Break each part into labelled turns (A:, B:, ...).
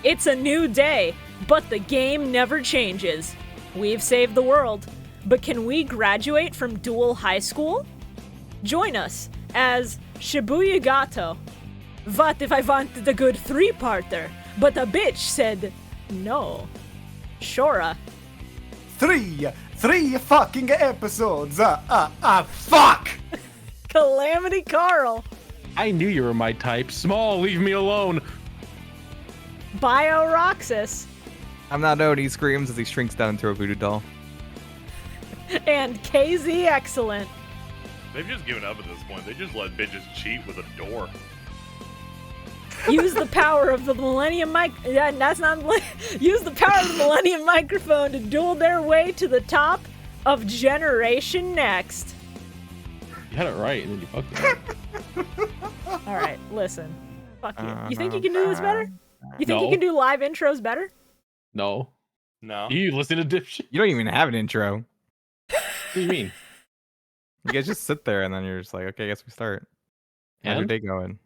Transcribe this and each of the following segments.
A: It's a new day, but the game never changes. We've saved the world, but can we graduate from DUEL High School? Join us as ShibuyaZane. What if I wanted a good three-parter, but a bitch said no? Shorah.
B: Three fucking episodes. Fuck!
A: Calamity Carl.
C: I knew you were my type. Small, leave me alone.
A: Bio Roxas.
D: I'm not known, he screams as he shrinks down into a voodoo doll.
A: And KZ Excellent.
E: They've just given up at this point. They just let bitches cheat with a door.
A: Use the power of the Millennium Use the power of the Millennium microphone to duel their way to the top of Generation Next.
C: You had it right, and then you fucked it up.
A: All right, listen. Fuck you. You think you can do this better? You think you can do live intros better?
C: No.
E: No.
C: You listen to dipshit.
D: You don't even have an intro.
C: What do you mean?
D: You guys just sit there and then you're just like, okay, I guess we start. How's your
C: And?
D: day going?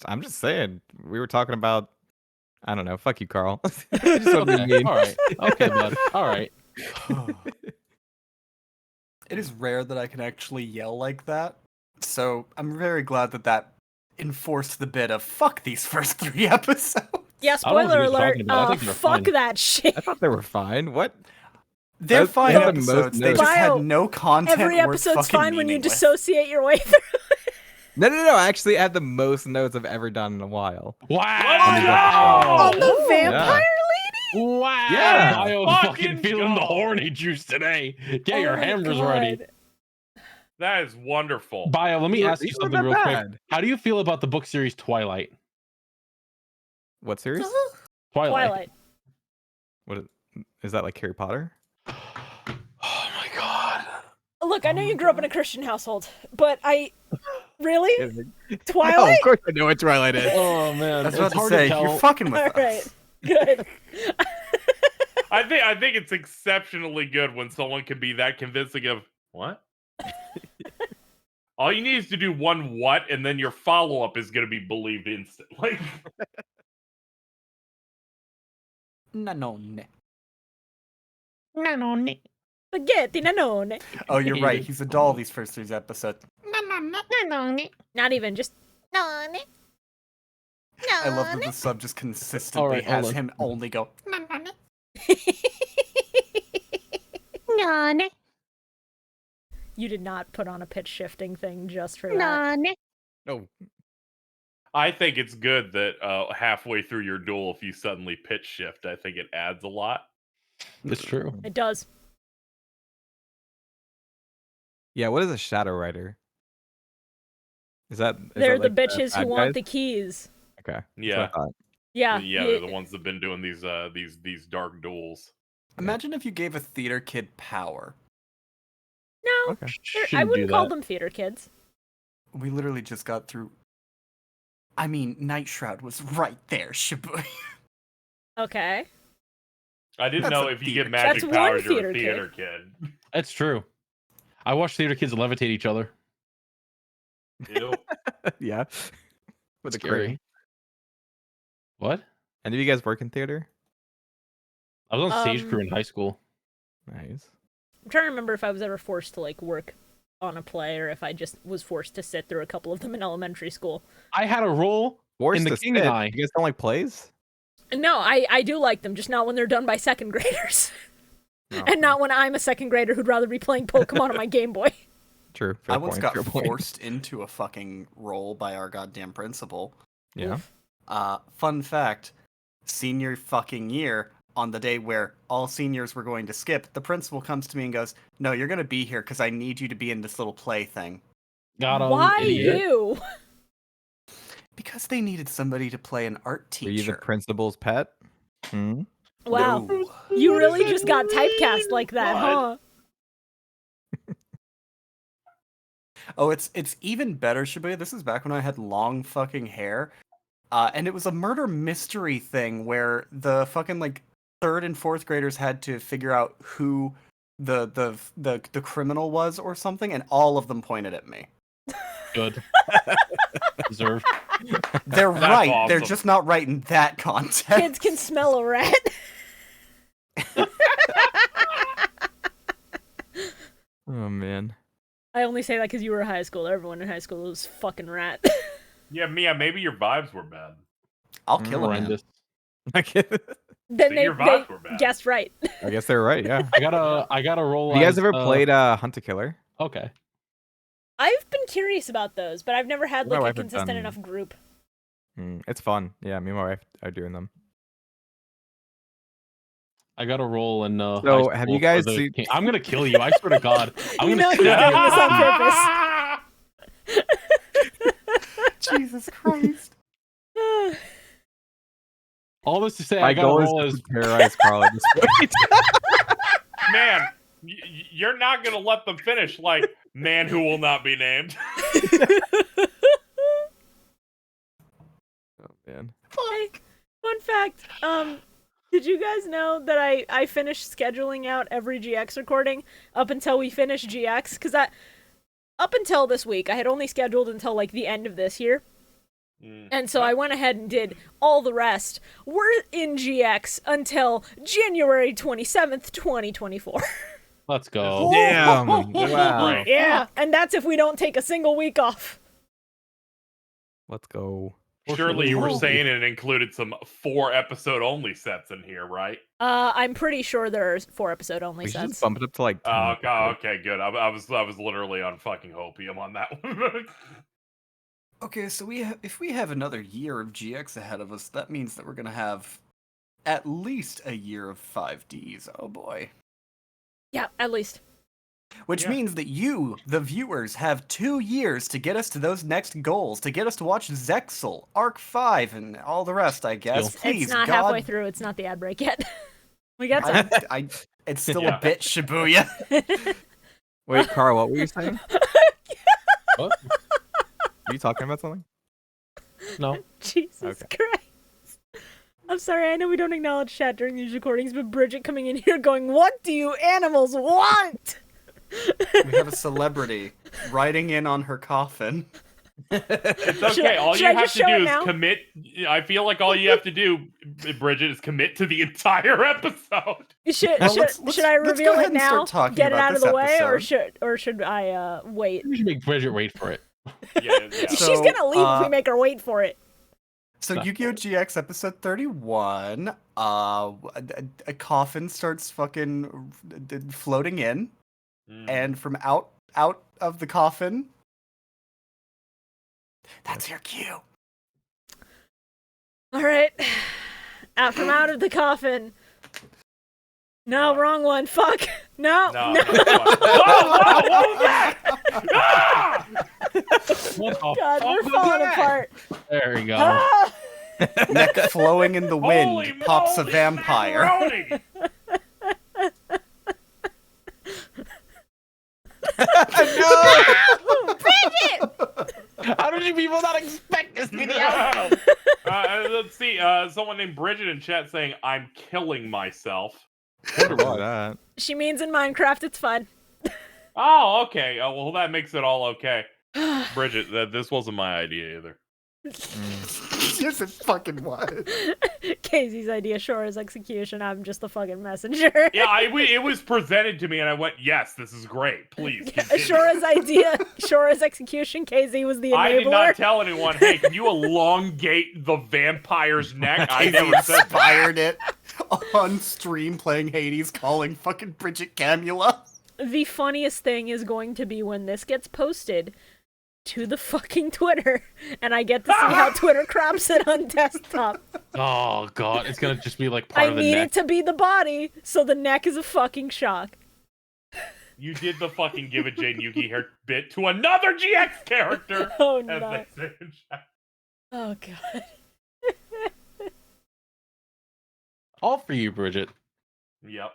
D: I'm just saying. We were talking about, I don't know. Fuck you, Carl. I just wanted to be
C: Okay,
D: mean.
C: all right. Okay, bud. All right.
B: It is rare that I can actually yell like that, so I'm very glad that that enforced the bit of fuck these first 3 episodes.
A: Yeah,
C: I don't know
A: spoiler
C: what you're
A: alert.
C: talking about. I think they're
A: Fuck
C: fine.
A: that shit.
D: I thought they were fine. What?
B: They're
D: That's-
B: fine
D: they have the most
B: episodes. They
D: notes.
B: just
A: Bio,
B: had no content.
A: Every
B: worth
A: episode's
B: fucking
A: fine when you
B: meaningless.
A: dissociate your way through.
D: No. I actually had the most notes I've ever done in a while.
C: Wow.
A: On the vampire
C: Wow.
D: Yeah.
C: Bio
E: Fucking
C: fucking feeling the
E: go.
C: horny juice today. Get
A: lady?
C: your
A: Oh my
C: hammers
A: God.
C: ready.
E: That is wonderful.
C: Bio, let me ask you
D: These weren't
C: something
D: that
C: real quick.
D: bad.
C: How do you feel about the book series Twilight?
D: What series?
A: Twilight.
D: What is that, like Harry Potter?
C: Oh my god.
A: Look, I know you grew up in a Christian household, but really?
D: Oh,
A: Twilight?
D: of course I know what Twilight is.
C: Oh man.
B: That's
C: it's
B: what to
C: hard
B: say.
C: to tell.
B: You're fucking with
A: All
B: us.
A: right. Good.
E: I think it's exceptionally good when someone can be that convincing of what? All you need is to do one what, and then your follow-up is going to be believed instantly.
B: No.
A: Spaghetti nanone.
B: Oh, you're right. He's a doll these first 3 episodes.
A: Not even, just
B: I love that the sub just consistently
C: All right, hold
B: has
C: on.
B: him only go.
A: You did not put on a pitch shifting thing just for that.
D: No.
E: I think it's good that halfway through your duel, if you suddenly pitch shift, I think it adds a lot.
C: It's true.
A: It does.
D: Yeah, what is a Shadow Rider?
A: They're the bitches who want the keys.
D: Okay.
E: Yeah.
A: Yeah.
E: Yeah, they're the ones that've been doing these dark duels.
B: Imagine if you gave a theater kid power.
A: No,
D: Okay.
A: I
C: Shouldn't
A: wouldn't
C: do
A: call
C: that.
A: them theater kids.
B: We literally just got through. I mean, Night Shroud was right there, Shibuya.
A: Okay.
E: I didn't
B: That's
E: know
B: a
E: if you
B: theater
E: get magic
A: That's one
E: powers, you're a
A: theater
E: theater kid.
C: That's true. I watched theater kids levitate each other.
E: Ew.
D: Yeah. With a
C: Scary.
D: crane.
C: What?
D: And did you guys work in theater?
C: I was on stage crew in high school.
D: Nice.
A: I'm trying to remember if I was ever forced to work on a play or if I just was forced to sit through a couple of them in elementary school.
C: I had a role
D: Forced
C: in The
D: to
C: King
D: sit.
C: and I.
D: You guys don't like plays?
A: No, I do like them, just not when they're done by second graders.
D: No.
A: And not when I'm a second grader who'd rather be playing Pokemon on my Game Boy.
D: True. Fair
B: I once
D: point,
B: got
D: fair point.
B: forced into a fucking role by our goddamn principal.
D: Yeah.
B: Fun fact, senior fucking year, on the day where all seniors were going to skip, the principal comes to me and goes, "No, you're going to be here because I need you to be in this little play thing."
C: Got him.
A: Why
C: idiot.
A: you?
B: Because they needed somebody to play an art
D: Were you the
B: teacher.
D: principal's pet? Hmm?
A: Wow.
B: No.
A: You really just got typecast like that, huh?
B: Oh, it's even better, Shibuya. This is back when I had long fucking hair. And it was a murder mystery thing where the fucking 3rd and 4th graders had to figure out who the criminal was or something, and all of them pointed at me.
C: Good. Deserved.
B: They're
E: That's
B: right. They're
E: awesome.
B: just not right in that context.
A: Kids can smell a rat.
D: Oh man.
A: I only say that because you were a high schooler. Everyone in high school was fucking rat.
E: Yeah, Mia, maybe your vibes were bad.
B: I'll kill a man.
C: Horrendous.
D: I guess
A: Then
E: So
A: they
E: your vibes were bad.
A: guessed right.
D: they're right. Yeah.
C: I gotta roll.
D: Have you guys
C: as,
D: ever played Hunt a Killer?
C: Okay.
A: I've been curious about those, but I've never had
D: My
A: like a
D: wife has
A: consistent
D: done-
A: enough group.
D: It's fun. Yeah, me and my wife are doing them.
C: I got a roll in.
D: So,
C: high
D: have
C: school
D: you guys
C: for the
D: seen-
C: I'm gonna kill you. I swear to God. I'm
A: You
C: gonna
A: know
C: kill
A: he's doing
C: you.
A: this on purpose.
B: Jesus Christ.
C: All this to say,
D: My
C: I got a
D: goal is
C: roll
D: to
C: as
D: terrorize Carl at this point.
E: Man, you're not gonna let them finish like man who will not be named.
D: Oh man.
A: Hey, fun fact. Did you guys know that I finished scheduling out every GX recording up until we finished GX? Because up until this week, I had only scheduled until like the end of this year. And so I went ahead and did all the rest. We're in GX until January 27th, 2024.
C: let's go.
D: Damn. Wow.
E: Great.
A: Yeah, and that's if we don't take a single week off.
D: Let's go.
E: Surely you were
C: Holy-
E: saying it included some 4-episode only sets in here, right?
A: I'm pretty sure there are 4 episode only
D: We should
A: sets.
D: just bump it up to like 10.
E: Oh, okay, good. I was literally on fucking hopium on that one.
B: Okay, so if we have another year of GX ahead of us, that means that we're gonna have at least a year of 5Ds. Oh boy.
A: Yeah, at least.
B: Which
E: Yeah.
B: means that you, the viewers, have 2 years to get us to those next goals, to get us to watch Zexal, Arc 5, and all the rest, I guess.
C: Still.
B: Please,
A: It's not
B: God.
A: halfway through. It's not the ad break yet. We got time.
B: It's still
E: Yeah.
B: a bit Shibuya.
D: Wait, Carl, what were you saying?
C: What?
D: Are you talking about something?
C: No.
A: Jesus
D: Okay.
A: Christ. I'm sorry, I know we don't acknowledge chat during these recordings, but Bridget coming in here going, "What do you animals want?"
B: We have a celebrity writing in on her coffin.
E: It's okay.
A: Should I-
E: all
A: should
E: you
A: I
E: have
A: just
E: to
A: show
E: do
A: it
E: is
A: now?
E: commit. I feel like all you have to do, Bridget, is commit to the entire episode.
A: Should,
B: Well,
A: should,
B: let's
A: should I
B: go
A: reveal
B: ahead
A: it
B: and
A: now?
B: start talking
A: Get it
B: about
A: out of
B: this
A: the way,
B: episode.
A: or should I wait?
C: We should make Bridget wait for it.
E: Yeah.
A: She's
B: So,
A: gonna leave if we make her wait for it.
B: So
C: Not
B: Yu-Gi-Oh! GX episode 31, a coffin starts fucking floating in, and from out of the coffin, that's your cue.
A: All right, out of the coffin. No, wrong one. Fuck. No.
E: No. Whoa, what was that? Ah!
C: What the
A: God,
C: fuck
A: we're
C: was
A: falling
C: that?
A: apart.
C: There we go.
A: Ah!
B: Neck flowing in the wind,
E: Holy
B: pops a
E: moly,
B: vampire.
E: macaroni!
C: How did you people not expect this video?
E: Let's see. Someone named Bridget in chat saying, "I'm killing myself."
D: Wonder why that.
A: She means in Minecraft it's fun.
E: Oh, okay. Oh, well, that makes it all okay. Bridget, this wasn't my idea either.
B: Yes, it fucking was.
A: Casey's idea, Shorah's execution. I'm just the fucking messenger.
E: Yeah, it was presented to me, and I went, "Yes, this is great. Please." continue."
A: Shorah's idea, Shorah's execution. Casey was the enabler.
E: I did not tell anyone. Hey, can you elongate the vampire's neck? I never said that.
B: inspired it on stream playing Hades, calling fucking Bridget Camula.
A: The funniest thing is going to be when this gets posted to the fucking Twitter, and I get to see how Twitter crops it on desktop.
C: Oh god, it's gonna just be like part
A: I
C: of the
A: need
C: neck.
A: it to be the body, so the neck is a fucking shock.
E: You did the fucking give a Jane Yuki hair bit to another GX character.
A: Oh
E: As
A: no.
E: they say in chat.
A: Oh god.
C: All for you, Bridget.
E: Yep.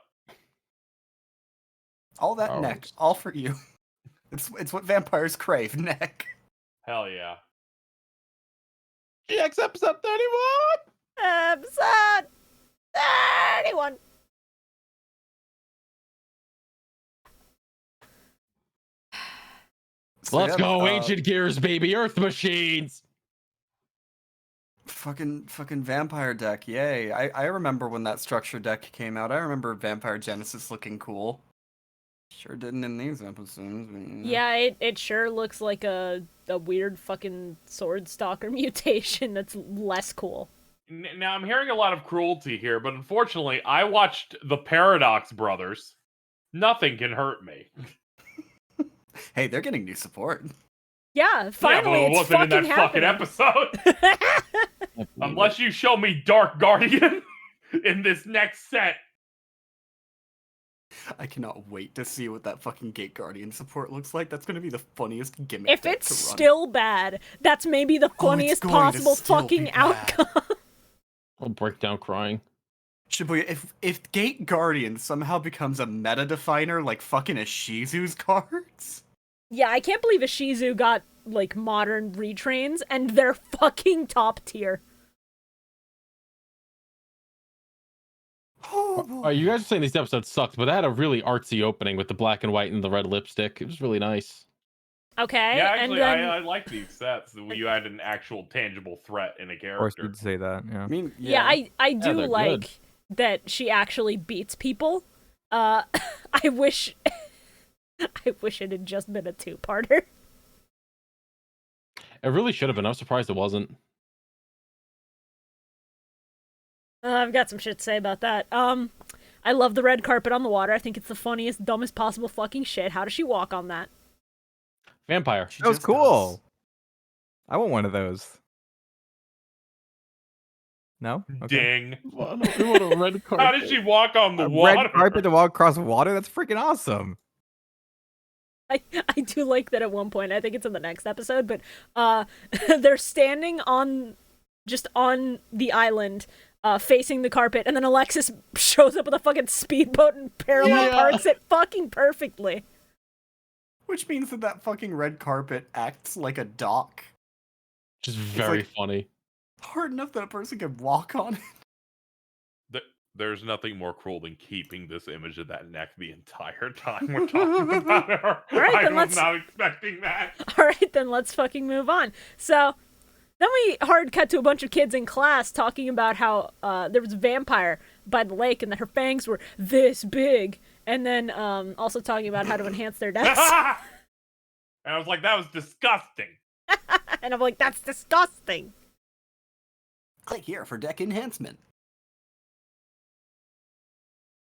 B: All that
C: Oh.
B: neck, all for you. It's what vampires crave, neck.
E: Hell yeah.
C: GX episode 31!
A: Episode 31.
C: Let's
B: yeah,
C: go, ancient gears, baby, Earth machines.
B: Fucking vampire deck, yay! I remember when that structure deck came out. I remember Vampire Genesis looking cool. Sure didn't in these episodes.
A: Yeah, it sure looks like a weird fucking sword stalker mutation that's less cool.
E: Now I'm hearing a lot of cruelty here, but unfortunately, I watched the Paradox Brothers. Nothing can hurt me.
B: Hey, they're getting new support.
A: Yeah, finally,
E: yeah, but it
A: it's
E: wasn't in
A: fucking
E: that fucking
A: happening.
E: episode. Unless you show me Dark Guardian in this next set.
B: I cannot wait to see what that fucking Gate Guardian support looks like. That's gonna be the funniest gimmick.
A: If
B: deck
A: it's
B: to run.
A: still bad, that's maybe the funniest
B: going to
A: possible
B: still be
A: fucking
B: bad.
A: outcome.
C: I'll break down crying.
B: Shibuya, if Gate Guardian somehow becomes a meta definer like fucking Ishizu's cards.
A: Yeah, I can't believe Ishizu got, like, modern retrains, and they're fucking top tier.
B: Oh,
C: You guys are saying these episodes sucked, but that had a really artsy opening with the black and white and the red lipstick. It was really nice.
A: Okay,
E: Yeah,
A: and
E: actually,
A: then...
E: I like these sets. You had an actual tangible threat in a
D: Of course,
E: character.
D: you'd say that. Yeah.
B: I mean,
A: Yeah, I do
C: they're
A: like
C: good.
A: that she actually beats people. I wish... I wish it had just been a two-parter.
C: It really should have been. I'm surprised it wasn't.
A: I've got some shit to say about that. I love the red carpet on the water. I think it's the funniest, dumbest possible fucking shit. How does she walk on that?
C: Vampire.
B: She
D: That was
B: just
D: cool.
B: does.
D: I want one of those. No? Okay.
E: Ding.
C: What a red carpet.
E: How did she walk on the
D: A
E: water?
D: red carpet to walk across water? That's freaking awesome.
A: I do like that at one point. I think it's in the next episode, but they're standing on the island, facing the carpet, and then Alexis shows up with a fucking speedboat and parallel
C: Yeah.
A: parks it fucking perfectly.
B: Which means that fucking red carpet acts like a dock.
C: Just very
B: like-
C: funny.
B: Hard enough that a person can walk on it.
E: There's nothing more cruel than keeping this image of that neck the entire time we're talking about her.
A: right,
E: I
A: then
E: was
A: let's-
E: not expecting that.
A: Alright, then let's fucking move on. So, then we hard cut to a bunch of kids in class talking about how there was a vampire by the lake and that her fangs were this big. And then also talking about how to enhance their decks.
E: And I was like, that was disgusting.
A: And I'm like, that's disgusting.
B: Click here for deck enhancement.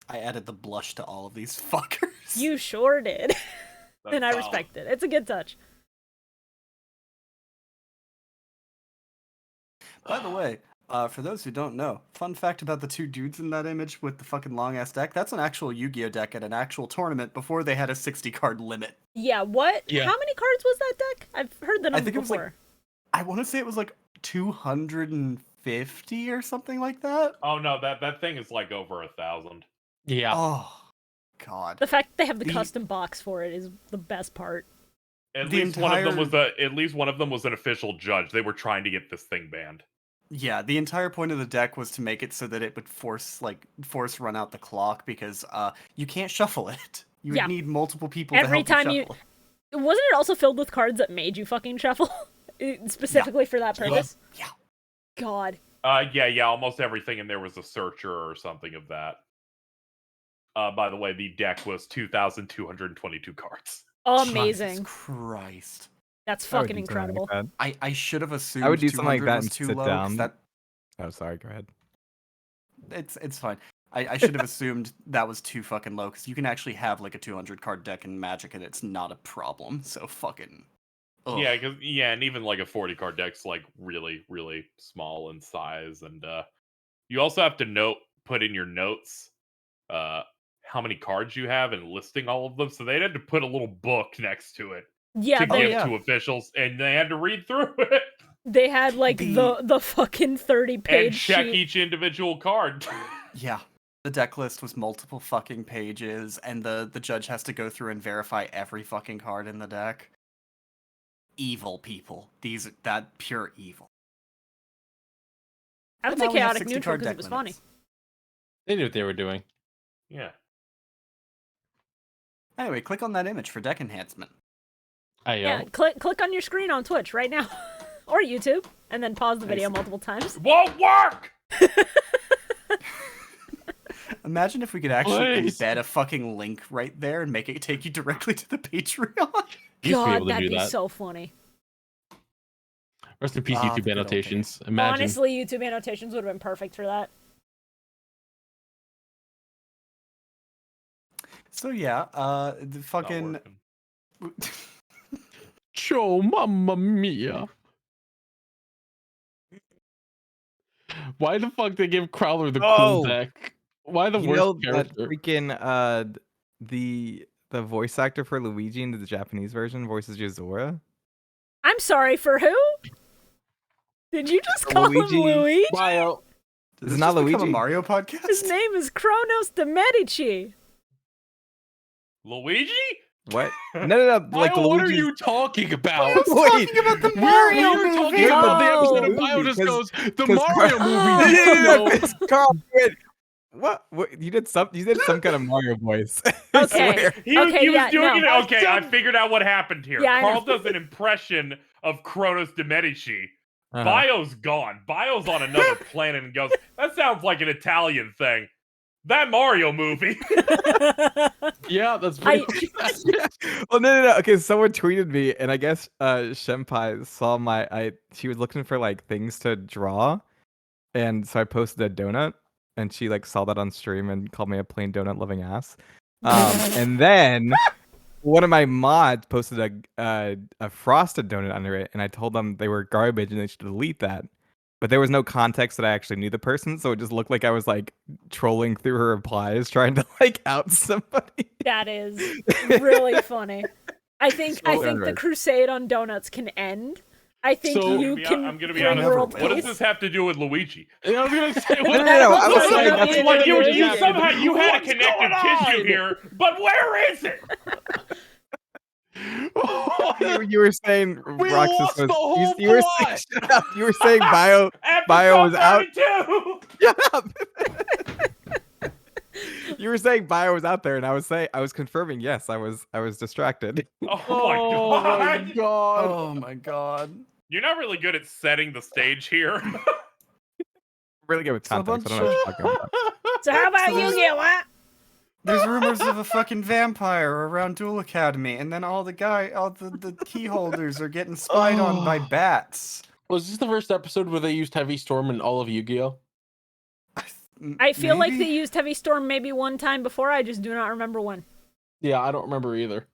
B: I added the blush to all of these fuckers.
A: You sure did.
E: That's
A: And I
E: solid.
A: respect it. It's a good touch.
B: By the way, for those who don't know, fun fact about the two dudes in that image with the fucking long ass deck, that's an actual Yu-Gi-Oh deck at an actual tournament before they had a 60 card limit.
A: Yeah, what?
C: Yeah.
A: How many cards was that deck? I've heard the number
B: think it was, like,
A: before.
B: I want to say it was like 250 or something like that.
E: Oh no, that thing is like over 1,000.
C: Yeah.
B: Oh, God.
A: The fact that they have the
B: The-
A: custom box for it is the best part.
E: At
B: The
E: least one of them
B: entire-
E: was at least one of them was an official judge. They were trying to get this thing banned.
B: Yeah, the entire point of the deck was to make it so that it would force run out the clock because you can't shuffle it. You would
A: Yeah.
B: need multiple people
A: Every
B: to help
A: time you-
B: shuffle.
A: Wasn't it also filled with cards that made you fucking shuffle? Specifically for that purpose?
B: Yeah.
A: God.
E: Yeah, almost everything in there was a searcher or something of that. By the way, the deck was 2,222 cards.
A: Amazing.
B: Jesus Christ.
A: That's
D: I would
A: fucking
D: do something
A: incredible.
D: like that.
B: I should have assumed
D: I would do something like
B: 200
D: that
B: was
D: and
B: too
D: sit
B: low, 'cause
D: down.
B: That,
D: Oh, sorry. Go ahead.
B: it's fine. I should have assumed that was too fucking low because you can actually have like a 200 card deck in Magic and it's not a problem. So fucking. Ugh.
E: Yeah, and even like a 40 card deck's like really, really small in size, and you also have to put in your notes how many cards you have and listing all of them. So they had to put a little book next to it
A: Yeah,
E: to
A: they,
E: give
B: yeah.
E: to officials, and they had to read through it
A: they had like
B: The-
A: the fucking 30-page
E: and check
A: sheet.
E: each individual card.
B: Yeah. The deck list was multiple fucking pages, and the judge has to go through and verify every fucking card in the deck. Evil people. That pure evil.
A: I would
B: But
A: say
B: now we have
A: chaotic
B: 60
A: neutral
B: card
A: because it
B: deck
A: was funny.
B: limits.
C: They knew what they were doing.
E: Yeah.
B: Anyway, click on that image for deck enhancement.
A: Yeah, click on your screen on Twitch right now. Or YouTube, and then pause the video multiple times.
E: Won't work!
B: Imagine if we could actually
C: Please.
B: embed a fucking link right there and make it take you directly to the Patreon.
C: Used to be able
A: God,
C: to
A: that'd
C: do
A: be
C: that.
A: so funny.
C: Rest in peace,
B: Ah, the
C: YouTube
B: good old
C: annotations. Imagine.
A: Honestly, YouTube annotations would have been perfect for that.
B: So yeah, the
E: Not
B: fucking.
E: working.
C: Cho, mamma mia. Why the fuck they give Crowler the cool
D: Oh!
C: deck? Why the
D: You
C: worst
D: know that
C: character?
D: freaking the voice actor for Luigi in the Japanese version voices Yozora?
A: I'm sorry, for who? Did you just call
D: Luigi.
A: him Luigi?
C: Bio.
B: Does
D: Is
B: this
D: it not
B: just become a
D: Luigi?
B: Mario podcast?
A: His name is Kronos de Medici.
E: Luigi?
D: What? No. Like
C: Bio, what are
D: Luigi's-
C: you talking about?
B: was
D: Wait.
B: talking about the
C: We
B: Mario
C: were talking
B: movie.
C: about the episode
A: Oh.
C: of Bio just
D: Because-
C: goes, the
D: 'cause
C: Mario
D: Carl-
C: movie.
D: No,
C: No.
D: it's Carl, wait. What? You did some kind of Mario voice. I
A: Okay.
D: swear.
E: He
A: Okay,
E: was
A: yeah,
E: doing
A: no.
E: it. Okay, I figured out what happened here.
A: Yeah, I
E: Carl
A: know.
E: does an impression of Kronos de Medici.
D: Uh-huh.
E: Bio's gone. Bio's on another planet and goes, that sounds like an Italian thing. That Mario movie.
C: Yeah, that's pretty
D: Well, no. Okay, someone tweeted me, and I guess Shenpai saw she was looking for like things to draw, and so I posted a donut, and she like saw that on stream and called me a plain donut loving ass. And then one of my mods posted a frosted donut under it, and I told them they were garbage and they should delete that. But there was no context that I actually knew the person, so it just looked like I was like trolling through her replies, trying to like out somebody.
A: That is really funny. I think the
D: Alright.
A: crusade on donuts can end. I think
C: So-
A: you can
E: I'm gonna be
A: bring
E: honest.
A: world
E: What does
A: peace.
E: this have to do with Luigi?
C: I was gonna say,
D: No. I was
A: That's
D: saying
A: not
D: that's
A: even
E: Like you
A: Luigi.
E: somehow you had a
C: What's
E: connective
C: going
E: tissue
C: on?
E: here, but where is it?
D: you were saying
C: We
D: Roxas
C: lost
D: was
C: the whole
D: you were
C: plot!
D: saying, shut up. You were saying Bio
E: Episode
D: was out.
E: 32!
D: Shut up. You were saying Bio was out there, and I was confirming. Yes, I was distracted.
E: Oh
C: Oh
E: my
C: my
E: god!
C: god.
B: Oh my god.
E: You're not really good at setting the stage here.
D: Really good with
B: So a
D: context. I
B: bunch
D: don't know what you're talking about.
A: So how about
B: So
A: you
B: there's-
A: get what?
B: There's rumors of a fucking vampire around Duel Academy, and then all the key holders are getting spied on by bats.
C: Was this the first episode where they used Heavy Storm in all of Yu-Gi-Oh?
A: I feel like
B: Maybe?
A: they used Heavy Storm maybe one time before. I just do not remember when.
C: Yeah, I don't remember either.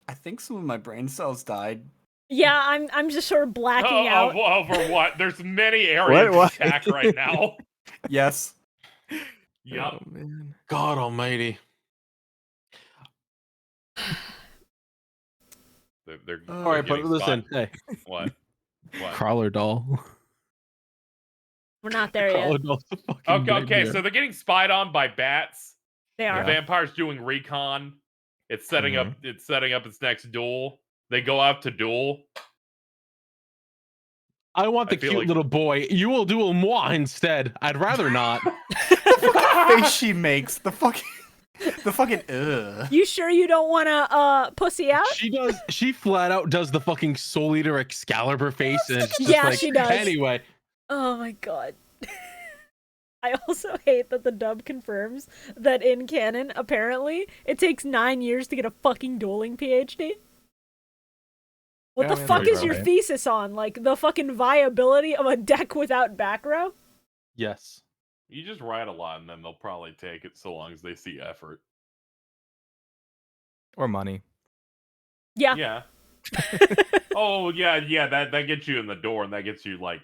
B: I think some of my brain cells died.
A: Yeah, I'm just sort of blacking out.
E: Over what? There's many areas
D: What?
E: to attack right now.
B: Yes.
E: Yep.
D: Oh, man.
C: God almighty.
E: They're
B: All
C: All right, but
E: getting
C: listen,
E: spotted.
C: hey,
E: What? What?
C: Crawler doll.
A: We're not there
C: Crawler
A: yet.
C: doll's a fucking
E: Okay,
C: nightmare.
E: so they're getting spied on by bats.
A: They
E: The
A: are.
E: vampire's doing recon. It's setting up. It's setting up its next duel. They go out to duel.
C: I want
E: I
C: the
E: feel
C: cute
E: like-
C: little boy. You will duel moi instead. I'd rather not.
B: Face she makes the fucking ugh.
A: You sure you don't want to pussy out?
C: She flat out does the fucking Soul Eater Excalibur face, and it's just
A: Yeah,
C: like,
A: she does.
C: Anyway,
A: Oh my god. I also hate that the dub confirms that in canon, apparently, it takes 9 years to get a fucking dueling PhD. What
D: Yeah,
A: the
D: I mean,
A: fuck
D: that's
A: is your
D: right.
A: thesis on? Like, the fucking viability of a deck without back row?
C: yes.
E: You just write a lot, and then they'll probably take it so long as they see effort.
D: Or money.
A: Yeah.
E: Yeah. Oh yeah. That gets you in the door, and that gets you like.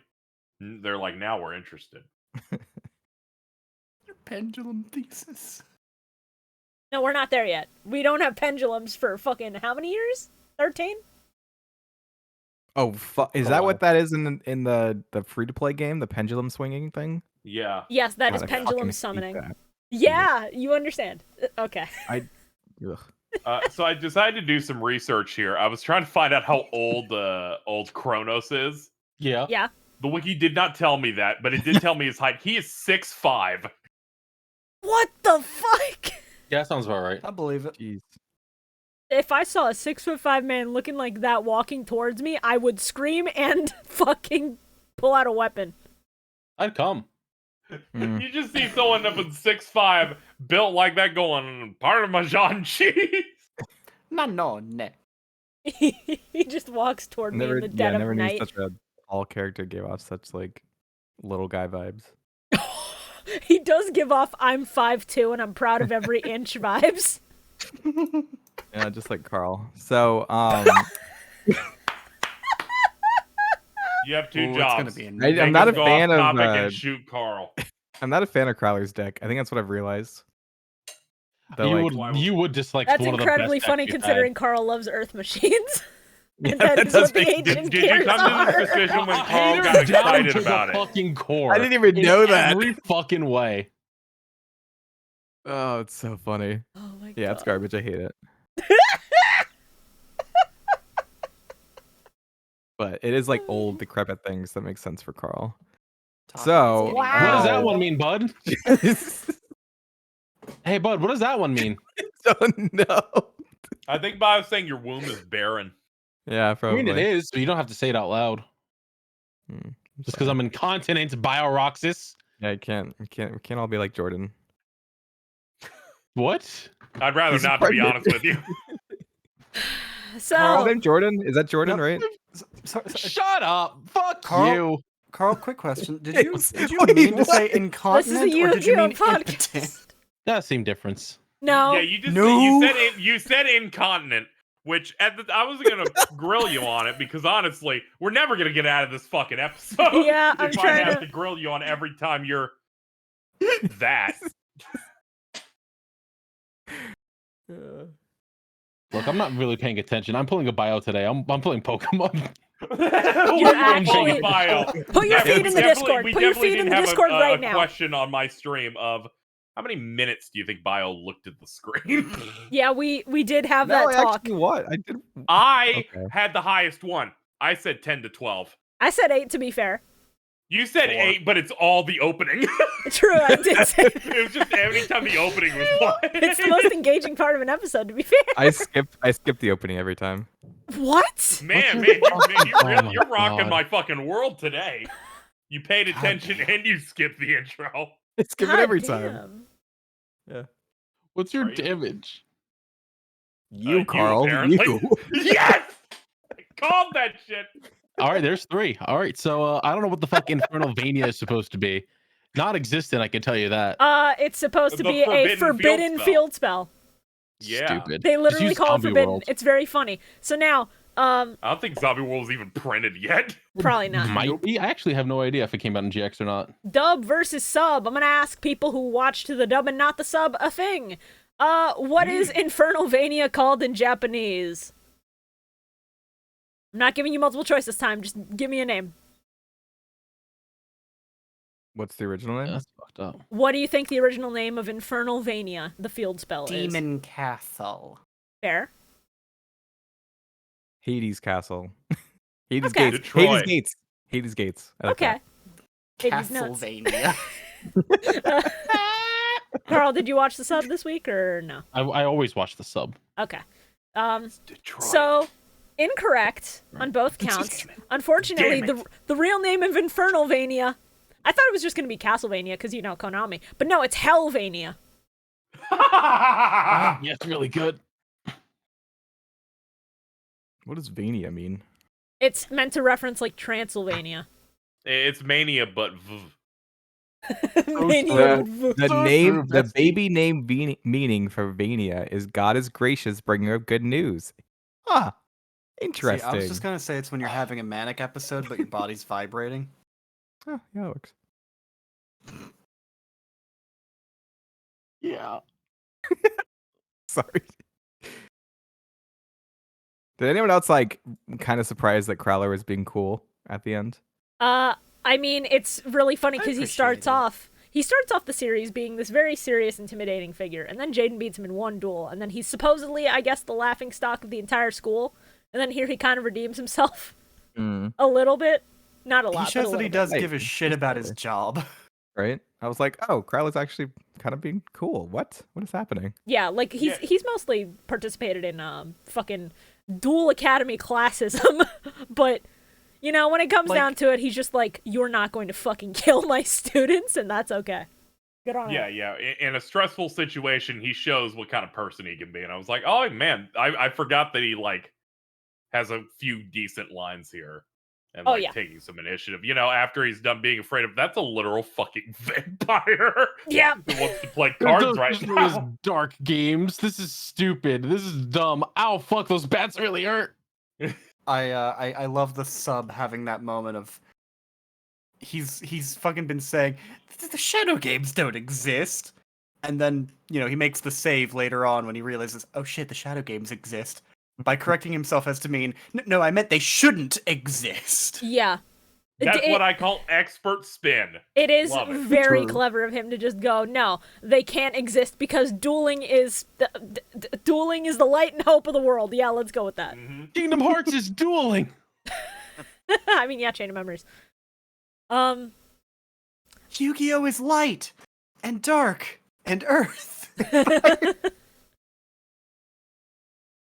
E: They're like, now we're interested.
B: Your pendulum thesis.
A: No, we're not there yet. We don't have pendulums for fucking how many years? 13?
D: Oh, is
C: A
D: that
C: while.
D: what that is in the free to play game? The pendulum swinging thing?
E: Yeah.
A: Yes, that is
D: God, I
A: pendulum
D: fucking hate
A: summoning.
D: that.
A: Yeah, you understand. Okay.
D: Ugh.
E: So I decided to do some research here. I was trying to find out how old Kronos is.
C: Yeah.
A: Yeah.
E: The wiki did not tell me that, but it did tell me his height. He is 6'5".
A: What the fuck?
C: Yeah, that sounds about right.
B: I believe it.
D: Jeez.
A: If I saw a 6'5" man looking like that walking towards me, I would scream and fucking pull out a weapon.
C: I'd come.
E: You just see someone up in 6'5", built like that, going, Parmesan cheese.
B: Manone.
A: He just walks toward me in the dead
D: never
A: of
D: knew
A: night.
D: such a tall character gave off such like little guy vibes.
A: He does give off I'm 5'2" and I'm proud of every inch vibes.
D: Yeah, just like Carl. So,
E: You have two
B: Ooh, it's
E: jobs.
B: gonna be an-
D: I'm not a
E: Go off
D: fan of.
E: topic and shoot Carl.
D: I'm not a fan of Crowler's deck. I think that's what I've realized. That,
C: You
D: like,
C: would dislike
A: That's
C: one of the
A: incredibly
C: best
A: funny
C: decks we've
A: considering
C: had.
A: Carl loves Earth machines.
D: Yeah,
A: And that
D: that
A: is
D: does
A: what the
D: make-
A: ancient
E: Did you
A: gears
E: come to
A: are.
E: this decision when
C: I
E: Carl
C: hate
E: got
C: her down
E: excited
C: to
E: about
C: the
E: it?
C: fucking core.
D: I didn't even
C: in
D: know that.
C: Every fucking way.
D: Oh, it's so funny.
A: Oh my
D: Yeah, it's
A: God.
D: garbage. I hate it. But it is like old, decrepit things that make sense for Carl. So,
A: Wow.
C: What does that one mean, bud? Hey, bud, what does that one mean?
D: Don't know.
E: I think Bob was saying your womb is barren.
D: Yeah,
C: I
D: probably.
C: mean, it is, but you don't have to say it out loud.
D: Hmm,
C: Just because I'm incontinent, Bioroxis.
D: Yeah, we can't all be like Jordan.
C: What?
E: I'd rather
D: He's
E: not, to be
D: pregnant.
E: honest with you.
A: So,
D: Carl named Jordan? Is that Jordan,
B: No.
D: right?
C: Shut up! Fuck
B: Carl?
C: you!
B: Carl, quick question. Did
D: It
B: you
D: was-
B: did you
D: wait,
B: mean to
D: what?
B: say
A: this is a
B: incontinent or did you
A: Yu-Gi-Oh
B: mean
A: podcast.
B: impotent?
C: That same difference.
A: No.
E: Yeah, you just
B: No.
E: you said incontinent, which I wasn't gonna grill you on it because honestly, we're never gonna get out of this fucking episode.
A: Yeah, I'm
E: if I
A: trying
E: have
A: to-
E: to grill you on every time you're that.
C: Look, I'm not really paying attention. I'm pulling a bio today. I'm pulling Pokemon.
A: You're actually-
E: bio.
A: Put your
E: Yeah,
A: feet
E: we
A: in the
E: definitely-
A: Discord.
E: we
A: Put your
E: definitely
A: feet in
E: didn't
A: the
E: have
A: Discord
E: a
A: right now.
E: question on my stream of how many minutes do you think Bio looked at the screen?
A: Yeah, we did have
D: No,
A: that talk.
D: actually, what? I did.
E: I
D: Okay.
E: had the highest one. I said 10 to 12.
A: I said 8 to be fair.
E: You said
B: 4.
E: 8, but it's all the opening.
A: True, I did say
E: It was just every time the opening was playing.
A: it's the most engaging part of an episode, to be fair.
D: I skip the opening every time.
A: What?
E: Man,
C: Oh
E: you're
C: my
E: rocking
C: God.
E: my fucking world today. You paid attention and you skipped the intro.
D: I skip it
A: God
D: every time.
A: damn.
C: What's your
E: Are you-
C: damage?
D: You,
E: You,
D: Carl.
E: apparently.
D: You.
E: Yes! I called that shit.
C: All right, there's 3. All right, so I don't know what the fuck Infernal Vania is supposed to be. Non-existent, I can tell you that.
A: It's supposed to
E: The
A: be a
E: forbidden
A: forbidden
E: field
A: field spell.
E: Yeah.
C: Stupid.
A: They
C: Just
A: literally
C: use
A: call it
C: Zombie
A: forbidden.
C: World.
A: It's very funny. So now,
E: I don't think Zombie World was even printed yet.
A: probably not.
C: Might be. I actually have no idea if it came out in GX or not.
A: Dub versus sub. I'm gonna ask people who watched the dub and not the sub a thing. What is Infernal Vania called in Japanese? I'm not giving you multiple choice this time. Just give me a name.
D: What's the original name?
C: That's fucked up.
A: What do you think the original name of Infernal Vania, the field spell, is?
B: Demon Castle.
A: Fair.
D: Hades Castle. Hades
A: Okay.
D: Gates.
E: Detroit.
D: Hades Gates. Hades Gates. I like
A: Okay. Hades nuts.
B: Castlevania.
A: Carl, did you watch the sub this week or no?
C: I always watch the sub.
A: Okay.
E: Detroit.
A: So incorrect on both counts. Unfortunately,
E: Damn
A: the real name of Infernal Vania, I thought it was just going to be Castlevania because you know Konami, but no, it's Hellvania.
C: Yeah, it's really good.
D: What does Vania mean?
A: It's meant to reference like Transylvania.
E: It's Mania, but
A: Mania.
D: The name, the baby name meaning for Vania is God is gracious, bringer of good news. Huh.
B: See,
D: Interesting.
B: I was just gonna say it's when you're having a manic episode, but your body's vibrating.
D: Oh, yeah, it works.
C: Yeah.
D: Sorry. Did anyone else like kind of surprised that Crowler was being cool at the end?
A: I mean, it's really funny because he
B: appreciate
A: starts
B: it.
A: off the series being this very serious, intimidating figure, and then Jaden beats him in one duel, and then he's supposedly, I guess, the laughing stock of the entire school, and then here he kind of redeems himself a little bit. Not a lot,
B: He
A: but
B: shows
A: a
B: that he
A: little
B: does
D: Hey,
B: give a shit about his job.
D: Right? I was like, oh, Crowley's actually kind of being cool. What is happening?
A: Yeah, like
E: Yeah.
A: he's mostly participated in fucking Duel Academy classism, but you know, when it comes
B: Like-
A: down to it, he's just like, you're not going to fucking kill my students, and that's okay. Good on
E: Yeah,
A: him.
E: yeah. In a stressful situation, he shows what kind of person he can be. And I was like, oh man, I forgot that he like has a few decent lines here. And
A: Oh,
E: like
A: yeah.
E: taking some initiative. You know, after he's done being afraid of that's a literal fucking vampire.
A: Yeah.
E: Who wants to play cards
C: Those
E: right
C: are
E: now.
C: these dark games. This is stupid. This is dumb. Ow, fuck, those bats really hurt.
B: I love the sub having that moment of he's fucking been saying the shadow games don't exist, and then he makes the save later on when he realizes, oh shit, the shadow games exist, by correcting himself as to mean no, I meant they shouldn't exist.
A: Yeah.
E: That's what I call expert spin.
A: It is
E: Love it.
A: very
B: True.
A: clever of him to just go, no, they can't exist because dueling is dueling is the light and hope of the world. Yeah, let's go with that.
E: Mhm.
C: Kingdom Hearts is dueling.
A: I mean, yeah, Chain of Memories.
B: Yu-Gi-Oh is light and dark and earth.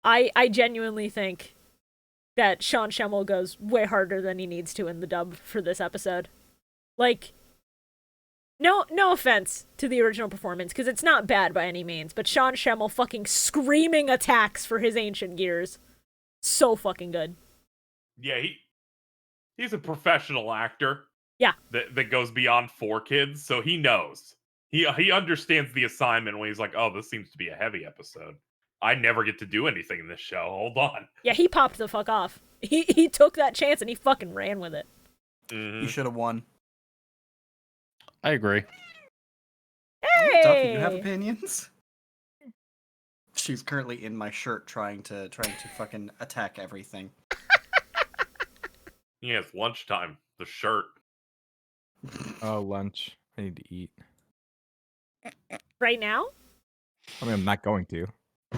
A: I genuinely think that Sean Schemmel goes way harder than he needs to in the dub for this episode. Like, no offense to the original performance, because it's not bad by any means, but Sean Schemmel fucking screaming attacks for his ancient gears. So fucking good.
E: Yeah, he's a professional actor.
A: Yeah.
E: That goes beyond 4Kids, so he knows. He understands the assignment when he's like, oh, this seems to be a heavy episode. I never get to do anything in this show. Hold on.
A: Yeah, he popped the fuck off. He took that chance and he fucking ran with it.
E: Mhm.
B: You should have won.
C: I agree.
A: Hey!
B: Duffy, you have opinions? She's currently in my shirt trying to fucking attack everything.
E: Yeah, it's lunchtime. The shirt.
D: Oh, lunch. I need to eat.
A: Right now?
D: I mean, I'm not going to.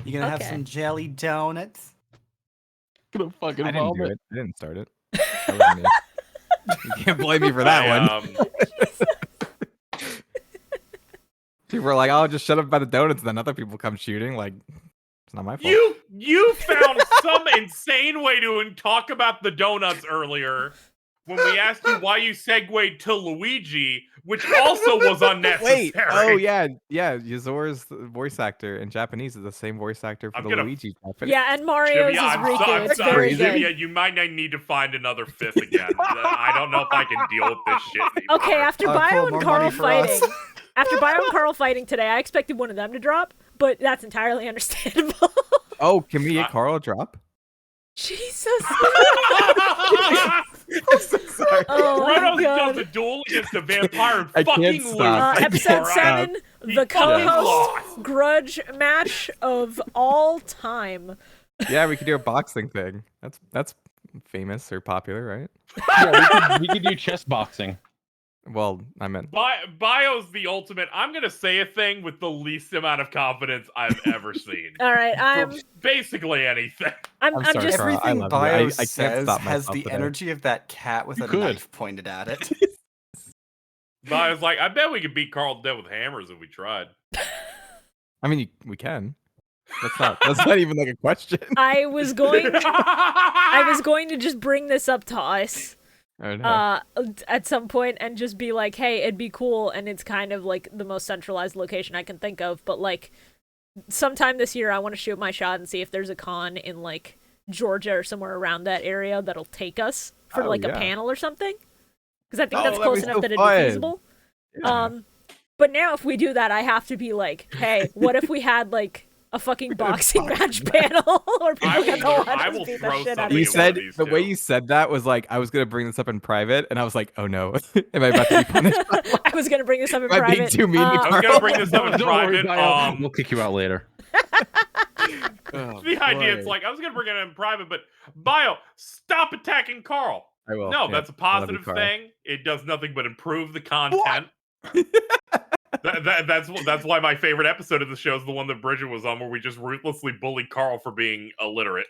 B: You gonna have
A: Okay.
B: some jelly donuts?
C: Gonna fucking
D: I didn't do
C: vomit.
D: it. I didn't start it. That wasn't me. You can't blame me for that one. People were like, "Oh, just shut up about the donuts," and then other people come shooting. Like, it's not my fault.
E: You found some insane way to talk about the donuts earlier when we asked you why you segued to Luigi, which also was unnecessary.
D: Wait. Oh yeah. Yazor's voice actor in Japanese is the same voice actor for
E: I'm
D: the
E: gonna-
D: Luigi. Japanese.
A: Yeah, and Mario's is
E: I'm
A: Riku. It's
E: sorry,
A: very
D: Crazy.
A: good.
E: Zivia, you might need to find another fifth again. I don't know if I can deal with this shit anymore.
A: Okay, after
B: Oh,
A: Bio
B: cool,
A: and
B: more
A: Carl
B: money for us.
A: fighting, after Bio and Carl fighting today, I expected one of them to drop, but that's entirely understandable.
D: Oh, can we get Carl a drop?
A: Jesus.
D: I'm so sorry.
A: Oh my
E: Kronos
A: god.
E: does a duel against a vampire and
D: I can't
E: fucking
D: stop.
E: loses.
A: Episode
E: alright?
A: 7,
E: He
A: the
E: fucking
A: co-host
E: lost.
A: grudge match of all time.
D: Yeah, we could do a boxing thing. That's famous or popular, right?
C: Yeah, we could do chess boxing.
D: Well, I meant
E: Bio's the ultimate. I'm gonna say a thing with the least amount of confidence I've ever seen.
A: All right,
E: For basically anything.
A: I'm
D: sorry,
A: just
D: Carl. I
B: Everything
D: love you.
B: Bio
D: I can't
B: says
D: stop
B: has
D: myself
B: the
D: today.
B: energy of that cat with
C: You
B: a
C: could.
B: knife pointed at it.
E: Bio's like, I bet we could beat Carl to death with hammers if we tried.
D: I mean, we can. That's not even like a question.
A: I was going to just bring this up to us
D: Oh, no.
A: at some point and just be like, hey, it'd be cool, and it's kind of like the most centralized location I can think of, but like sometime this year I want to shoot my shot and see if there's a con in like Georgia or somewhere around that area that'll take us for
D: Oh,
A: like a
D: yeah.
A: panel or something, because I think
D: Oh,
A: that's
D: that'd
A: close
D: be
A: enough
D: so
A: that it'd
D: fun.
A: be feasible.
D: Yeah.
A: But now if we do that, I have to be like, hey, what if we had like a fucking boxing match panel or people get to watch
E: I
A: us
E: will
A: beat
E: throw
A: the shit out of
E: something
D: You
A: each
E: at
A: other.
E: one
D: said
E: of these
D: the way
E: two.
D: you said that was like I was gonna bring this up in private, and I was like, oh no, am I about to be punished?
A: I was gonna bring this up in
D: Am I being
A: private.
D: too mean to
E: I was
D: Carl?
E: gonna bring this up in
C: Don't worry,
E: private.
C: Bio. We'll kick you out later.
D: Oh,
E: The idea, it's
D: boy.
E: like, I was gonna bring it in private, but Bio, stop attacking Carl.
D: I will.
E: No,
D: Yeah,
E: that's a
D: I love you,
E: positive
D: Carl.
E: thing. It does nothing but improve the content. That's why my favorite episode of the show is the one that Bridget was on, where we just ruthlessly bullied Carl for being illiterate.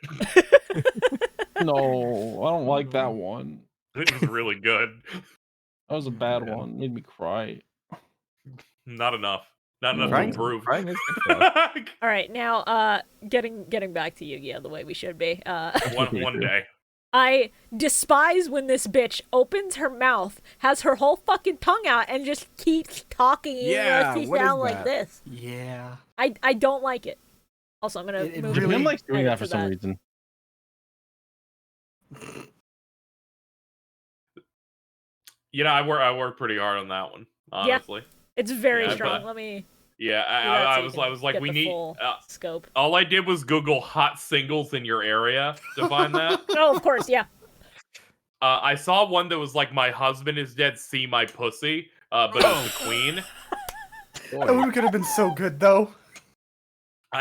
C: No, I don't like that one.
E: It was really good.
C: That was a bad
D: Yeah.
C: one. Made me cry.
E: Not enough. Not enough to
D: Crying,
E: improve.
D: crying is good for us.
A: All right, now getting back to Yu-Gi-Oh the way we should be.
E: one day.
A: I despise when this bitch opens her mouth, has her whole fucking tongue out, and just keeps talking.
D: Yeah,
A: She
D: what is
A: sound like
D: that?
A: this.
B: Yeah.
A: I don't like it. Also, I'm gonna
B: It
A: move.
B: really-
C: Jim likes doing
A: edit
C: that for some reason.
E: You know, I worked pretty hard on that one, honestly.
A: It's very
E: Yeah,
A: strong.
E: but-
A: Let me.
E: Yeah,
A: do that
E: I
A: so you
E: was
A: can
E: like,
A: get
E: we
A: the
E: need.
A: full scope.
E: All I did was Google hot singles in your area to find that.
A: Oh, of course, yeah.
E: I saw one that was like, my husband is dead, see my pussy, but it was the queen.
B: That one could have been so good, though.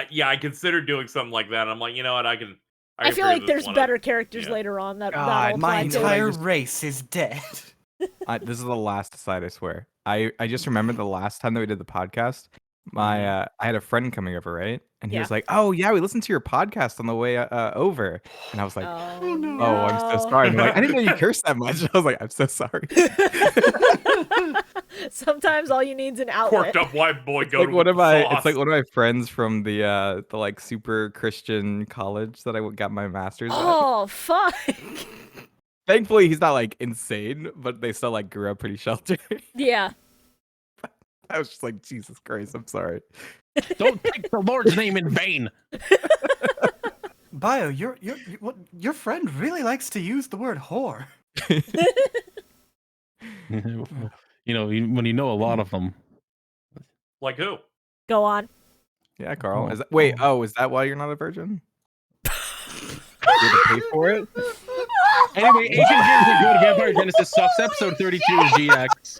E: Yeah, I considered doing something like that. I'm like, you know what, I can
A: I feel
E: figure
A: like
E: this
A: there's
E: one
A: better
E: out.
A: characters
E: Yeah.
A: later on that
D: God,
A: that'll
B: My
A: apply to.
B: entire
D: just-
B: race is dead.
D: This is the last aside, I swear. I just remembered the last time that we did the podcast. I had a friend coming over, right? And he
A: Yeah.
D: was like, "Oh yeah, we listened to your podcast on the way over." And I was like,
A: Oh,
B: no.
D: "Oh, I'm so sorry." And they're like, "I didn't know you cursed that much." I was like, "I'm so sorry."
A: Sometimes all you need's an outlet.
E: Corked up white boy
D: It's
E: go
D: like
E: to
D: one of my
E: sauce.
D: it's like one of my friends from the like super Christian college that I got my master's at.
A: Oh fuck!
D: Thankfully, he's not like insane, but they still like grew up pretty sheltered.
A: Yeah.
D: I was just like, Jesus Christ, I'm sorry.
C: Don't take the Lord's name in vain.
B: Bio, your friend really likes to use the word whore.
C: You know, when you know a lot of them.
E: Like who?
A: Go on.
D: Yeah, Carl.
C: Oh,
D: Is that, wait, is that why you're not a virgin? You had to pay for it?
C: Anyway, Ancient Gears are good. Vampire Genesis sucks. Episode 32 is GX.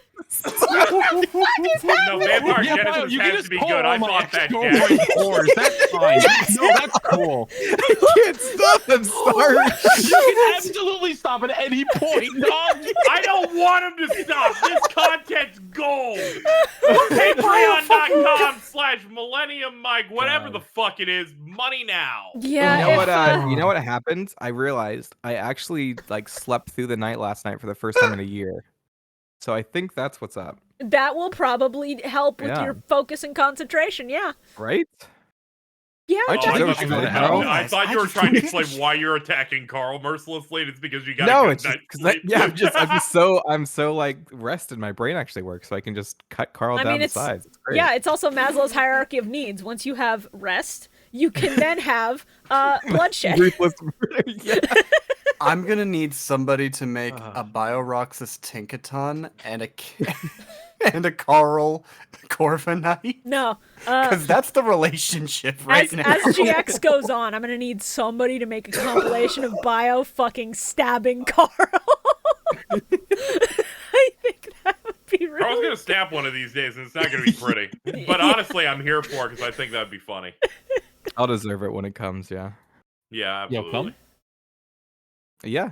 E: No, Vampire
C: Yeah, Bio,
E: Genesis
C: you can
E: has
C: just
E: to be
C: call
E: good.
C: all
E: I
C: my
E: thought that
C: ex-girlfriends
E: Jack.
C: whores. That's fine. No, that's cool.
D: I can't stop. I'm sorry.
C: You can absolutely stop at any point, dog.
E: I don't want him to stop. This content's gold. Patreon.com/Millennium Mike, whatever the fuck it is. Money now.
A: Yeah.
D: You know
A: if,
D: what? You know what happened? I realized I actually like slept through the night last night for the first time in a year. So I think that's what's up,
A: that will probably help with
D: Yeah.
A: your focus and concentration. Yeah.
D: right?
A: Yeah.
D: I
E: Oh,
D: checked
E: I
D: out
E: thought,
D: the
E: you were-
D: Carl.
E: I thought
B: I
E: you were
B: just
E: trying to
B: don't
E: explain
B: give a
E: why you're attacking Carl mercilessly. And it's because you got
D: No,
E: a good
D: it's just
E: night's
D: because
E: sleep.
D: yeah, I'm so like rested. My brain actually works, so I can just cut Carl
A: I
D: down
A: mean,
D: the
A: it's
D: sides. It's great.
A: yeah. It's also Maslow's hierarchy of needs. Once you have rest, you can then have bloodshed.
D: Ruthless murder. Yeah.
B: I'm gonna need somebody to make
D: Ah.
B: a Bioroxas Tinkaton and and a Carl Corviknight.
A: No.
B: Because that's the relationship right now.
A: As GX goes on, I'm gonna need somebody to make a compilation of Bio fucking stabbing Carl. I think that would be really.
E: Carl's gonna snap one of these days, and it's not gonna be pretty. But honestly, I'm here for it because I think that'd be funny.
D: I'll deserve it when it comes. Yeah.
E: Yeah,
C: Yo,
E: absolutely.
C: come.
D: Yeah.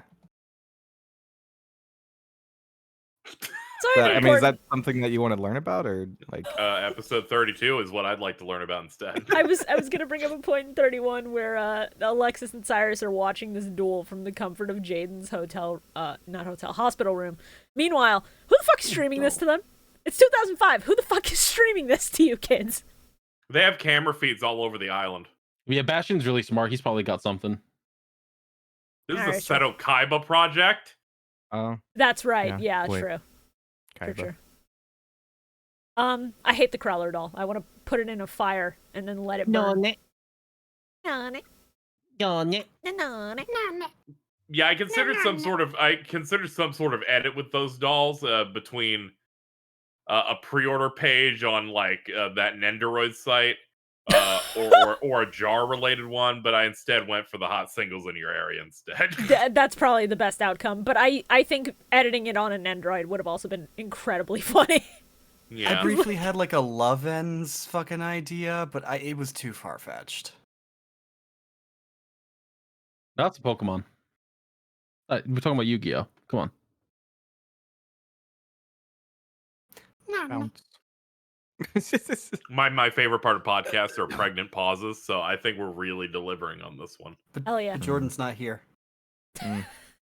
A: So
D: I mean, is that something that you want to learn about, or like?
E: Episode 32 is what I'd like to learn about instead.
A: I was gonna bring up a point in 31 where Alexis and Cyrus are watching this duel from the comfort of Jaden's hospital room. Meanwhile, who the fuck is streaming this to them? It's 2005. Who the fuck is streaming this to you kids?
E: They have camera feeds all over the island.
C: Yeah, Bastion's really smart. He's probably got something.
E: This is
A: Alright,
E: a
A: sure.
E: Seto Kaiba project.
D: Oh,
A: That's right.
D: Yeah,
A: Yeah,
D: wait.
A: true.
D: kind
A: For
D: of.
A: sure. I hate the Crawler doll. I want to put it in a fire and then let it burn.
E: Yeah, I considered some sort of edit with those dolls between a pre-order page on like that Nendoroid site or a jar related one, but I instead went for the hot singles in your area instead.
A: That's probably the best outcome. But I think editing it on an Android would have also been incredibly funny.
E: Yeah.
B: I briefly had like a Love Ends fucking idea, but it was too far fetched.
C: That's a Pokemon. We're talking about Yu-Gi-Oh. Come on.
D: Bounce.
E: My favorite part of podcasts are pregnant pauses, so I think we're really delivering on this one.
A: Hell yeah.
B: But Jordan's not here.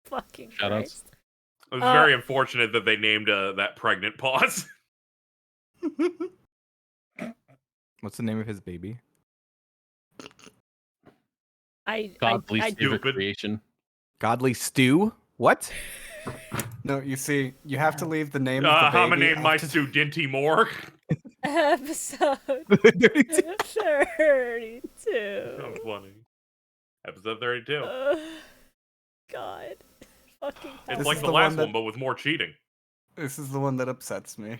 A: Fucking
C: Shoutouts.
A: Christ.
E: It was very unfortunate that they named that pregnant pause.
D: What's the name of his baby?
C: Godly
A: I
C: favorite
E: Stupid.
C: creation.
D: Godly Stew? What?
B: No, you see, you have to leave the name of the baby.
E: I'm gonna name my
B: after-
E: Stu Dinty Moore.
A: episode
D: 32.
A: 32.
E: That's funny. Episode 32.
A: God. Fucking hell.
E: It's
B: This
E: like
B: is
E: the
B: the
E: last
B: one that-
E: one, but with more cheating.
B: This is the one that upsets me.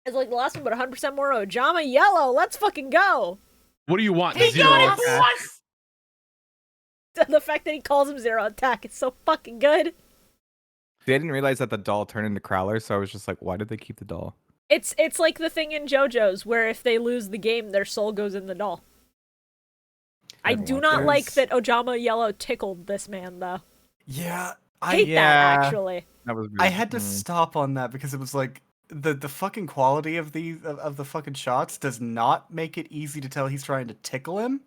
A: It's like the last one, but 100% more Ojama Yellow. Let's fucking go.
C: What do you want?
E: He
C: Zero
E: got it,
C: attack?
E: boys!
A: The fact that he calls him Zero Attack is so fucking good.
D: See, I didn't realize that the doll turned into Crowler, so I was just like, why did they keep the doll?
A: It's like the thing in JoJo's where if they lose the game, their soul goes in the doll. I
D: Haven't
A: do
D: watched
A: not
B: it.
A: like that Ojama Yellow tickled this man, though.
B: Yeah,
A: Hate that,
D: Yeah.
A: actually.
D: That was
B: I
D: weird.
B: had to stop on that because it was like the fucking quality of the fucking shots does not make it easy to tell he's trying to tickle him.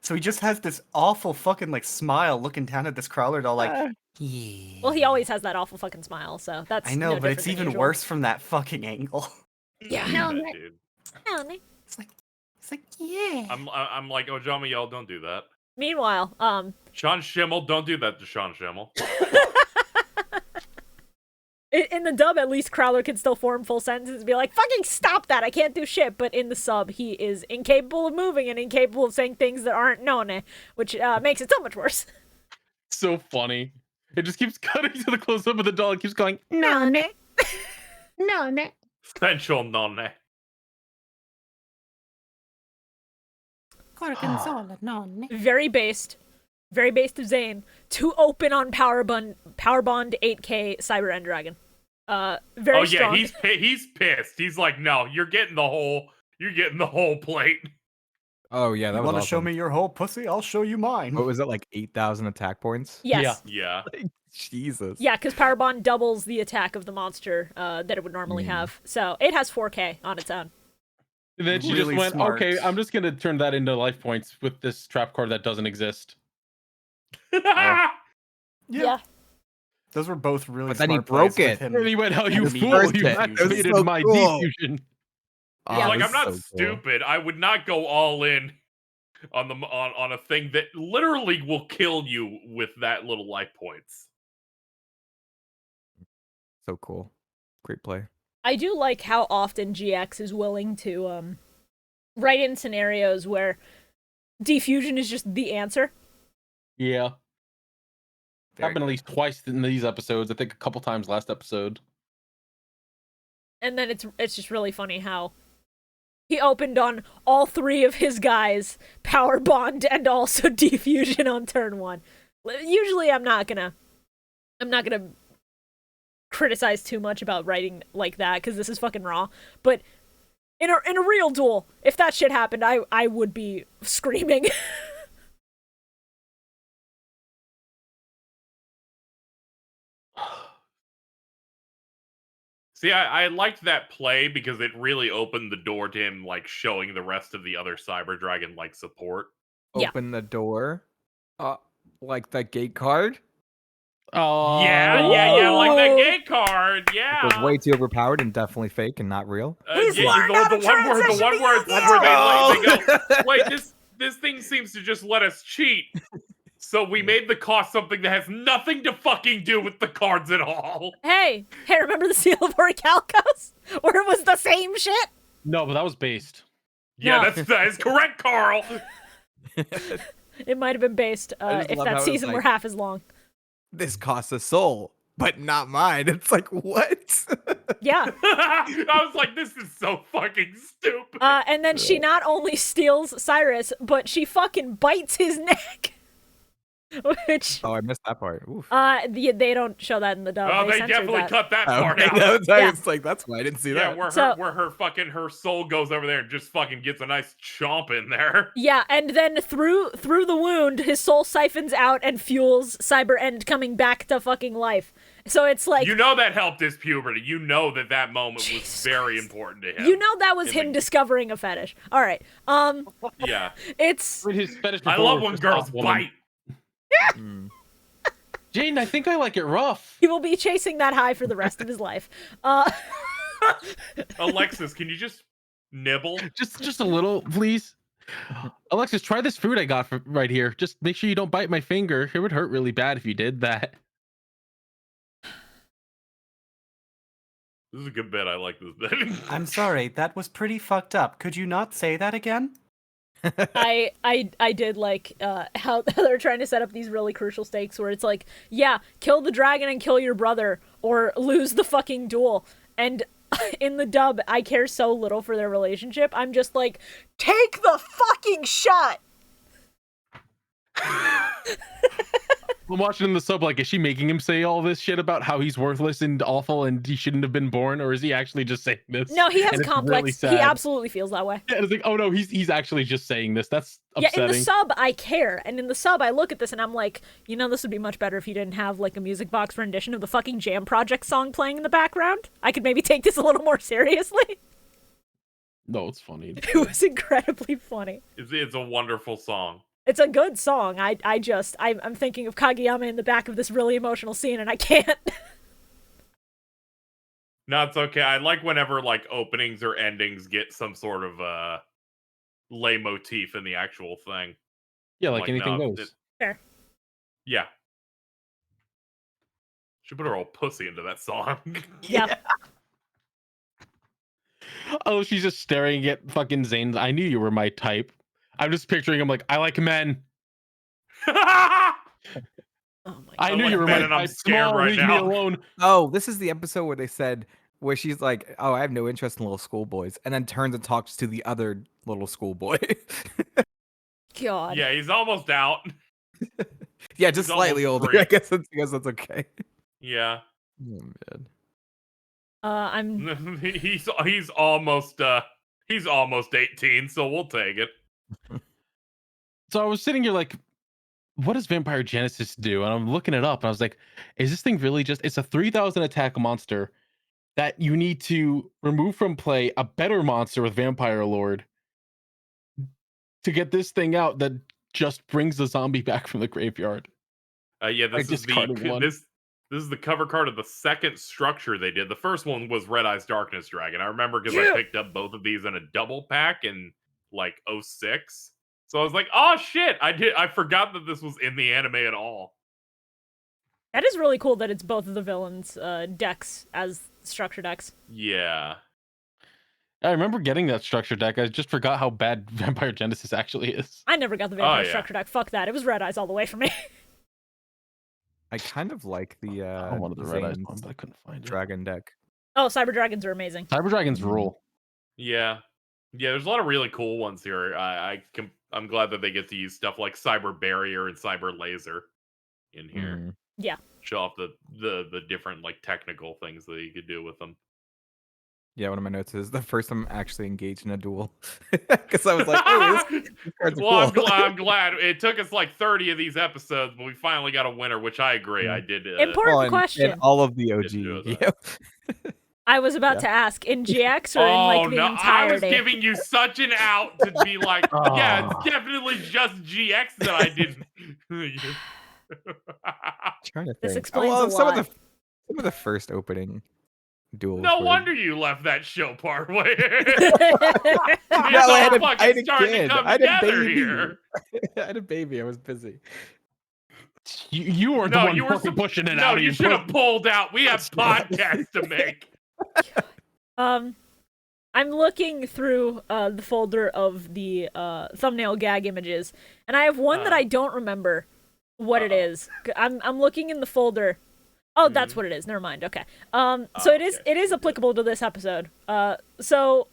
B: So he just has this awful fucking like smile looking down at this Crowler doll like, yeah.
A: Well, he always has that awful fucking smile, so that's
B: I know,
A: no
B: but it's
A: different than
B: even
A: usual.
B: worse from that fucking angle.
A: Yeah.
E: Yeah,
A: No,
E: dude.
B: It's like yeah.
E: I'm like, Ojama Yell, don't do that.
A: Meanwhile,
E: Sean Schimmel, don't do that to Sean Schimmel.
A: in the dub, at least Crowler can still form full sentences and be like, fucking stop that, I can't do shit. But in the sub, he is incapable of moving and incapable of saying things that aren't known, which makes it so much worse.
C: So funny. It just keeps cutting to the close up of the doll. It keeps going.
A: No.
E: Sensual nonne.
A: Very based of Zane to open on Power Bond 8K Cyber End Dragon. Very
E: Oh yeah,
A: strong.
E: he's pissed. He's like, no, you're getting the whole plate.
D: Oh, yeah, that
B: You
D: was
B: want to
D: awesome.
B: show me your whole pussy? I'll show you mine.
D: What was it, like 8,000 attack points?
A: Yes.
E: Yeah.
D: Jesus.
A: Yeah, because Power Bond doubles the attack of the monster that it would normally have. So it has 4K on its own.
C: And then she
B: Really
C: just went,
B: smart.
C: okay, I'm just going to turn that into life points with this trap card that doesn't exist.
B: Yeah. Those were both really
D: But then he
B: smart plays
D: broke
B: with
D: it.
B: him.
C: And he went, oh, you
B: And he
C: fool,
B: burst
C: you
B: it.
C: activated
D: It was so
C: my
D: cool.
C: diffusion.
D: Oh,
A: Yeah.
E: Like,
D: that
E: I'm not
D: was so cool.
E: stupid. I would not go all in on the on a thing that literally will kill you with that little life points.
D: So cool. Great play.
A: I do like how often GX is willing to write in scenarios where defusion is just the answer.
C: Yeah.
B: Very
C: Happened at least twice in these episodes. I think a couple times last episode.
A: And then it's just really funny how he opened on all three of his guys, Power Bond and also defusion on turn 1. Usually I'm not gonna criticize too much about writing like that because this is fucking raw. But in a real duel, if that shit happened, I would be screaming.
E: See, I liked that play because it really opened the door to him, like, showing the rest of the other Cyber Dragon, like, support.
A: Yeah.
D: Open the door. Like that gate card.
C: Oh,
E: Yeah, like that
A: Ooh.
E: gay card,
D: It
E: yeah.
D: was way too overpowered and definitely fake and not real.
A: He's learned how to
E: the one word,
A: transition to
E: where
A: Yu-Gi-Oh!
E: they go, wait, this thing seems to just let us cheat. So we made the cost something that has nothing to fucking do with the cards at all.
A: Hey, remember the Seal of Orichalcos? Where it was the same shit?
C: no, but that was based.
E: Yeah,
A: No.
E: that is correct, Carl.
A: It might have been based
D: I just
A: if
D: love how
A: that
D: it's
A: season were
D: like-
A: half as long.
D: This costs a soul, but not mine. It's like, what?
A: Yeah.
E: I was like, this is so fucking stupid.
A: And then she not only steals Cyrus, but she fucking bites his neck. Which,
D: Oh, I missed that part. Oof.
A: they don't show that in the dub.
E: Oh, they
A: censored
E: definitely
A: that.
E: cut that part
D: Okay,
E: out.
D: I
A: Yeah.
D: was like, that's why I didn't see
E: Yeah,
D: that.
E: where her soul goes over there and just fucking gets a nice chomp in there.
A: Yeah, and then through the wound, his soul siphons out and fuels Cyber End coming back to fucking life. So it's like,
E: You know that helped his puberty. You know that moment was
A: Jesus
E: very
A: Christ.
E: important to him.
A: you know that was
E: in
A: him
E: the-
A: discovering a fetish. All right.
E: Yeah.
A: It's
C: His fetish
E: I
C: before
E: love
C: was
E: when
C: just
E: girls
C: off woman.
E: bite.
D: Mm.
C: Jane, I think I like it rough.
A: he will be chasing that high for the rest of his life.
E: Alexis, can you just Nibble.
C: Just a little, please. Alexis, try this fruit I got right here. Just make sure you don't bite my finger. It would hurt really bad if you did that.
E: This is a good bit. I like this bit.
B: I'm sorry, that was pretty fucked up. Could you not say that again?
A: I did like how they're trying to set up these really crucial stakes where it's like, yeah, kill the dragon and kill your brother or lose the fucking duel. And in the dub, I care so little for their relationship. I'm just like, take the fucking shot.
C: I'm watching in the sub, like, is she making him say all this shit about how he's worthless and awful and he shouldn't have been born, or is he actually just saying this?
A: No, he has
C: And it's
A: complex.
C: really
A: He
C: sad.
A: absolutely feels that way.
C: Yeah, it's like, oh no, he's actually just saying this. That's upsetting.
A: Yeah, in the sub, I care. And in the sub, I look at this and I'm like, you know, this would be much better if you didn't have, like, a music box rendition of the fucking Jam Project song playing in the background. I could maybe take this a little more seriously.
C: No, it's funny.
A: It was incredibly funny.
E: It's a wonderful song.
A: It's a good song. I'm thinking of Kageyama in the back of this really emotional scene, and I can't.
E: No, it's okay. I like whenever like openings or endings get some sort of lay motif in the actual thing.
C: Yeah,
E: I'm
C: like anything
E: no,
C: goes.
A: Fair.
E: Yeah. Should put her old pussy into that song.
A: Yeah.
C: Oh, she's just staring at fucking Zane. I knew you were my type. I'm just picturing him like, I like men.
A: Oh my god.
C: I knew
E: like
C: you were
E: men
C: my
E: and I'm
C: type.
E: scared
C: Small,
E: right
C: leave me
E: now.
C: alone.
D: Oh, this is the episode where they said where she's like, "Oh, I have no interest in little schoolboys," and then turns and talks to the other little schoolboy.
A: God.
E: Yeah, he's almost out.
D: Yeah, just
E: He's
D: slightly
E: almost
D: older.
E: free.
D: I guess that's okay.
E: Yeah.
D: Oh man.
A: I'm
E: he's almost 18, so we'll take it.
C: So I was sitting here like, what does Vampire Genesis do? And I'm looking it up and I was like, is this thing really just, it's a 3,000 attack monster that you need to remove from play a better monster with Vampire Lord to get this thing out that just brings the zombie back from the graveyard.
E: Yeah,
C: I
E: this is
C: discarded one.
E: this is the cover card of the second structure they did. The first one was Red Eyes Darkness Dragon. I remember because I picked up both of these in a double pack in like 06. So I was like, oh shit, I forgot that this was in the anime at all.
A: That is really cool that it's both of the villains' decks as structure decks.
E: Yeah.
C: I remember getting that structure deck. I just forgot how bad Vampire Genesis actually is.
A: I never got the vampire
E: yeah.
A: structure deck. Fuck that. It was Red Eyes all the way for me.
D: I kind of like the
C: I wanted the Red Eyes
D: Zane's
C: one, but I couldn't find it.
D: dragon deck.
A: Oh, Cyber Dragons are amazing.
C: Cyber Dragons rule.
E: Yeah. Yeah, there's a lot of really cool ones here. I'm glad that they get to use stuff like Cyber Barrier and Cyber Laser in here.
D: Mm.
A: Yeah.
E: Show off the different like technical things that you could do with them.
D: Yeah, one of my notes is the first time I'm actually engaged in a duel. Because I was like, oh, this card's
E: Well,
D: cool.
E: I'm glad. It took us like 30 of these episodes, but we finally got a winner, which I agree. I did.
A: Important
D: Well, and
A: question.
D: all of the OG.
E: Didn't do
D: Yeah.
A: I was about to ask, in GX or in like the
E: no! I was
A: entirety?
E: giving you such an out to be like, yeah, it's definitely just GX that I didn't.
D: Trying to think.
A: This explains a
D: some
A: lot.
D: of the first opening duels.
E: No
D: were-
E: wonder you left that show part way.
D: No,
E: It's
D: I had
E: all
D: a
E: fucking starting to
D: kid.
E: come
D: I had a
E: together
D: baby.
E: here.
D: I had a baby. I was busy.
C: You were the
E: No,
C: one
E: you were
C: fucking pushing it
E: No,
C: out.
E: you should have pulled out. We have podcasts to make.
A: I'm looking through the folder of the thumbnail gag images, and I have one that I don't remember what it is. I'm looking in the folder. Oh, that's what it is. Never mind. Okay. So it is applicable to this episode. So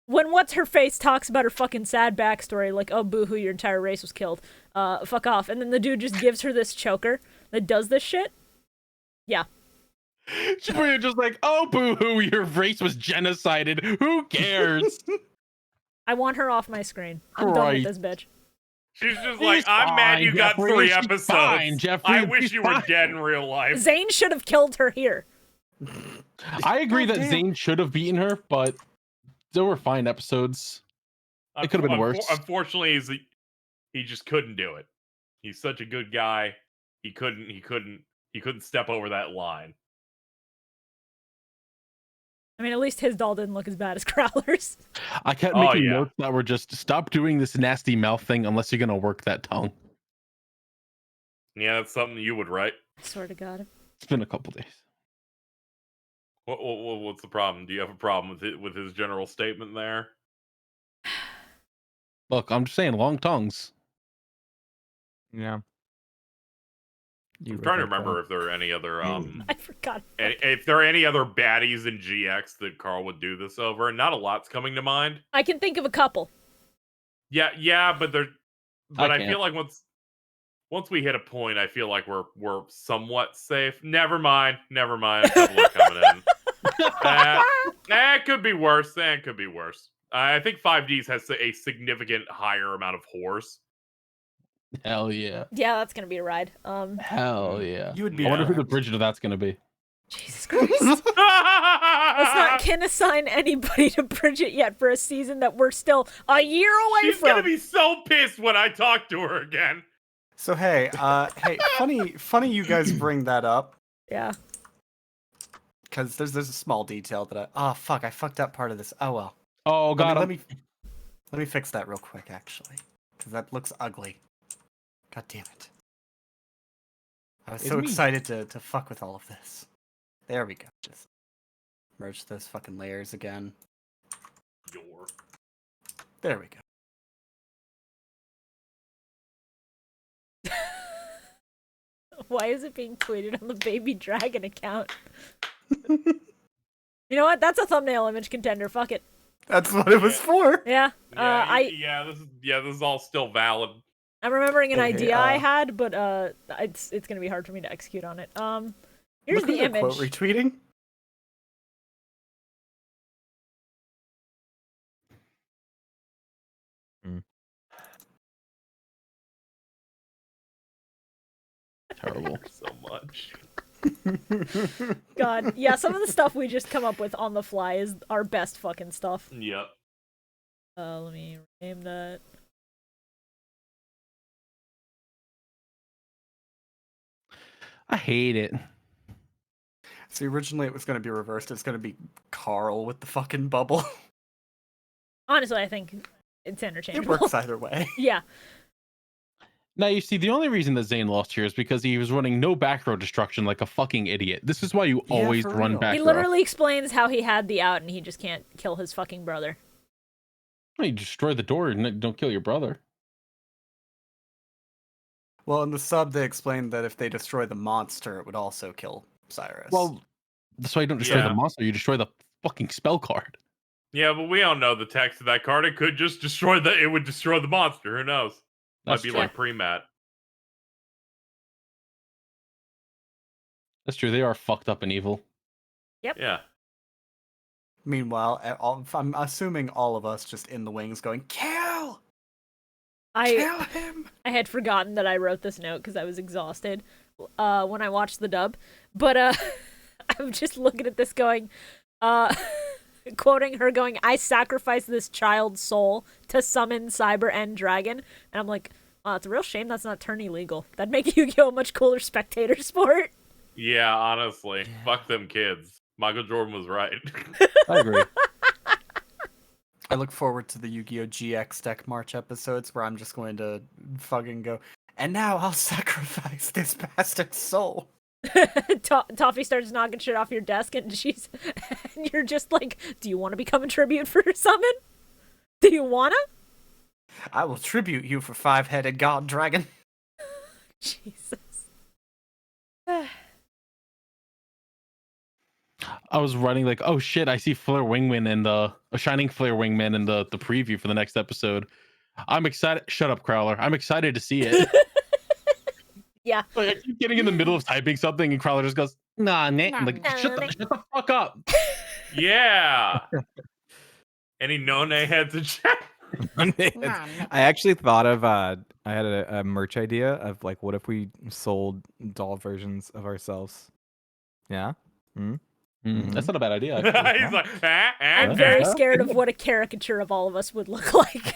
A: when what's her face talks about her fucking sad backstory, like, oh boo-hoo, your entire race was killed. Fuck off. And then the dude just gives her this choker that does this shit. Yeah.
C: Shibuya just like, oh boo-hoo, your race was genocided. Who cares?
A: I want her off my screen. I'm done with this bitch.
E: She's just
C: He's
E: like, I'm mad you
C: fine,
E: got
C: Jeffrey.
E: 3
C: She's
E: episodes.
C: fine, Jeffrey.
E: I wish
C: She's
E: you were
C: fine.
E: dead in real life.
A: Zane should have killed her here.
C: I agree that
B: Goddamn.
C: Zane should have beaten her, but there were fine episodes. It could have been worse.
E: Unfortunately, he just couldn't do it. He's such a good guy. He couldn't step over that line.
A: I mean, at least his doll didn't look as bad as Crowler's.
C: I kept
E: Oh,
C: making
E: yeah.
C: notes that were just stop doing this nasty mouth thing unless you're gonna work that tongue.
E: Yeah, that's something you would write.
A: I swear to God.
C: It's been a couple days.
E: What's the problem? Do you have a problem with his general statement there?
C: Look, I'm just saying, long tongues.
D: Yeah.
E: I'm trying to remember if there are any other
A: I forgot.
E: if there are any other baddies in GX that Carl would do this over. Not a lot's coming to mind.
A: I can think of a couple.
E: Yeah, but I
C: can't.
E: feel like once we hit a point, I feel like we're somewhat safe. Never mind. A couple are coming in. It could be worse. It could be worse. I think 5Ds has a significant higher amount of whores.
C: Hell yeah.
A: Yeah, that's gonna be a ride.
C: Hell yeah.
B: You would be.
C: I wonder who the
B: correct.
C: Bridget of that's gonna be.
A: Jesus Christ. Let's not kin assign anybody to Bridget yet for a season that we're still a year away
E: She's
A: from.
E: gonna be so pissed when I talk to her again.
B: So hey, funny you guys bring that up
A: Yeah.
B: because there's a small detail that I fucked up part of this. Oh well.
C: Oh god.
B: Let me fix that real quick actually, because that looks ugly. God damn it. I was so excited to fuck with all of this. There we go. Just merge those fucking layers again. There we go.
A: Why is it being tweeted on the Baby Dragon account? You know what? That's a thumbnail image contender. Fuck it.
B: That's what it was for.
A: Yeah.
E: This is all still valid.
A: I'm remembering an
B: Okay,
A: idea I had, but it's gonna be hard for me to execute on it. Here's
B: Look
A: the
B: at that
A: image.
B: quote retweeting.
C: Terrible.
E: So much.
A: God, yeah, some of the stuff we just come up with on the fly is our best fucking stuff.
E: Yep.
A: Let me rename that.
C: I hate it.
B: See, originally it was going to be reversed. It's going to be Carl with the fucking bubble.
A: Honestly, I think it's
B: It
A: interchangeable.
B: works either way.
A: Yeah.
C: Now you see, the only reason that Zane lost here is because he was running no back row destruction like a fucking idiot. This is why you
B: Yeah,
C: always
B: for
C: run
B: real.
C: back
A: He
C: row.
A: literally explains how he had the out and he just can't kill his fucking brother.
C: You destroy the door and don't kill your brother.
B: Well, in the sub, they explained that if they destroy the monster, it would also kill Cyrus.
C: Well, that's why you don't destroy
E: Yeah.
C: the monster. You destroy the fucking spell card.
E: Yeah, but we don't know the text of that card. It could just it would destroy the monster. Who knows?
C: That's
E: Might be
C: true.
E: like pre-mat.
C: That's true. They are fucked up and evil.
E: Yeah.
B: Meanwhile, I'm assuming all of us just in the wings going, kill!
A: I
B: Kill him!
A: I had forgotten that I wrote this note because I was exhausted when I watched the dub. But I'm just looking at this going, quoting her going, I sacrificed this child's soul to summon Cyber End Dragon. And I'm like, oh, it's a real shame that's not turn illegal. That'd make Yu-Gi-Oh! A much cooler spectator sport.
E: Yeah, honestly. Fuck them kids. Michael Jordan was right.
C: I agree.
B: I look forward to the Yu-Gi-Oh! GX Deck March episodes where I'm just going to fucking go, and now I'll sacrifice this bastard's soul.
A: Toffee starts knocking shit off your desk and and you're just like, do you want to become a tribute for your summon? Do you wanna?
B: I will tribute you for 5-headed god dragon.
A: Jesus.
C: I was running like, oh shit, I see Flare Wingman and a Shining Flare Wingman in the preview for the next episode. I'm excited. Shut up, Crowler. I'm excited to see it.
A: Yeah.
C: Like, I keep getting in the middle of typing something and Crowler just goes, nah. I'm like, shut the fuck up.
E: Yeah. Any no-nay heads in chat?
D: I actually thought of I had a merch idea of like, what if we sold doll versions of ourselves? Yeah.
C: That's not a bad idea. Actually.
E: He's like,
A: I'm very scared of what a caricature of all of us would look like.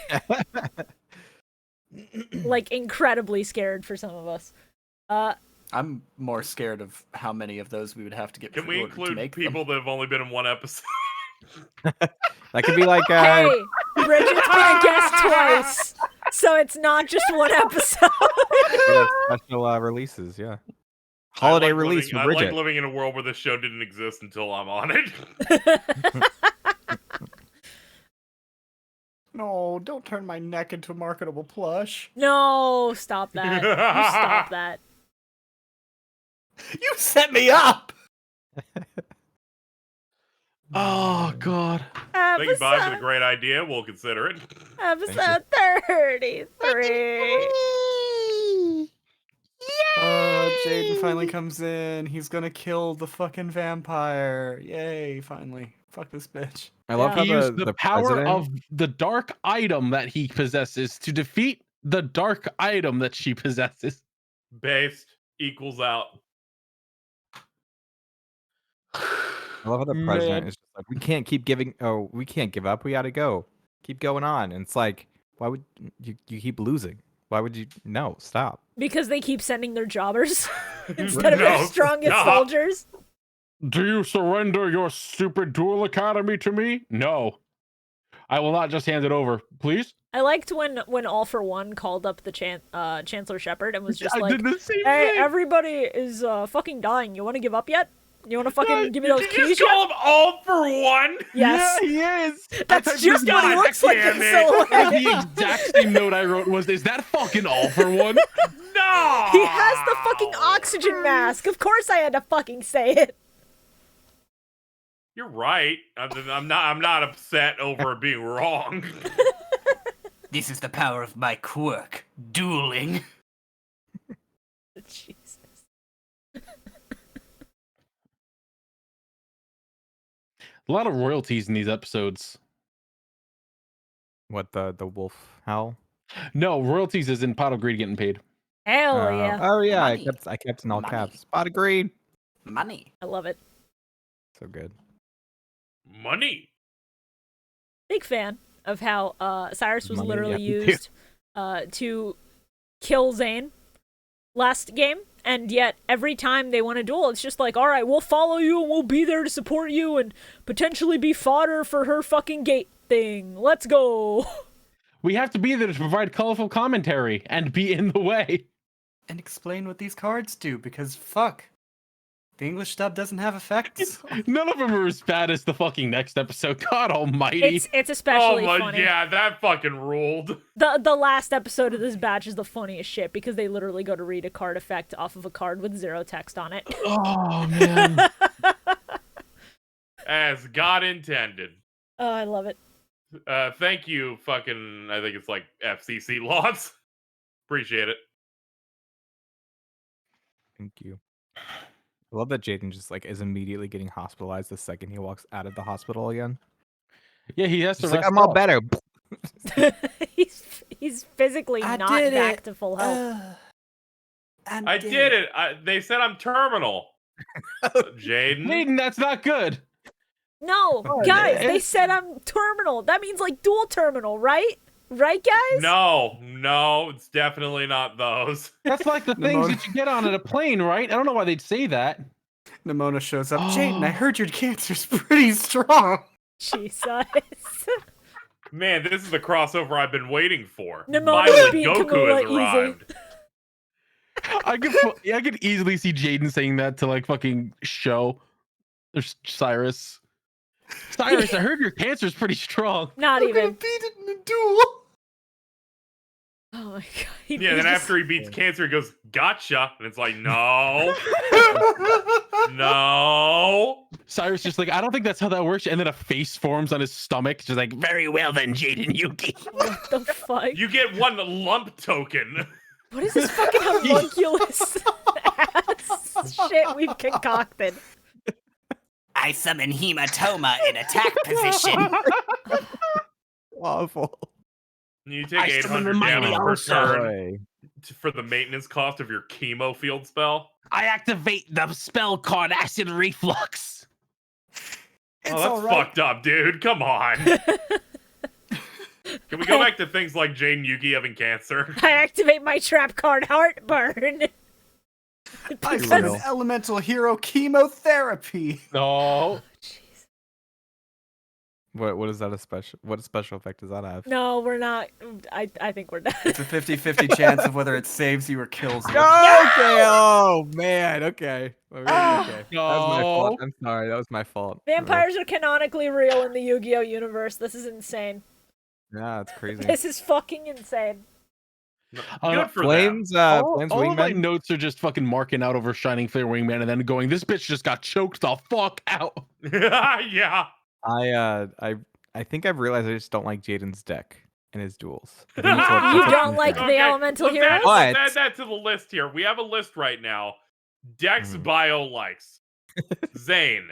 A: Like, incredibly scared for some of us.
B: I'm more scared of how many of those we would have to get
E: Can
B: in
E: we
B: order to
E: include
B: make
E: people
B: them.
E: that have only been in one episode?
D: That could be like
A: Hey, Bridget's been a guest twice, so it's not just one episode.
D: we have special releases. Yeah, holiday release for
E: I
D: Bridget.
E: like living in a world where the show didn't exist until I'm on it.
B: No, don't turn my neck into a marketable plush.
A: No, stop that. You stop that.
B: You set me up!
C: Oh god.
E: I think Bob's a
A: Episode,
E: great idea. We'll consider it.
A: episode 33.
B: Jaden finally comes in. He's gonna kill the fucking vampire. Yay, finally. Fuck this bitch.
D: I love
A: Yeah.
D: how
C: He used the power
D: president-
C: of the dark item that he possesses to defeat the dark item that she possesses.
E: Based equals out.
D: I love how the president is just like, we can't keep giving. Oh, we can't give up. We gotta go. Keep going on. And it's like, why would you keep losing? Why would you? No, stop.
A: Because they keep sending their jobbers instead of
E: No,
A: their strongest
E: stop.
A: soldiers.
C: Do you surrender your super duel academy to me? No. I will not just hand it over, please.
A: I liked when All for One called up the Chancellor Shepard and was just
C: I
A: like,
C: did the same
A: "Hey,
C: thing.
A: everybody is fucking dying. You want to give up yet? You want to fucking give me those
E: Did you
A: keys
E: just call
A: yet?"
E: him all for one?
A: Yes,
C: Yeah, he is.
A: that's just what he
E: God
A: looks like in
E: damn it.
A: silhouette.
C: The exact same note I wrote was, is that fucking all for one?
E: No!
A: He has the fucking oxygen mask. Of course I had to fucking say it.
E: You're right. I'm not upset over it being wrong.
B: This is the power of my quirk. Dueling.
A: Jesus.
C: A lot of royalties in these episodes.
D: What the wolf howl?
C: No, royalties is in Pot of Greed getting paid.
A: Hell yeah.
D: Oh yeah,
B: Money.
D: I kept in all
B: Money.
D: caps. Spot of green.
B: Money.
A: I love it.
D: So good.
E: Money.
A: Big fan of how Cyrus was
D: Money,
A: literally
D: yeah, me too.
A: used to kill Zane last game, and yet every time they want to duel, it's just like, all right, we'll follow you and we'll be there to support you and potentially be fodder for her fucking gate thing. Let's go.
C: We have to be there to provide colorful commentary and be in the way.
B: And explain what these cards do, because fuck. The English dub doesn't have effects.
C: None of them are as bad as the fucking next episode. God almighty.
A: It's especially
E: Oh my,
A: funny.
E: yeah, that fucking ruled.
A: The last episode of this batch is the funniest shit because they literally go to read a card effect off of a card with zero text on it.
C: Oh, man.
E: As God intended.
A: Oh, I love it.
E: Thank you, fucking, I think it's like FCC laws. Appreciate it.
D: Thank you. I love that Jaden just like is immediately getting hospitalized the second he walks out of the hospital again.
C: Yeah, he has to
D: Just like
C: rest
D: I'm all
C: up.
D: better.
A: he's physically
B: I
A: not
B: did
A: back
B: it.
A: to full health.
E: I did it. They said I'm terminal. Jaden.
C: Hayden, that's not good.
A: No, guys, they said I'm terminal. That means like dual terminal, right? Right, guys?
E: No, it's definitely not those.
C: That's like the things that you get on at a plane, right? I don't know why they'd say that.
B: Nimona shows up. Jaden, I heard your cancer's pretty strong.
A: Jesus.
E: Man, this is the crossover I've been waiting for.
A: Nimona
E: Finally,
A: beat
E: Goku
A: Kamala
E: has
A: easy.
E: arrived.
C: I could easily see Jaden saying that to like fucking Show or Cyrus. Cyrus, I heard your cancer's pretty strong.
A: Not
B: I'm gonna
A: even.
B: beat it in a duel.
A: Oh my god. He
E: Yeah, then
A: just-
E: after he beats cancer, he goes, gotcha. And it's like, no. No.
C: Cyrus just like, I don't think that's how that works. And then a face forms on his stomach. Just like, very well then, Jaden Yuki.
A: What the fuck?
E: You get one lump token.
A: What is this fucking homunculus ass shit we've concocted?
B: I summon hematoma in attack position.
D: Awful.
E: You take
C: I summon the
E: 800
C: mighty
E: damage per
C: Anzu.
E: turn for the maintenance cost of your chemo field spell.
C: I activate the spell called Acid Reflux.
B: It's
E: Oh, that's
B: all right.
E: fucked up, dude. Come on. Can we go back to things like Jane Yuki having cancer?
A: I activate my trap card Heartburn.
B: I
A: Because-
B: summon elemental hero chemotherapy.
C: No.
A: Jeez.
D: What is that a special? What special effect does that have?
A: No, we're not. I think we're done.
B: It's a 50-50 chance of whether it saves you or kills you.
D: Okay. Oh man. Okay. Okay. That was my fault.
C: No.
D: I'm sorry. That was my fault.
A: Vampires are canonically real in the Yu-Gi-Oh universe. This is insane.
D: Yeah, it's crazy.
A: This is fucking insane.
E: Good for
D: Flames.
C: all
D: Flames.
C: all of my
D: Wingmen.
C: notes are just fucking marking out over Shining Flare Wingman and then going, this bitch just got choked the fuck out.
E: them. Yeah.
D: I think I've realized I just don't like Jaden's deck and his duels. I think
A: You
D: that's what
A: don't
D: I'm
A: like
D: doing.
A: the elemental
E: let's
A: heroes?
E: add
D: What?
E: that to the list here. We have a list right now. Decks Bio likes. Zane.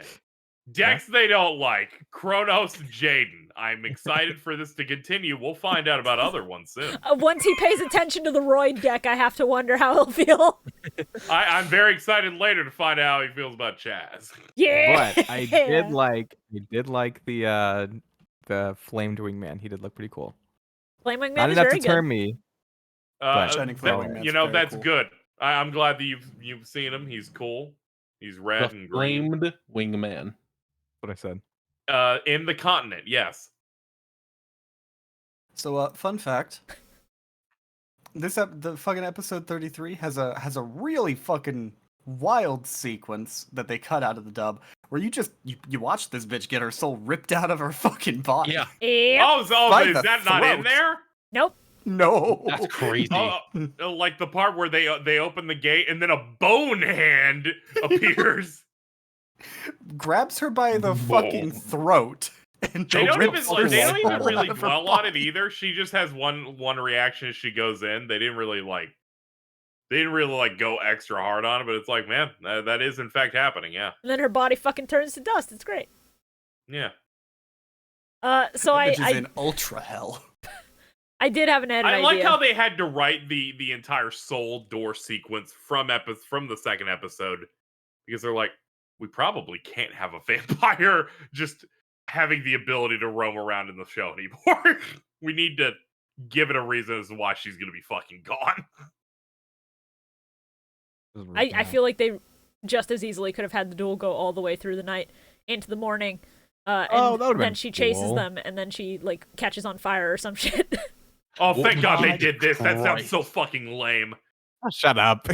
E: Decks they don't like. Kronos, Jaden. I'm excited for this to continue. We'll find out about other ones soon.
A: Once he pays attention to the Royd deck, I have to wonder how he'll feel.
E: I'm very excited later to find out how he feels about Chaz.
A: Yeah.
D: But I did like the flamed wingman. He did look pretty cool.
A: Flame Wingman
D: Not
A: is
D: enough
A: very
D: to turn
A: good.
D: me.
B: Shining Flare
D: that-
B: Wingman's
E: you know,
B: very
E: that's
B: cool.
E: good. I'm glad that you've seen him. He's cool. He's red
C: The
E: and green.
C: flamed wingman.
D: What I said.
E: In the continent, yes.
B: So, fun fact. The fucking episode 33 has a really fucking wild sequence that they cut out of the dub where you watch this bitch get her soul ripped out of her fucking body.
C: Yeah,
A: Yep.
E: Oh,
B: By
E: is
B: the
E: that not in
B: throat.
E: there?
A: Nope.
B: No.
C: that's crazy.
E: Like the part where they open the gate and then a bone hand appears.
B: Grabs her by the fucking throat. And
E: They don't even
B: rips her
E: they don't even
B: soul
E: really
B: out of her
E: dwell on it
B: body.
E: either. She just has one reaction as she goes in. They didn't really go extra hard on it, but it's like, man, that is in fact happening. Yeah,
A: And then her body fucking turns to dust. It's great.
E: yeah.
A: So
B: That bitch is
A: I
B: in ultra hell.
A: did have an edit
E: I
A: idea.
E: like how they had to write the entire soul door sequence from the second episode because they're like, we probably can't have a vampire just having the ability to roam around in the show anymore. We need to give it a reason as to why she's gonna be fucking gone.
A: I feel like they just as easily could have had the duel go all the way through the night into the morning. And
D: that would've
A: then
D: been
A: she chases
D: cool.
A: them, and then she like catches on fire or some shit.
E: Oh, thank God they
C: my
E: did this. That sounds
C: Christ.
E: so fucking lame.
D: Oh, shut up.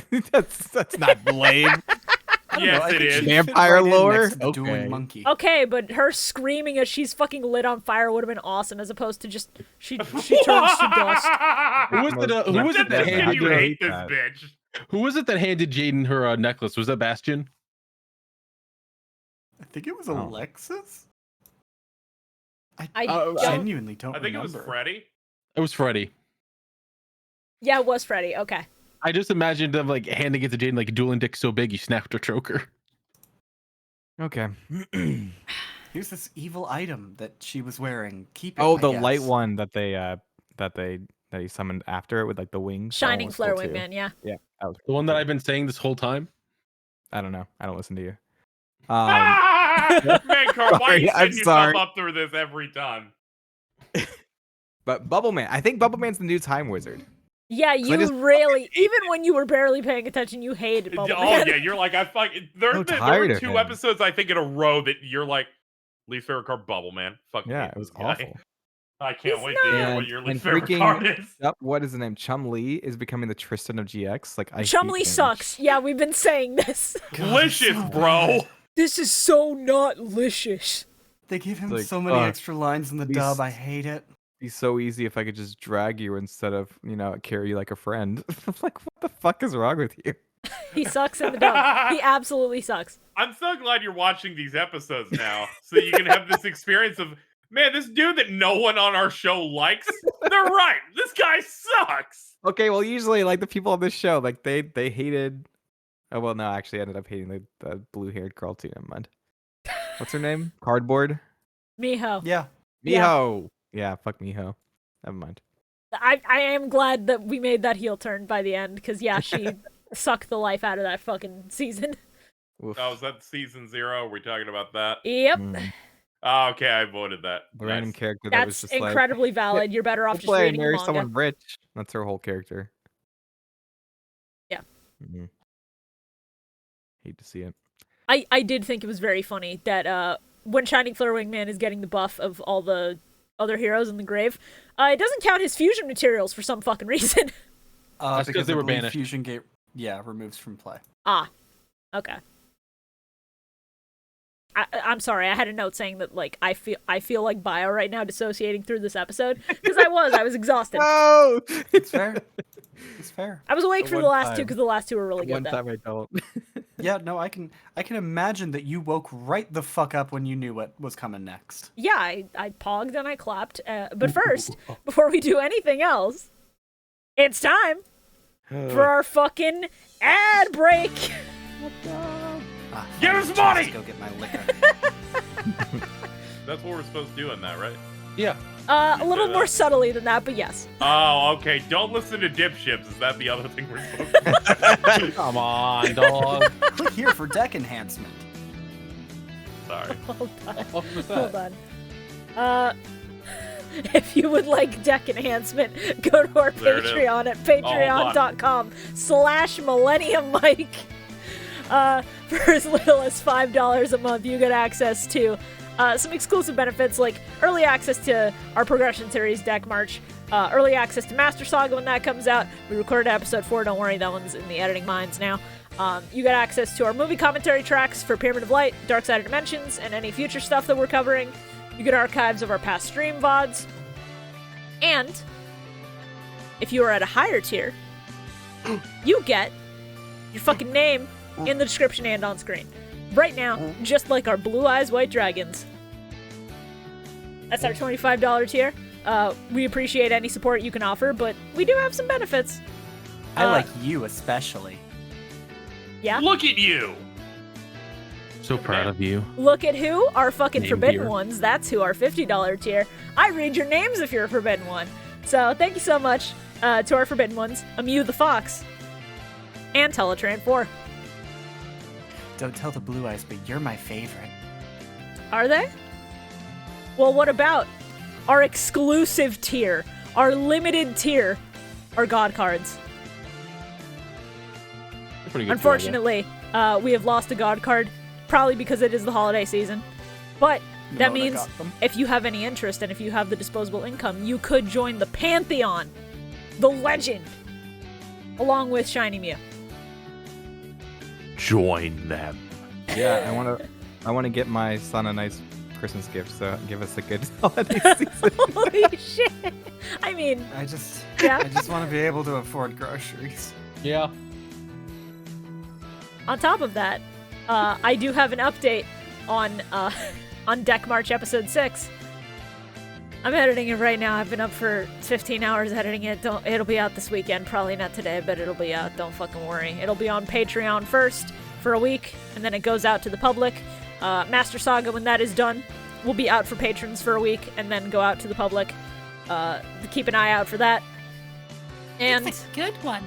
D: that's not lame.
B: I don't know,
E: Yes,
B: I
E: it
B: think
E: is.
B: she'd fit
D: Vampire
B: right in
D: lore?
B: next to the dueling
D: Okay.
B: monkey.
A: Okay, but her screaming as she's fucking lit on fire would have been awesome, as opposed to just she turns to dust.
C: Who was it? Who was it that
E: Can
C: handed?
E: you hate this
D: that.
E: bitch?
C: Who was it that handed Jaden her necklace? Was that Bastion?
B: I think it was
D: Oh.
B: Alexis?
A: I
C: don't-
B: genuinely don't
E: I think it was
B: remember.
E: Freddy.
C: It was Freddy.
A: Yeah, it was Freddy. Okay.
C: I just imagined them like handing it to Jaden like dueling dick so big you snapped her choker.
D: Okay.
B: Here's this evil item that she was wearing. Keep it.
D: Oh,
B: I
D: the light
B: guess.
D: one that he summoned after it with like the wings. That one
A: Shining
D: was
A: Flare
D: cool, too.
A: Wingman, yeah.
D: Yeah, that was
C: The one
D: cool.
C: that I've been saying this whole time.
D: I don't know. I don't listen to you.
E: Man, Carl, why are you
D: Sorry, I'm
E: setting yourself
D: sorry.
E: up through this every time?
D: But Bubbleman, I think Bubbleman's the new time wizard.
A: Yeah,
D: I
A: you
D: just-
A: really, even when you were barely paying attention, you hated Bubble
E: Oh
A: Man.
E: yeah, you're like I fucking. There
D: So
E: were
D: tired of
E: two
D: him.
E: episodes I think in a row that you're like least favorite card Bubble Man. Fucking
D: Yeah,
E: hate
D: it was
E: this guy.
D: awful.
E: I can't
A: He's
E: wait to hear
D: not.
E: what your
D: And
E: least favorite
D: freaking-
E: card is.
D: Yep, what is his name? Chum Lee is becoming the Tristan of GX. Like I hate
A: Chumley
D: him.
A: sucks. Yeah, we've been saying this.
B: God,
E: Licious,
B: so
E: bro.
B: bad.
A: This is so not licious.
B: They give him
D: Like,
B: so many
D: fuck.
B: extra lines in the
D: These-
B: dub. I hate it.
D: Be so easy if I could just drag you instead of carry you like a friend. I'm like, what the fuck is wrong with you?
A: He sucks in the dub. He absolutely sucks.
E: I'm so glad you're watching these episodes now, so you can have this experience of, man, this dude that no one on our show likes. They're right. This guy sucks.
D: Okay, well, usually like the people on this show, like they hated. Oh well, no, actually, I ended up hating the blue-haired girl too. Never mind. What's her name? Cardboard.
A: Miho.
B: Yeah.
A: Yeah.
D: Miho. Yeah, fuck Miho. Never mind.
A: I am glad that we made that heel turn by the end, because yeah, she sucked the life out of that fucking season.
D: Oof.
E: Oh, is that season 0? Are we talking about that?
A: Yep.
D: Mm.
E: Oh, okay, I voted that.
D: The random
E: Nice.
D: character that was
A: That's
D: just like,
A: incredibly valid. You're better off just
D: play
A: reading the
D: marry
A: manga.
D: someone rich. That's her whole character.
A: Yeah.
D: Hate to see it.
A: I did think it was very funny that when Shining Flare Wingman is getting the buff of all the other heroes in the grave, it doesn't count his fusion materials for some fucking reason.
C: That's because they were banished.
B: Fusion Gate, removes from play.
A: Ah, okay. I'm sorry. I had a note saying that like I feel like Bio right now dissociating through this episode because I was exhausted.
D: No,
B: It's fair. It's fair.
A: I was awake for
D: one
A: the last
D: time.
A: two because the last two were really
D: one
A: good. Though.
D: time I don't.
B: Yeah, no, I can imagine that you woke right the fuck up when you knew what was coming next.
A: Yeah, I pogged and I clapped. But first, before we do anything else, it's time for our fucking ad break.
E: Give us
B: Let's
E: money!
B: go get my liquor.
E: That's what we're supposed to do in that, right?
C: Yeah.
A: A little more subtly than that, but yes.
E: Oh, okay. Don't listen to dipships. Is that the other thing we're supposed to do?
C: Come on, dog.
B: Click here for deck enhancement.
E: Sorry.
A: Hold on.
C: What was
A: Hold
C: that?
A: on. If you would like deck enhancement, go to our
E: There it is.
A: Patreon at
E: hold on.
A: patreon.com/MillenniumMike. For as little as $5 a month, you get access to some exclusive benefits like early access to our Progression Series deck March, early access to Master Saga when that comes out. We recorded episode 4, don't worry, that one's in the editing mines now. You get access to our movie commentary tracks for Pyramid of Light, Dark Side of Dimensions, and any future stuff that we're covering. You get archives of our past stream VODs. And if you are at a higher tier, you get your fucking name in the description and on screen. Right now, just like our Blue Eyes White Dragons. That's our $25 tier. We appreciate any support you can offer, but we do have some benefits.
B: I like you especially.
A: Yeah?
E: Look at you!
C: So proud of you.
A: Look at who? Our fucking
C: Name
A: Forbidden
C: tier.
A: Ones. That's who, our $50 tier. I read your names if you're a Forbidden One. So thank you so much to our Forbidden Ones. Amew the Fox. And Teletraan 4.
B: Don't tell the Blue Eyes, but you're my favorite.
A: Are they? Well, what about our exclusive tier? Our limited tier? Our God cards.
C: Pretty good.
A: Unfortunately, we have lost a God card. Probably because it is the holiday season. But that
B: Mona
A: means
B: got them.
A: if you have any interest and if you have the disposable income, you could join the Pantheon, the legend, along with ShinyMew.
E: Join them.
D: Yeah, I want to get my son a nice Christmas gift. So give us a good holiday season.
A: Holy shit! I mean,
B: I just
A: Yeah.
B: want to be able to afford groceries.
C: Yeah.
A: on top of that, I do have an update on Deck March episode 6. I'm editing it right now. I've been up for 15 hours editing it. It'll be out this weekend. Probably not today, but it'll be out. Don't fucking worry. It'll be on Patreon first for a week, and then it goes out to the public. Master Saga, when that is done, will be out for patrons for a week, and then go out to the public. Keep an eye out for that. And
F: It's a good one.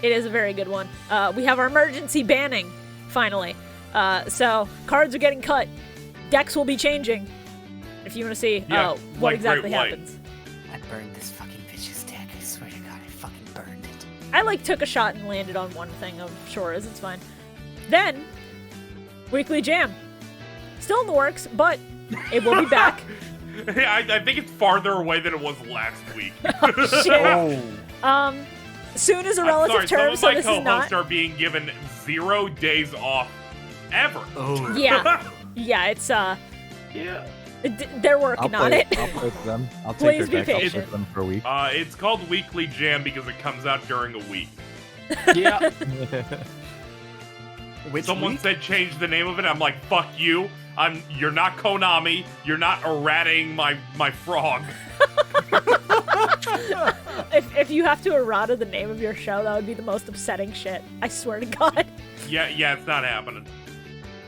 A: it is a very good one. We have our emergency banning, finally. So, cards are getting cut. Decks will be changing. If you want to see
E: Yeah,
A: what
E: like
A: exactly
E: Great White.
A: happens.
B: I burned this fucking bitch's deck. I swear to God, I fucking burned it.
A: I, took a shot and landed on one thing of Shorah's. It's fine. Then, Weekly Jam. Still in the works, but it will be back.
E: I think it's farther away than it was last week.
A: Shit. Soon is a relative term, so
E: some of my
A: this is
E: co-hosts
A: not.
E: are being given 0 days off ever.
B: Oh.
A: Yeah. Yeah, it's,
E: Yeah.
A: they're working on it.
D: I'll play with them. I'll
A: Please
D: take their
A: be
D: deck. I'll play
A: patient.
D: with them for a week.
E: It's called Weekly Jam because it comes out during a week.
C: Yeah.
B: Which
E: Someone
B: week?
E: said change the name of it. I'm like, fuck you. You're not Konami. You're not errating my frog.
A: If you have to errata the name of your show, that would be the most upsetting shit. I swear to God.
E: Yeah, it's not happening.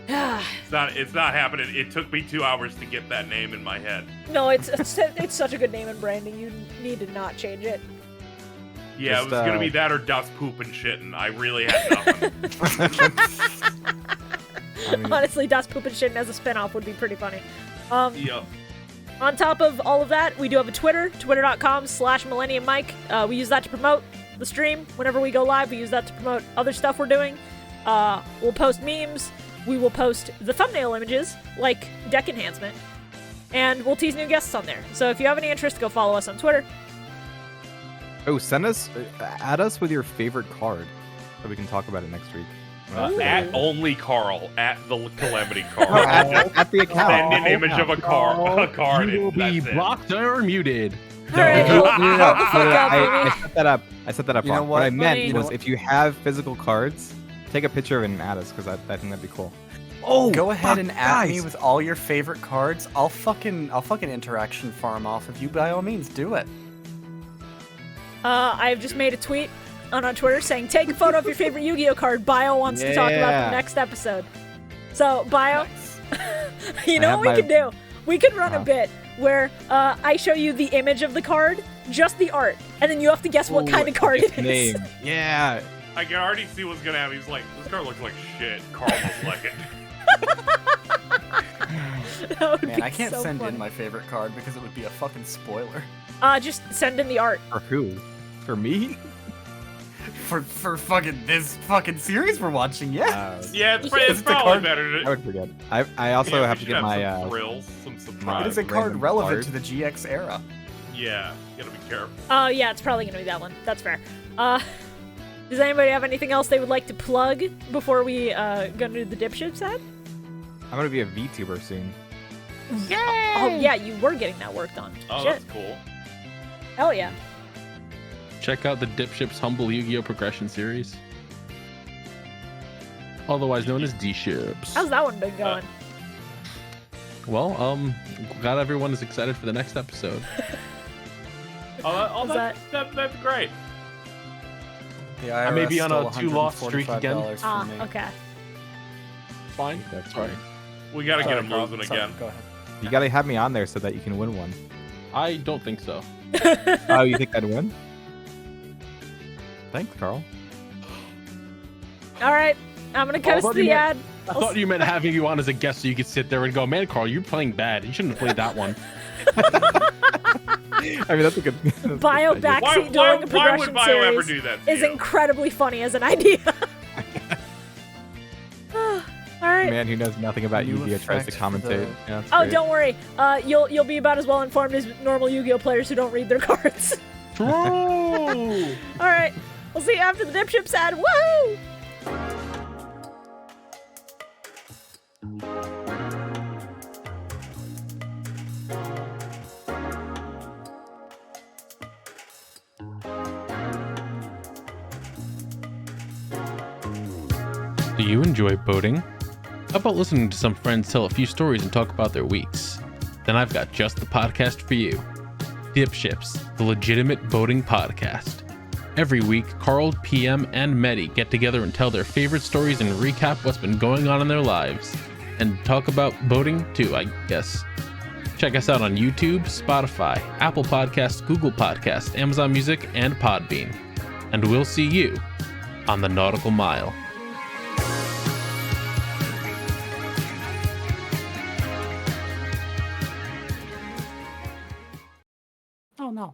E: It's not happening. It took me 2 hours to get that name in my head.
A: No, it's such a good name in branding. You need to not change it.
E: Yeah,
D: Just,
E: it was gonna be that or dust poop and shit, and I really had nothing.
D: I mean,
A: Honestly, Dust Poop and Shit as a spinoff would be pretty funny.
E: Yep.
A: On top of all of that, we do have a Twitter, twitter.com/MillenniumMike. We use that to promote the stream. Whenever we go live, we use that to promote other stuff we're doing. We'll post memes. we will post the thumbnail images, like deck enhancement, and we'll tease new guests on there. So if you have any interest, go follow us on Twitter.
D: Oh, add us with your favorite card, so we can talk about it next week.
E: At only Carl, at the Calamity Carl.
D: No, at the account.
E: Send an image of a card.
C: You will be blocked or muted.
A: All right,
D: No,
A: hold the fuck up,
D: I
A: Amy.
D: set that up. I set that up
B: You know
D: wrong. What I
B: what?
D: meant
A: Funny.
D: was if you have physical cards, take a picture of it and add us, because I think that'd be cool.
B: Oh, go ahead and add me with all your favorite cards. I'll fucking interaction farm off of you. By all means, do it.
A: I've just made a tweet on Twitter saying, take a photo of your favorite Yu-Gi-Oh card. Bio wants to talk about
D: Yeah.
A: the next episode. So, Bio,
B: Nice.
A: you know
D: I
A: what we
D: have
A: could do? We could run a
D: Uh-huh.
A: bit where I show you the image of the card, just the art, and then you have to guess what kind of card it is.
D: Name. Yeah.
E: I can already see what's gonna happen. He's like, this card looks like shit. Carl must like it.
A: That would
B: Man,
A: be
B: I can't
A: so
B: send
A: funny.
B: in my favorite card because it would be a fucking spoiler.
A: Just send in the art.
D: For who? For me?
B: For fucking this fucking series we're watching, yeah.
E: Yeah, it's,
A: Yeah.
E: it's
B: It's the
E: probably
B: card-
E: better
D: I
E: to.
D: would forget. I also
E: Yeah,
D: have
E: we
D: to
E: should
D: get my
E: some thrills, some
B: It
E: surprise.
B: is a card
D: random
B: relevant
D: card.
B: to the GX era.
E: Yeah, you gotta be careful.
A: Yeah, it's probably gonna be that one. That's fair. Does anybody have anything else they would like to plug before we go into the dipshit set?
D: I'm gonna be a VTuber soon.
A: Oh yeah, you were getting that work done.
E: Oh,
A: Shit.
E: that's cool.
A: Hell yeah.
C: Check out the Dipship's Humble Yu-Gi-Oh! Progression series. Otherwise known as D-Ships.
A: How's that one been going?
C: Well, glad everyone is excited for the next episode.
E: Oh,
A: Is
E: that's great.
B: The
C: I may
B: IRS
C: be on
B: stole
C: a 2-loss streak again.
B: $145 from me.
A: Okay.
C: Fine.
D: That's
C: Sorry.
D: right.
E: We gotta
B: Sorry,
E: get him
B: Carl.
E: losing
B: Sorry,
E: again.
B: Go ahead.
D: You gotta have me on there so that you can win one.
C: I don't think so.
D: Oh, you think I'd win? Thanks, Carl.
A: All right. I'm gonna cut us
C: thought
A: to
C: you
A: the
C: meant-
A: ad.
C: I thought you meant having you on as a guest so you could sit there and go, man, Carl, you're playing bad. You shouldn't have played that one.
D: I mean, that's a good. that's a good
A: Bio
D: idea.
A: back-
E: Why,
A: Backseat dueling
E: why
A: progression
E: would Bio ever
A: series
E: do that to
A: Is
E: you?
A: incredibly funny as an idea. All right.
D: Man who knows nothing about
B: New
D: Yu-Gi-Oh tries to
B: effect for
D: commentate.
B: the-
D: Yeah, that's
A: Oh,
D: great.
A: don't worry. You'll be about as well informed as normal Yu-Gi-Oh players who don't read their cards.
C: True.
A: All right. We'll see you after the dipship ad. Woo!
C: Do you enjoy boating? How about listening to some friends tell a few stories and talk about their weeks? Then I've got just the podcast for you. Dipships, the legitimate boating podcast. Every week, Carl, PM, and Medi get together and tell their favorite stories and recap what's been going on in their lives. And talk about boating too, I guess. Check us out on YouTube, Spotify, Apple Podcasts, Google Podcasts, Amazon Music, and Podbean. And we'll see you on the Nautical Mile.
B: Oh no.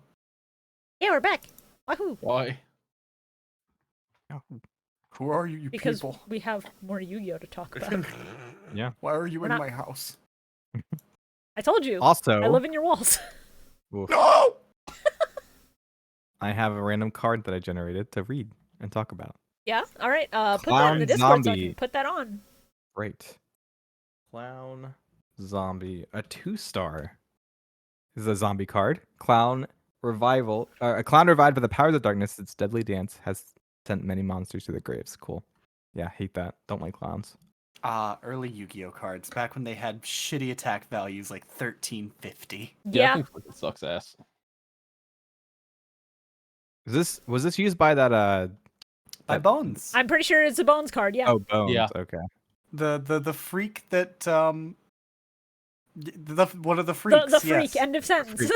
A: Yeah, we're back. Wahoo!
C: Why?
B: Who are you
A: Because
B: people?
A: we have more Yu-Gi-Oh to talk about.
B: Why are you
A: We're
B: in
A: not-
B: my house?
A: I told you.
D: Also,
A: I live in your walls.
D: oof,
B: No!
D: I have a random card that I generated to read and talk about.
A: Yeah. All right. Put that in
D: Clown
A: the Discord so I
D: zombie.
A: can put that on.
D: Great. Clown Zombie, a 2-star. This is a zombie card. Clown revival. A clown revived by the powers of darkness. Its deadly dance has sent many monsters to their graves. Cool. Yeah, hate that. Don't like clowns.
B: Early Yu-Gi-Oh cards, back when they had shitty attack values like 1350.
C: I
A: Yeah.
C: think it sucks ass.
D: Was this used by that
B: By Bones.
A: I'm pretty sure it's a Bones card. Yeah.
D: Oh, Bones.
C: Yeah.
D: Okay.
B: The freak that one of the freaks.
A: the freak.
B: yes.
A: End of sentence.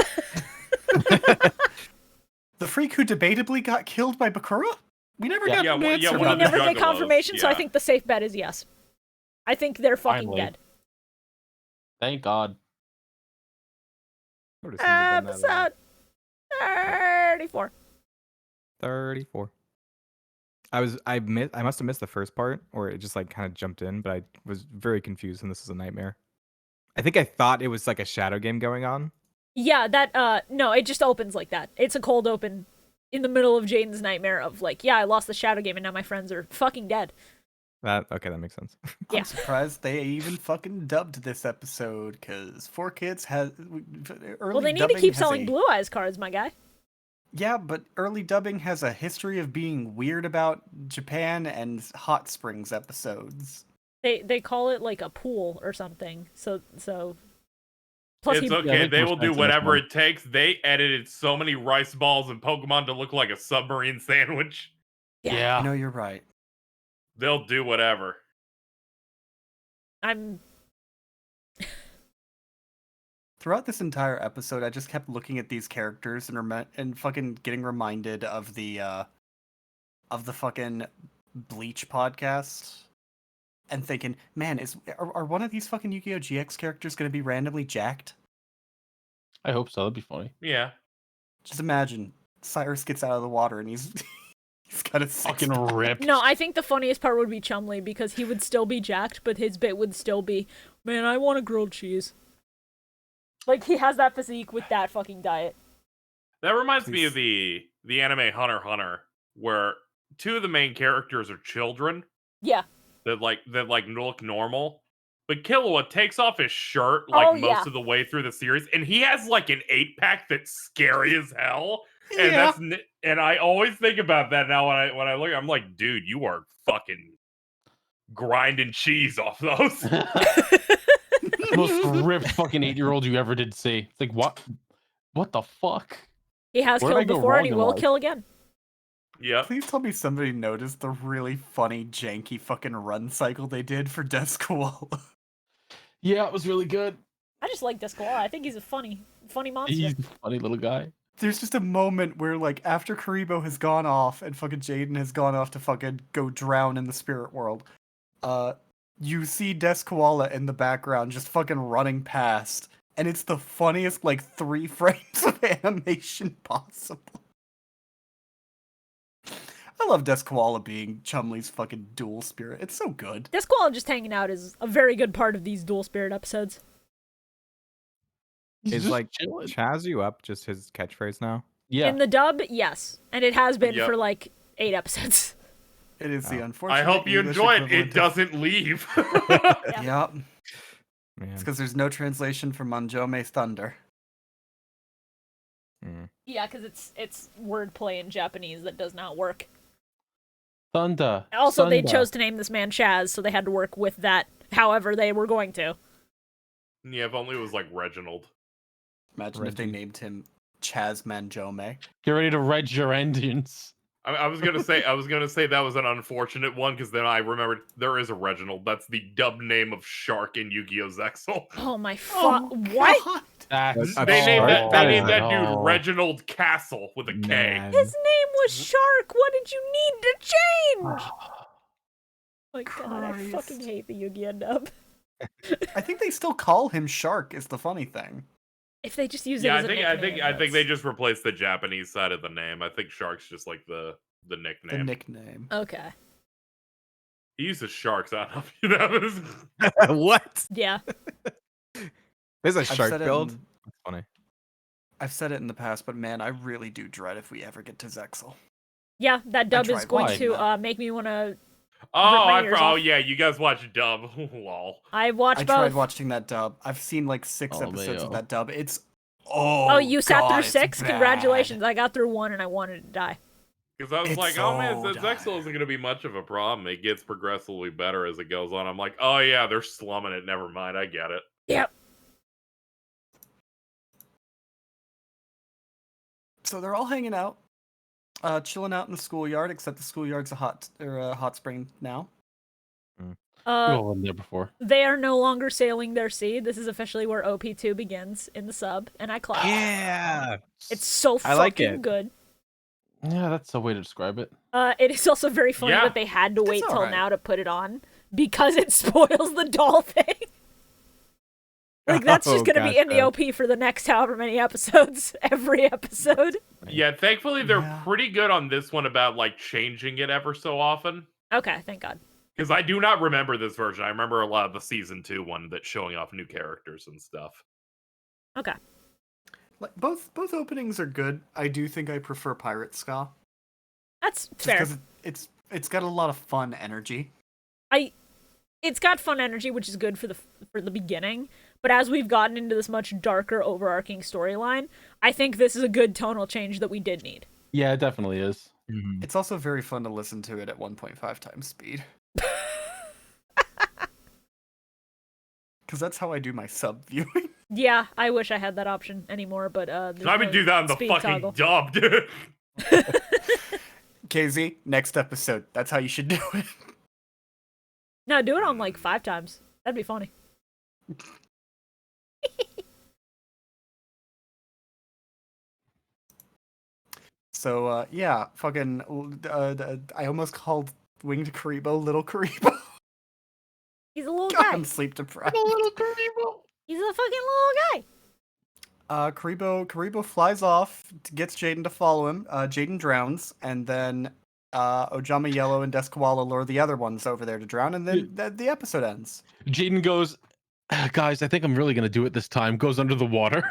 B: The freak who debatably got killed by Bakura? We never got
E: Yeah,
B: an
E: well, yeah,
B: answer.
E: one
A: we
E: of the
A: never get
E: Juggalos,
A: confirmation, so I
E: yeah.
A: think the safe bet is yes. I think they're fucking
C: Finally.
A: dead.
C: Thank God.
D: I would've seen them done that,
A: Episode 34.
D: 34. I must have missed the first part, or it just like kind of jumped in, but I was very confused, and this is a nightmare. I think I thought it was like a shadow game going on.
A: Yeah, that no, it just opens like that. It's a cold open in the middle of Jaden's nightmare of like, yeah, I lost the shadow game and now my friends are fucking dead.
D: Okay, that makes sense.
A: Yeah.
B: I'm surprised they even fucking dubbed this episode, because 4Kids has early
A: Well, they need to
B: dubbing
A: keep
B: has
A: selling
B: a-
A: Blue Eyes cards, my guy.
B: Yeah, but early dubbing has a history of being weird about Japan and Hot Springs episodes.
A: They call it like a pool or something. So plus
E: It's
A: he
E: okay.
C: makes
E: They
C: more
E: will do
C: sense in this
E: whatever
C: one.
E: it takes. They edited so many rice balls in Pokemon to look like a submarine sandwich.
A: Yeah.
B: I know you're right.
E: They'll do whatever.
A: I'm
B: Throughout this entire episode, I just kept looking at these characters and fucking getting reminded of the fucking Bleach podcast, and thinking, man, are one of these fucking Yu-Gi-Oh! GX characters gonna be randomly jacked?
C: I hope so. That'd be funny.
E: Yeah.
B: Just imagine Cyrus gets out of the water and he's he's got a
C: Fucking
B: six-pack.
C: ripped.
A: No, I think the funniest part would be Chumley because he would still be jacked, but his bit would still be, man, I want a grilled cheese. Like, he has that physique with that fucking diet.
E: That reminds me
B: Please.
E: of the anime Hunter x Hunter, where two of the main characters are children
A: Yeah.
E: that look normal. But Killua takes off his shirt like
A: Oh,
E: most
A: yeah.
E: of the way through the series, and he has like an 8-pack that's scary as hell. And and I always think about that now when I look. I'm like, dude, you are fucking grinding cheese off those.
C: Most ripped fucking 8-year-old you ever did see. It's like, what the fuck?
A: He has
C: Where'd I
A: killed
C: go
A: before and
C: wrong
A: he
C: in
A: will
C: life?
A: kill again.
E: Yep.
B: Please tell me somebody noticed the really funny, janky fucking run cycle they did for Descoal.
C: Yeah, it was really good.
A: I just like Descola. I think he's a funny monster.
C: He's a funny little guy.
B: There's just a moment where, like, after Karibo has gone off and fucking Jaden has gone off to fucking go drown in the spirit world, you see Descoala in the background just fucking running past, and it's the funniest, like, 3 frames of animation possible. I love Descoala being Chumley's fucking dual spirit. It's so good.
A: Descola just hanging out is a very good part of these dual spirit episodes.
C: He's
D: Is
C: just
D: like
C: chilling.
D: Chaz you up just his catchphrase now?
C: Yeah.
A: In the dub, yes. And it has been
E: Yep.
A: for like 8 episodes.
B: It is the
D: Oh.
B: unfortunate.
E: I hope you
B: English
E: enjoy it. It
B: equivalent of-
E: doesn't leave.
A: Yeah.
B: Yep.
D: Man.
B: It's because there's no translation for Manjome's thunder.
D: Mm.
A: Yeah, because it's wordplay in Japanese that does not work.
C: Thunder.
A: Also, they
C: Thunder.
A: chose to name this man Chaz, so they had to work with that however they were going to.
E: Yeah, if only it was like Reginald.
B: Imagine if they
D: Reggie.
B: named him Chaz Manjome.
C: Get ready to reg your engines.
E: I was gonna say that was an unfortunate one because then I remembered there is a Reginald. That's the dub name of Shark in Yu-Gi-Oh! Zexal.
A: Oh my fuck. What?
B: God.
C: That's
D: They
E: They named that.
D: That
E: They
D: is
E: named that
C: no.
E: dude Reginald Castle with a K.
D: Man.
A: His name was Shark. What did you need to change? My god, I
B: Christ.
A: fucking hate the Yu-Gi-Oh! Dub.
B: I think they still call him Shark, is the funny thing.
A: If they just use it
E: Yeah,
A: as a nickname.
E: I think they
A: that's-
E: just replaced the Japanese side of the name. I think Shark's just like the
B: The
E: nickname.
B: nickname.
A: Okay.
E: He uses sharks. I don't know if you know this.
D: What?
A: Yeah.
D: There's a
B: I've
D: shark
B: said it
D: build?
B: in-
D: That's funny.
B: I've said it in the past, but man, I really do dread if we ever get to Zexal.
A: Yeah, that dub is
B: tried
A: going
B: watching
A: to
B: that.
A: make me want to.
E: Oh,
A: my ears off.
E: yeah, you guys watch Dub. Lol.
A: I watched
B: I
A: both.
B: tried watching that dub. I've seen like 6
C: Oh,
B: episodes
C: Leo.
B: of that dub. It's
A: Oh, you sat
B: God,
A: through
B: it's
A: 6?
B: bad.
A: Congratulations. I got through 1 and I wanted to die.
E: Because I was
B: It's
E: like, oh man,
B: so
E: Zexal
B: dire.
E: isn't going to be much of a problem. It gets progressively better as it goes on. I'm like, oh yeah, they're slumming it. Never mind, I get it.
A: Yep.
B: So they're all hanging out, chilling out in the schoolyard. Except the schoolyard's a hot spring now.
C: We've all been there before.
A: They are no longer sailing their sea. This is officially where OP2 begins in the sub, and I clap.
D: Yeah.
A: It's so
D: I like
A: fucking
D: it.
A: good.
C: Yeah, that's the way to describe it.
A: It is also very funny
E: Yeah.
A: that they had to wait till
B: alright.
A: now to put it on because it spoils the doll thing. Like, that's just
D: Oh,
A: gonna be in the
D: gotcha.
A: OP for the next however many episodes, every episode.
E: Yeah, thankfully they're
B: Yeah.
E: pretty good on this one about like changing it ever so often.
A: Okay, thank God.
E: Because I do not remember this version. I remember a lot of the season 2 one that's showing off new characters and stuff.
A: Okay.
B: Like both openings are good. I do think I prefer Pirate Ska.
A: That's
B: Just
A: fair.
B: because it's got a lot of fun energy.
A: It's got fun energy, which is good for the beginning. But as we've gotten into this much darker, overarching storyline, I think this is a good tonal change that we did need.
C: Yeah, it definitely is.
D: Mhm.
B: It's also very fun to listen to it at 1.5 times speed. Because that's how I do my sub viewing.
A: Yeah, I wish I had that option anymore, but there's
E: I would
A: no
E: do that on the
A: speed
E: fucking
A: toggle.
E: dubbed.
B: KZ, next episode. That's how you should do it.
A: No, do it on like 5 times. That'd be funny.
B: So, yeah, fucking, I almost called Winged Karibo Little Karibo.
A: He's a little
B: God,
A: guy.
B: I'm sleep deprived.
A: He's a fucking little guy.
B: Karibo flies off, gets Jaden to follow him. Jaden drowns, and then Ojama Yellow and Desquala lure the other ones over there to drown, and then the episode ends.
C: Jaden goes, guys, I think I'm really gonna do it this time. Goes under the water,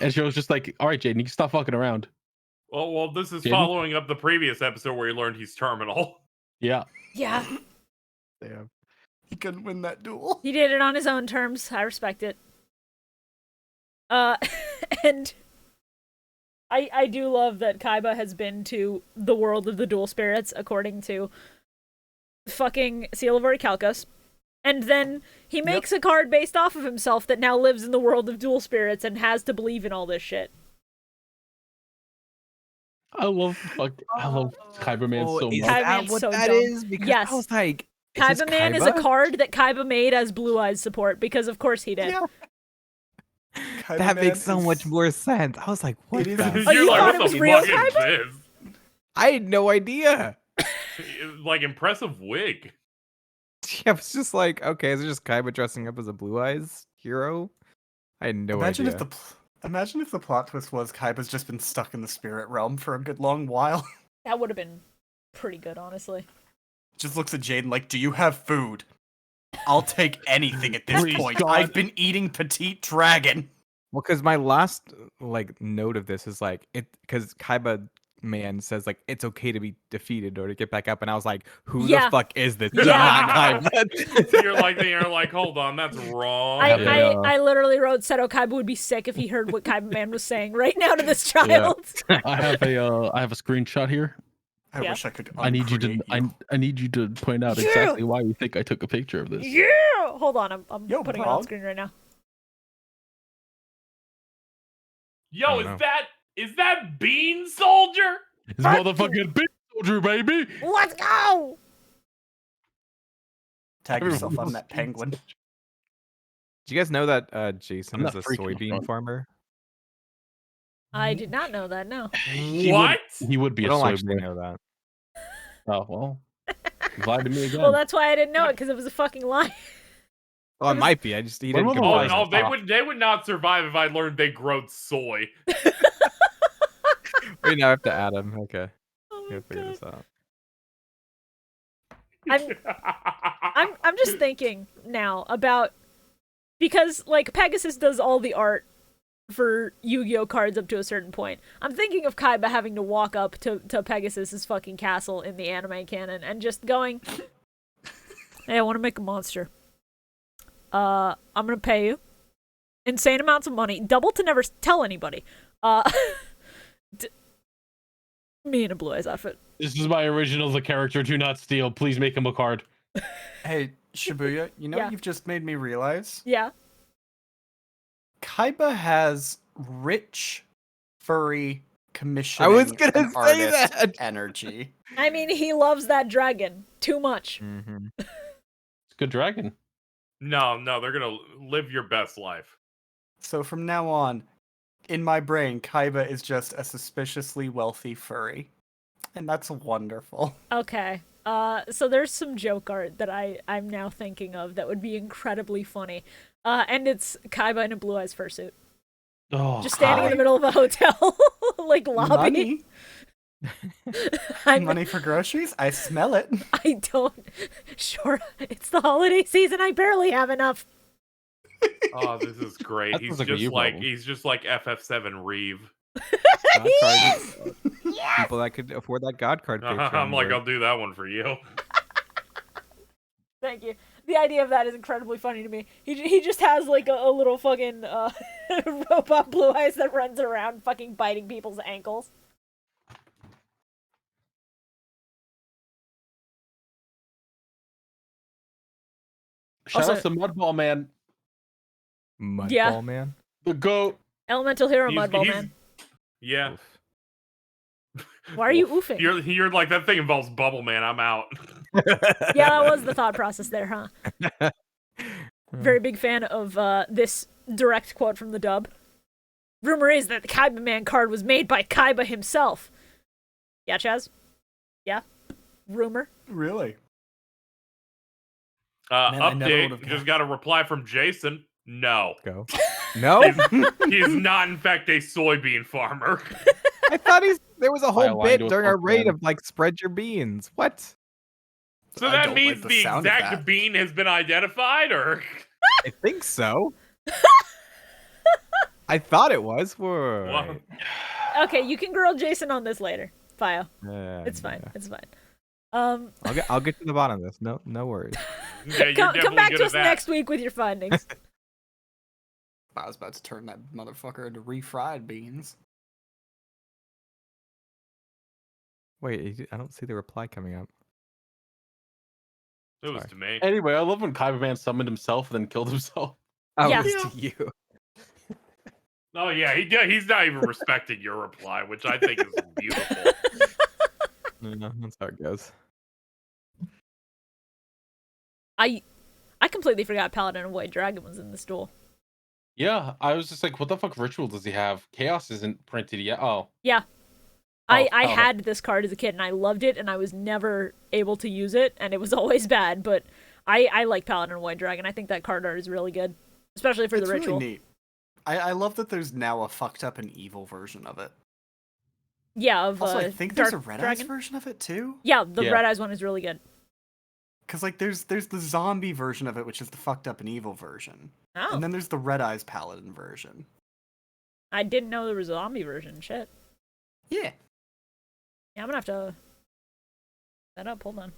C: and she was just like, "All right, Jaden, you can stop fucking around."
E: Well, this is
C: Jaden?
E: following up the previous episode where he learned he's terminal.
C: Yeah,
A: Yeah,
B: Damn. He couldn't win that duel.
A: he did it on his own terms. I respect it. And I do love that Kaiba has been to the world of the dual spirits, according to fucking Seal of Orichalcos. And then he makes a card based off of himself that now lives in the world of dual spirits and has to believe in all this shit.
C: I love Kyber Man so
D: is
C: much.
A: Kaiba
D: that
A: Man's
D: what
A: so
D: that
A: dumb.
D: is? Because
A: Yes.
D: I was like, is this
A: Kaiba Man is a
D: Kaiba?
A: card that Kaiba made as Blue Eyes support, because of course he did.
B: Yeah.
D: That makes so much more sense. I was like, what?
B: It is-
D: the-
A: Oh, you
E: You're
A: thought
E: like,
A: it
E: what
A: was
E: the
A: real
E: fuck
A: Kaiba?
E: is this?
D: I had no idea.
E: Like, impressive wig.
D: Yeah, I was just like, okay, is it just Kaiba dressing up as a Blue Eyes hero? I had no
B: Imagine
D: idea.
B: imagine if the plot twist was Kaiba's just been stuck in the spirit realm for a good long while.
A: That would have been pretty good, honestly.
B: Just looks at Jaden like, "Do you have food? I'll take anything at this
C: Please,
B: point.
C: God.
B: I've been eating petite dragon."
D: Well, because my last note of this is like it because Kaiba Man says like it's okay to be defeated or to get back up, and I was like, who
A: Yeah.
D: the fuck is this?
A: Yeah.
D: Not Kaiba.
E: You're like, hold on, that's wrong.
A: I literally wrote Seto Kaiba would be sick if he heard what Kaiba Man was saying right now to this child.
C: I have a screenshot here.
B: I
A: Yeah.
B: wish I could.
C: I need you to
B: uncreate
C: I need you to point out
A: Yeah.
C: exactly why you think I took a picture of this.
A: Yeah! Hold on, I'm
B: Yo,
A: putting it on
B: Pog.
A: screen right now.
E: Yo,
D: Oh,
E: is
D: no.
E: that Bean Soldier?
C: It's motherfucking big soldier, baby.
A: Let's go!
B: Tag
C: Everyone
B: yourself on
C: loves
B: that
C: Bean
B: penguin.
C: Soldier.
D: Do you guys know that Jason
C: I'm
D: is a
C: not freaking
D: soybean
C: front.
D: farmer?
A: I did not know that, no.
E: What?
C: He would be
D: I
C: a
D: don't
C: soy
D: actually
C: boy.
D: know that.
C: Oh well. You lied to me again.
A: Well, that's why I didn't know it, because it was a fucking lie.
D: Well, it might be. He
C: What
D: didn't
C: about the
E: Oh
C: Why is
E: no,
C: it
E: they would not survive if I learned they growed soy.
D: Wait, now I have to add him. Okay,
A: Oh my
D: gotta figure
A: god.
D: this out.
A: I'm just thinking now about, because like Pegasus does all the art for Yu-Gi-Oh cards up to a certain point. I'm thinking of Kaiba having to walk up to Pegasus's fucking castle in the anime canon and just going, "Hey, I want to make a monster. I'm gonna pay you insane amounts of money, double to never tell anybody. Me in a Blue Eyes outfit."
C: This is my original The Character Do Not Steal. Please make him a card.
B: Hey, Shibuya, you know
A: Yeah.
B: what you've just made me realize?
A: Yeah.
B: Kaiba has rich, furry, commissioning
D: I was gonna
B: and
D: say
B: artist
D: that.
B: energy.
A: I mean, he loves that dragon too much.
D: Mm-hmm.
C: It's a good dragon.
E: No, they're gonna live your best life.
B: So from now on, in my brain, Kaiba is just a suspiciously wealthy furry. And that's wonderful.
A: Okay. So there's some joke art that I'm now thinking of that would be incredibly funny. And it's Kaiba in a Blue Eyes fursuit.
C: Oh,
A: Just standing in the middle of a hotel, like lobby.
B: Money for groceries? I smell it.
A: I don't. Sure, it's the holiday season. I barely have enough.
E: Oh, this is great.
C: That
E: He's
C: sounds like a you
E: just like
C: problem.
E: he's just like FF7 Reeve.
D: God cards. People that could afford that God card. Patreon
E: I'm like,
D: word.
E: I'll do that one for you.
A: Thank you. The idea of that is incredibly funny to me. He just has like a little fucking robot Blue Eyes that runs around fucking biting people's ankles.
C: Shout
A: Also-
C: out to Mudball Man,
D: Mudball
A: Yeah.
D: man.
C: the GOAT.
A: Elemental Hero
E: He's-
A: Mudball
E: he's-
A: Man.
E: Yeah.
D: Oof.
A: Why are you
E: Oof.
A: oofing?
E: You're like, that thing involves Bubble Man. I'm out.
A: Yeah, that was the thought process there, huh? Very big fan of this direct quote from the dub. Rumor is that the Kaiba Man card was made by Kaiba himself. Yeah, Chaz? Yeah? Rumor?
B: Really? Man, I never
E: Update.
B: would've
E: Just got a reply from Jason. No.
D: Go. No,
E: He is not, in fact, a soybean farmer.
D: I thought there was a
C: I
D: whole
C: aligned
D: bit
C: with
D: during our
C: both
D: raid
C: men.
D: of like spread your beans. What?
E: So
B: I
E: that
B: don't
E: means
B: like the
E: the
B: sound of
E: exact
B: that.
E: bean has been identified, or
D: I think so. I thought it was. Wait.
A: Okay, you can grill Jason on this later. Fio. It's fine.
D: Yeah.
A: It's fine.
D: I'll get to the bottom of this. No worries.
E: yeah, you're
A: Come
E: definitely
A: back
E: good
A: to
E: at
A: us
E: that.
A: next week with your findings.
B: I was about to turn that motherfucker into refried beans.
D: Wait, I don't see the reply coming up.
E: It was
D: Sorry.
E: to me.
C: Anyway, I love when Kaiba Man summoned himself and then killed himself.
D: Oh,
A: Yeah.
D: it's to you.
E: Oh yeah, he's not even respecting your reply, which I think is beautiful.
D: No, that's how it goes.
A: I completely forgot Paladin of White Dragon was in this duel.
C: Yeah, I was just like, what the fuck ritual does he have? Chaos isn't printed yet. Oh,
A: Yeah. I
C: oh.
A: had this card as a kid and I loved it and I was never able to use it and it was always bad, but I like Paladin of White Dragon. I think that card art is really good. Especially for
B: It's
A: the ritual.
B: really neat. I love that there's now a fucked up and evil version of it.
A: Yeah, of
B: Also, I think
A: Dark
B: there's a Red
A: Dragon.
B: Eyes version of it too.
A: Yeah, the
C: Yeah.
A: Red Eyes one is really good.
B: Because like there's the zombie version of it, which is the fucked up and evil version,
A: Oh,
B: and then there's the Red Eyes Paladin version.
A: I didn't know there was a zombie version. Shit.
B: Yeah.
A: Yeah, I'm gonna have to set up. Hold on.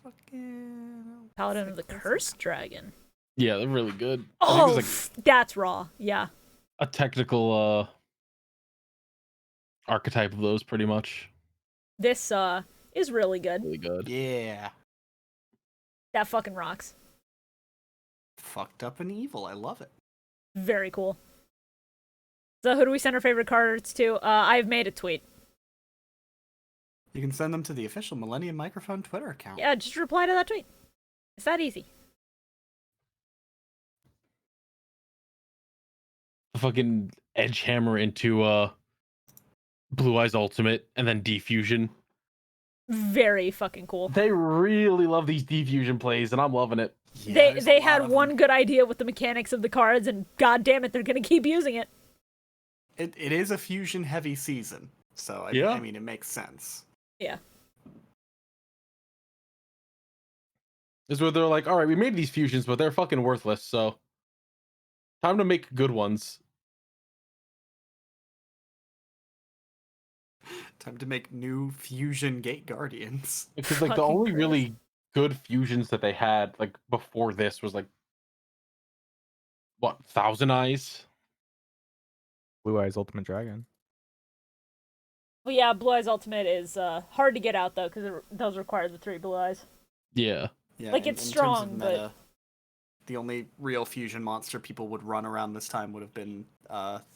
B: Fucking.
A: Paladin of the Cursed Dragon.
C: yeah, they're really good. I think
A: Oh,
C: there's like
A: that's raw. Yeah.
C: a technical archetype of those, pretty much.
A: This is really good.
C: Really good.
B: Yeah.
A: That fucking rocks.
B: Fucked up and evil. I love it.
A: Very cool. So who do we send our favorite cards to? I've made a tweet.
B: You can send them to the official Millennium Microphone Twitter account.
A: Yeah, just reply to that tweet. It's that easy.
C: The fucking edge hammer into Blue Eyes Ultimate and then Defusion.
A: Very fucking cool.
C: They really love these Defusion plays, and I'm loving it.
B: Yeah,
A: they
B: there's a
A: they
B: lot
A: had
B: of
A: one
B: them.
A: good idea with the mechanics of the cards, and god damn it, they're gonna keep using it.
B: It is a fusion heavy season, so
C: Yeah.
B: I mean it makes sense.
A: Yeah.
C: Is where they're like, all right, we made these fusions, but they're fucking worthless, so time to make good ones.
B: Time to make new fusion Gate Guardians.
C: Because like the
A: Fucking
C: only
A: Christ.
C: really good fusions that they had like before this was like what, Thousand Eyes?
D: Blue Eyes Ultimate Dragon.
A: Well, yeah, Blue Eyes Ultimate is hard to get out though, because it does require the 3 blue eyes.
C: Yeah.
B: Yeah,
A: Like,
B: in
A: it's
B: terms of
A: strong, but-
B: meta, the only real fusion monster people would run around this time would have been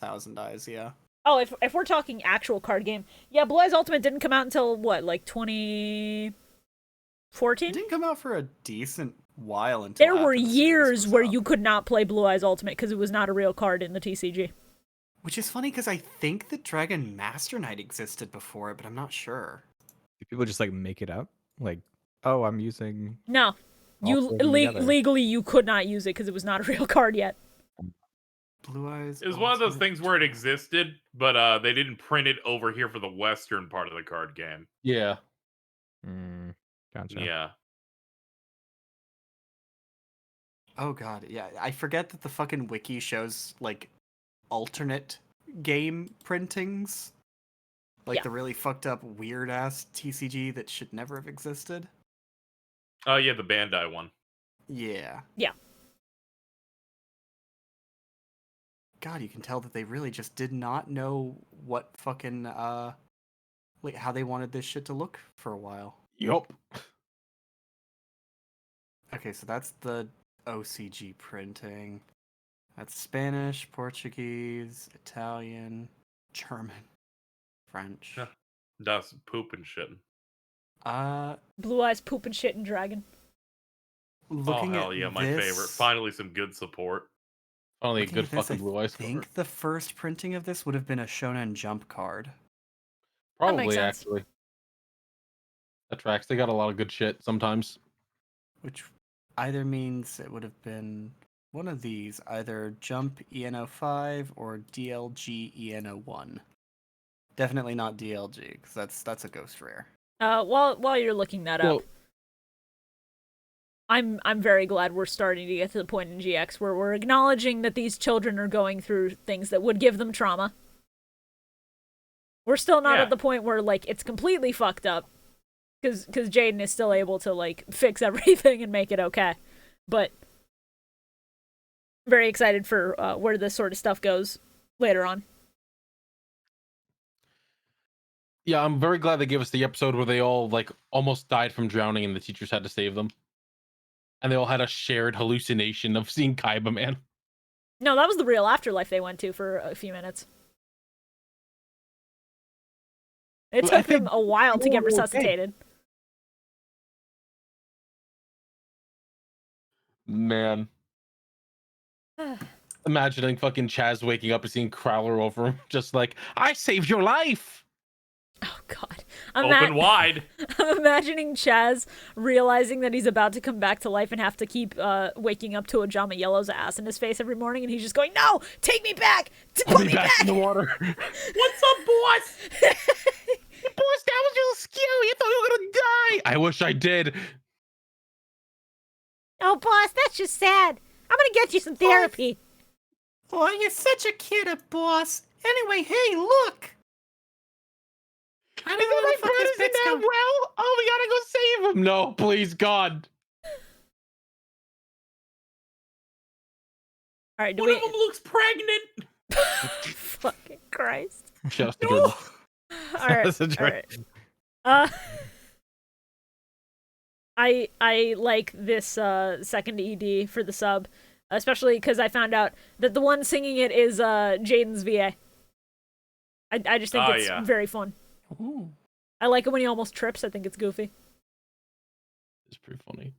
B: Thousand Eyes. Yeah.
A: Oh, if we're talking actual card game, yeah, Blue Eyes Ultimate didn't come out until what, like 2014?
B: It didn't come out for a decent while until
A: There were
B: after the series
A: years
B: was
A: where
B: out.
A: you could not play Blue Eyes Ultimate because it was not a real card in the TCG.
B: Which is funny because I think that Dragon Master Knight existed before it, but I'm not sure.
D: Do people just like make it up? Like Oh, I'm using.
A: No,
D: all
A: you
D: three of them together.
A: legally you could not use it because it was not a real card yet.
B: Blue Eyes.
E: It was one of those
B: Ultimate
E: things where it
B: Dragon.
E: existed, but they didn't print it over here for the Western part of the card game.
C: Yeah.
D: Gotcha.
E: Yeah.
B: Oh god, yeah. I forget that the fucking wiki shows like alternate game printings. Like
A: Yeah.
B: the really fucked up weird ass TCG that should never have existed.
E: Oh yeah, the Bandai one.
B: Yeah.
A: Yeah.
B: God, you can tell that they really just did not know what fucking like how they wanted this shit to look for a while.
C: Yup.
B: Okay, so that's the OCG printing. That's Spanish, Portuguese, Italian, German, French.
E: Yeah. Das poop and shit.
A: Blue Eyes, poop and shit and dragon.
B: Looking
E: oh hell
B: at
E: yeah, my
B: this,
E: favorite. Finally some good support.
C: Only a
B: looking
C: good
B: at this,
C: fucking Blue Eyes
B: I think
C: card.
B: the first printing of this would have been a Shonen Jump card.
A: That makes
C: Probably,
A: sense.
C: actually. That tracks. They got a lot of good shit sometimes.
B: Which either means it would have been one of these, either Jump EN05 or DLG EN01. Definitely not DLG, because that's a ghost rare.
A: While you're looking that up,
C: Well,
A: I'm very glad we're starting to get to the point in GX where we're acknowledging that these children are going through things that would give them trauma. We're still not
E: Yeah.
A: at the point where like it's completely fucked up, because Jaden is still able to like fix everything and make it okay. But very excited for where this sort of stuff goes later on.
C: yeah, I'm very glad they gave us the episode where they all like almost died from drowning and the teachers had to save them. And they all had a shared hallucination of seeing Kaiba Man.
A: No, that was the real afterlife they went to for a few minutes. It
C: Well, I
A: took them
C: think
A: a while to
C: people
A: get
C: were okay.
A: resuscitated.
C: Man. Imagining fucking Chaz waking up and seeing Crowler over him, just like, I saved your life!
A: Oh god.
E: Open wide.
A: I'm imagining Chaz realizing that he's about to come back to life and have to keep waking up to a Jama Yellow's ass in his face every morning, and he's just going, no! Take me back! Put me back!
C: in the water.
E: What's up, boss?
C: Boss, that was real scary. I thought you were gonna die. I wish I did.
A: Oh, boss, that's just sad. I'm gonna get you some therapy.
B: Oh, you're such a kidder, boss. Anyway, hey, look! I don't know where
C: My
B: the fuck this
C: brother's in
B: bit's
C: that
B: going.
C: well. Oh, we gotta go save him. No, please, God.
A: All right, do
E: One
A: we...
E: of them looks pregnant.
A: Fucking Christ.
C: Shout out to
E: No.
C: Jordan.
A: All right,
D: That's a
A: all
D: joke.
A: right. I like this second ED for the sub, especially because I found out that the one singing it is Jaden's VA. I just think
E: Oh,
A: it's
E: yeah.
A: very fun.
B: Ooh.
A: I like it when he almost trips. I think it's goofy.
C: It's pretty funny.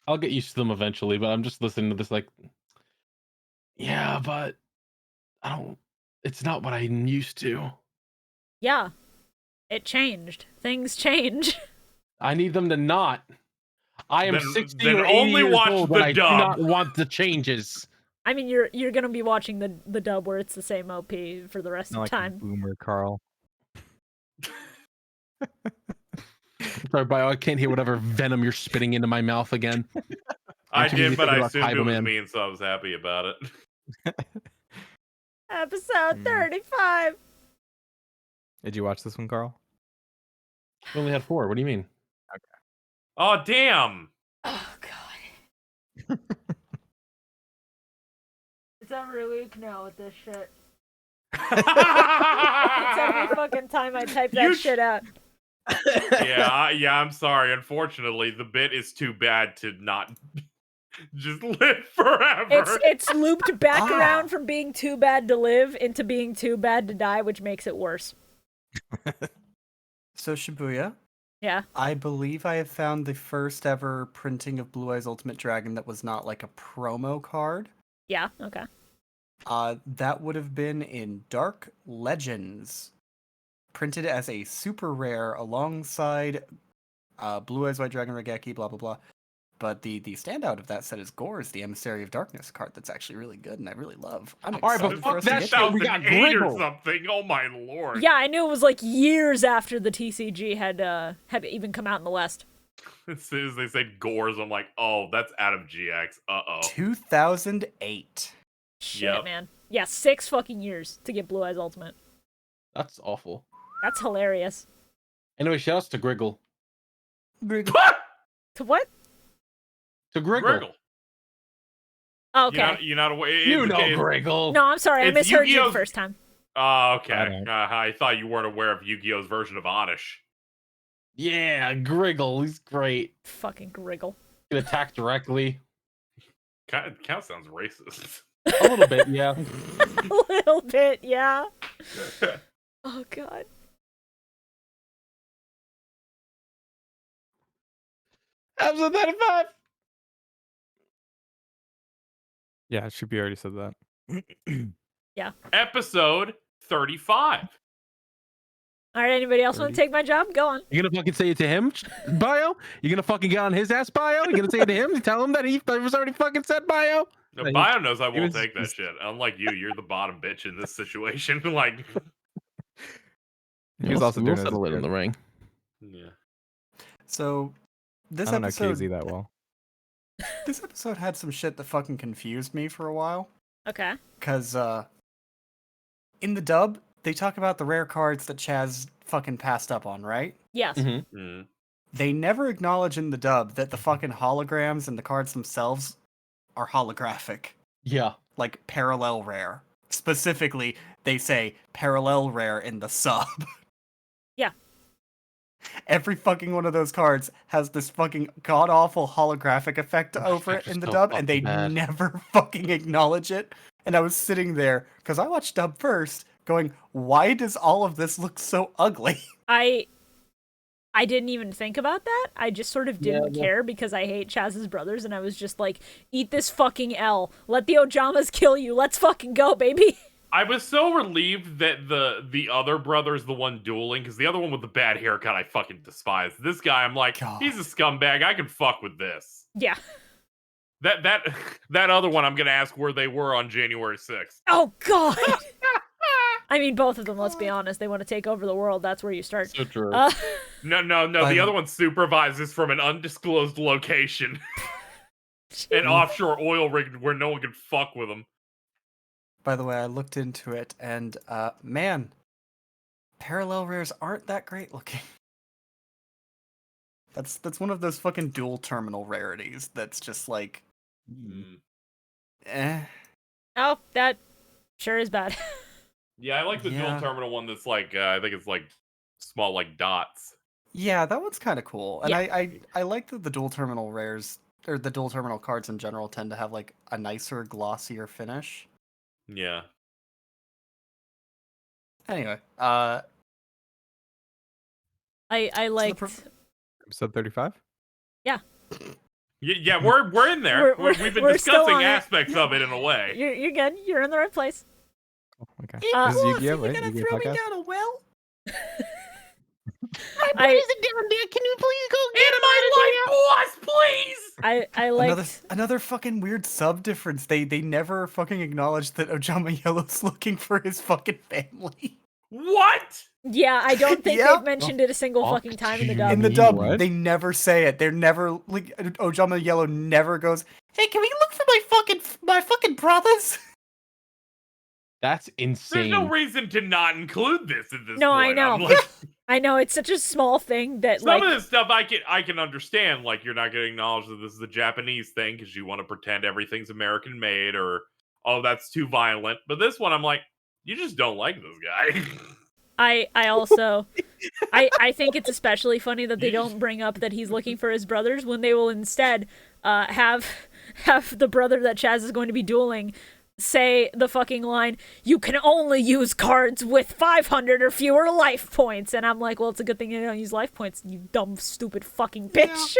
C: I'll get used to them eventually, but I'm just listening to this like, yeah, but I don't. It's not what I'm used to.
A: Yeah, it changed. Things change.
C: I need them to not. I am
E: Then-
C: 60
E: then
C: or 80
E: only
C: years
E: watch
C: old,
E: the
C: and I do
E: dub.
C: not want the changes.
A: I mean, you're gonna be watching the dub where it's the same OP for the rest
D: Not
A: of
D: like
A: the
D: a
A: time.
D: boomer, Carl.
C: Sorry, Bio, I can't hear whatever venom you're spitting into my mouth again.
E: I
C: I'm too busy
E: did, but
C: thinking
E: I
C: about
E: assumed it
C: Kaiba
E: was
C: Man.
E: me, and so I was happy about it.
A: Episode
D: Mm.
A: 35.
D: Did you watch this one, Carl?
C: We only had 4. What do you mean?
E: Oh damn!
A: Oh god. It's every week now with this shit. It's every fucking time I type that
E: You
A: shit out.
E: yeah, I'm sorry. Unfortunately, the bit is too bad to not just live forever.
A: It's looped back
B: Ah.
A: around from being too bad to live into being too bad to die, which makes it worse.
B: So Shibuya,
A: Yeah.
B: I believe I have found the first ever printing of Blue Eyes Ultimate Dragon that was not like a promo card.
A: Yeah, okay.
B: That would have been in Dark Legends. printed as a super rare alongside Blue Eyes White Dragon Regeki, blah blah blah. But the standout of that set is Gore's the Emissary of Darkness card that's actually really good and I really love. I'm
C: All right,
B: excited
C: but
B: for us
C: fuck
B: to
C: that
B: get
C: shit. We got
E: 2008 or
C: Griggle.
E: something. Oh my lord.
A: Yeah, I knew it was like years after the TCG had even come out in the West.
E: As soon as they said Gores, I'm like, oh, that's out of GX.
B: 2008.
A: Shit,
E: Yep.
A: man. Yeah, 6 fucking years to get Blue Eyes Ultimate.
C: That's awful.
A: That's hilarious.
C: Anyway, shouts to Griggle.
A: To what?
C: To Griggle.
E: Griggle.
A: Oh, okay.
E: You're not aware.
C: You know Griggle.
A: No, I'm sorry. I
E: It's
A: misheard you the
E: Yu-Gi-Oh's-
A: first time.
E: Oh, okay.
D: I don't.
E: I thought you weren't aware of Yu-Gi-Oh's version of Oddish.
C: Yeah, Griggle. He's great.
A: Fucking Griggle.
C: Can attack directly.
E: Kind of sounds racist.
C: A little bit, yeah.
A: A little bit, yeah. Oh, God.
C: Episode 95.
D: Yeah, Shibuya already said that.
E: Episode 35.
A: All right, anybody else want to
D: 30.
A: take my job? Go on.
C: You gonna fucking say it to him, Bio? You gonna fucking get on his ass, Bio? You gonna say it to him? Tell him that he was already fucking said, Bio?
E: No,
D: No, he-
E: Bio knows I
D: he
E: won't
D: was
E: take that
D: just-
E: shit. Unlike you, you're the bottom bitch in this situation. Like,
D: He was also doing it as a
C: settle it in the
D: joke.
C: ring.
E: yeah.
B: So this
D: I don't know
B: episode
D: KZ that well.
B: this episode had some shit that fucking confused me for a while.
A: Okay.
B: Cause in the dub, they talk about the rare cards that Chaz fucking passed up on, right?
A: Yes.
C: Mm-hmm.
E: Mm.
B: They never acknowledge in the dub that the fucking holograms and the cards themselves are holographic.
C: Yeah.
B: Like parallel rare. Specifically, they say parallel rare in the sub.
A: Yeah.
B: Every fucking one of those cards has this fucking god-awful holographic effect
C: Oh,
B: over
C: that's
B: it in the
C: so
B: dub, and they
C: fucking bad.
B: never fucking acknowledge it. And I was sitting there, because I watched dub first, going, why does all of this look so ugly?
A: I didn't even think about that. I just sort of didn't
C: Yeah.
A: care because I hate Chaz's brothers, and I was just like, eat this fucking L. Let the Ojamas kill you. Let's fucking go, baby.
E: I was so relieved that the other brother's the one dueling, because the other one with the bad haircut I fucking despise. This guy, I'm like,
B: God.
E: he's a scumbag. I can fuck with this.
A: Yeah.
E: That other one, I'm gonna ask where they were on January 6th.
A: Oh, God. I mean, both of them, let's be honest. They want to take over the world. That's where you start.
C: So true.
E: No.
B: By
E: The
B: the-
E: other one supervises from an undisclosed location, an offshore oil rig where no one can fuck with him.
B: By the way, I looked into it, and man, parallel rares aren't that great looking. That's one of those fucking dual terminal rarities that's just like,
E: Mm.
B: eh.
A: Oh, that sure is bad.
E: Yeah, I like the dual
B: Yeah.
E: terminal one that's like, I think it's like small like dots.
B: Yeah, that one's kind of cool, and
A: Yeah.
B: I like that the dual terminal rares or the dual terminal cards in general tend to have like a nicer, glossier finish.
E: Yeah.
B: Anyway,
A: I
B: the
A: liked.
B: pro-
D: Episode 35?
E: Yeah, we're in there. We've been
A: we're still
E: discussing
A: on it.
E: aspects of it in a way.
A: You're good. You're in the right place.
D: Okay.
A: Uh,
D: This is Yu-Gi-Oh, right? Yu-Gi-Oh podcast?
B: down a well?
A: I
C: down there. Can you please go
E: In my life, boss, please!
A: I liked.
B: Another fucking weird sub difference. They never fucking acknowledge that Ojama Yellow's looking for his fucking family.
E: What?
A: Yeah, I don't think
B: Yep.
A: they've mentioned it a single
C: Fuck
A: fucking time in the
C: you.
A: dub.
B: In the
C: mean
B: dub,
C: what?
B: they never say it. They're never like Ojama Yellow never goes, "Hey, can we look for my fucking brothers?"
C: That's
E: There's
C: insane.
E: no reason to not include this at this
A: No, I
E: point.
A: know.
E: I'm like,
A: I know it's such a small thing that
E: some
A: like
E: of this stuff I can understand. Like, you're not going to acknowledge that this is a Japanese thing because you want to pretend everything's American made, or oh, that's too violent. But this one, I'm like, you just don't like this guy.
A: I also I think it's especially funny that they don't bring up that he's looking for his brothers when they will instead have the brother that Chaz is going to be dueling say the fucking line, "You can only use cards with 500 or fewer life points." And I'm like, well, it's a good thing you don't use life points, you dumb stupid fucking bitch.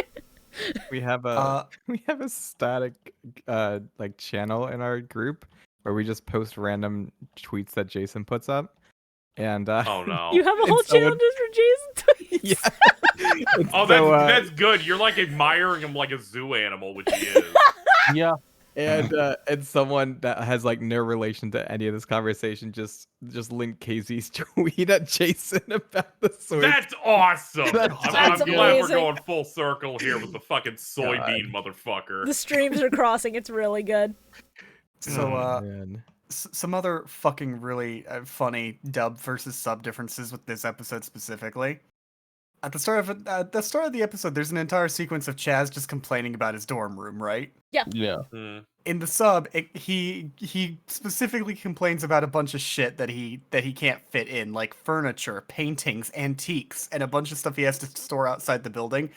D: We have a we have a static like channel in our group where we just post random tweets that Jason puts up. And
E: Oh no.
A: You have a whole
D: And so
A: channel just for Jason tweets.
D: yeah. And
E: Oh,
D: so,
E: that's good. You're like admiring him like a zoo animal, which he is.
C: Yeah.
D: and someone that has like no relation to any of this conversation just linked KZ's tweet at Jason about the soy.
E: That's awesome.
C: That's
E: I'm
A: so
E: glad we're
A: amazing.
E: going full circle here with the fucking soybean motherfucker.
A: The streams are crossing. It's really good.
B: So,
D: Man.
B: some other fucking really funny dub versus sub differences with this episode specifically. At the start of the episode, there's an entire sequence of Chaz just complaining about his dorm room, right?
C: Yeah.
E: Mm.
B: In the sub, he specifically complains about a bunch of shit that he can't fit in, like furniture, paintings, antiques, and a bunch of stuff he has to store outside the building.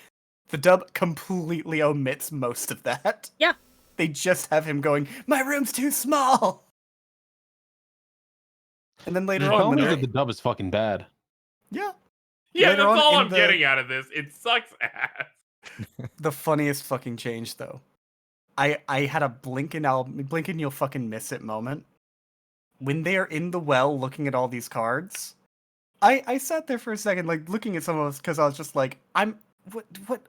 B: The dub completely omits most of that.
A: Yeah.
B: They just have him going, "My room's too small." And then later
C: Tell
B: on,
C: me
B: when
C: that
B: they're-
C: the dub is fucking bad.
B: yeah,
E: Yeah,
B: Later
E: that's
B: on
E: all
B: in
E: I'm
B: the-
E: getting out of this. It sucks ass.
B: the funniest fucking change though. I had a blink and you'll fucking miss it moment. When they are in the well looking at all these cards, I sat there for a second, like looking at some of us because I was just like,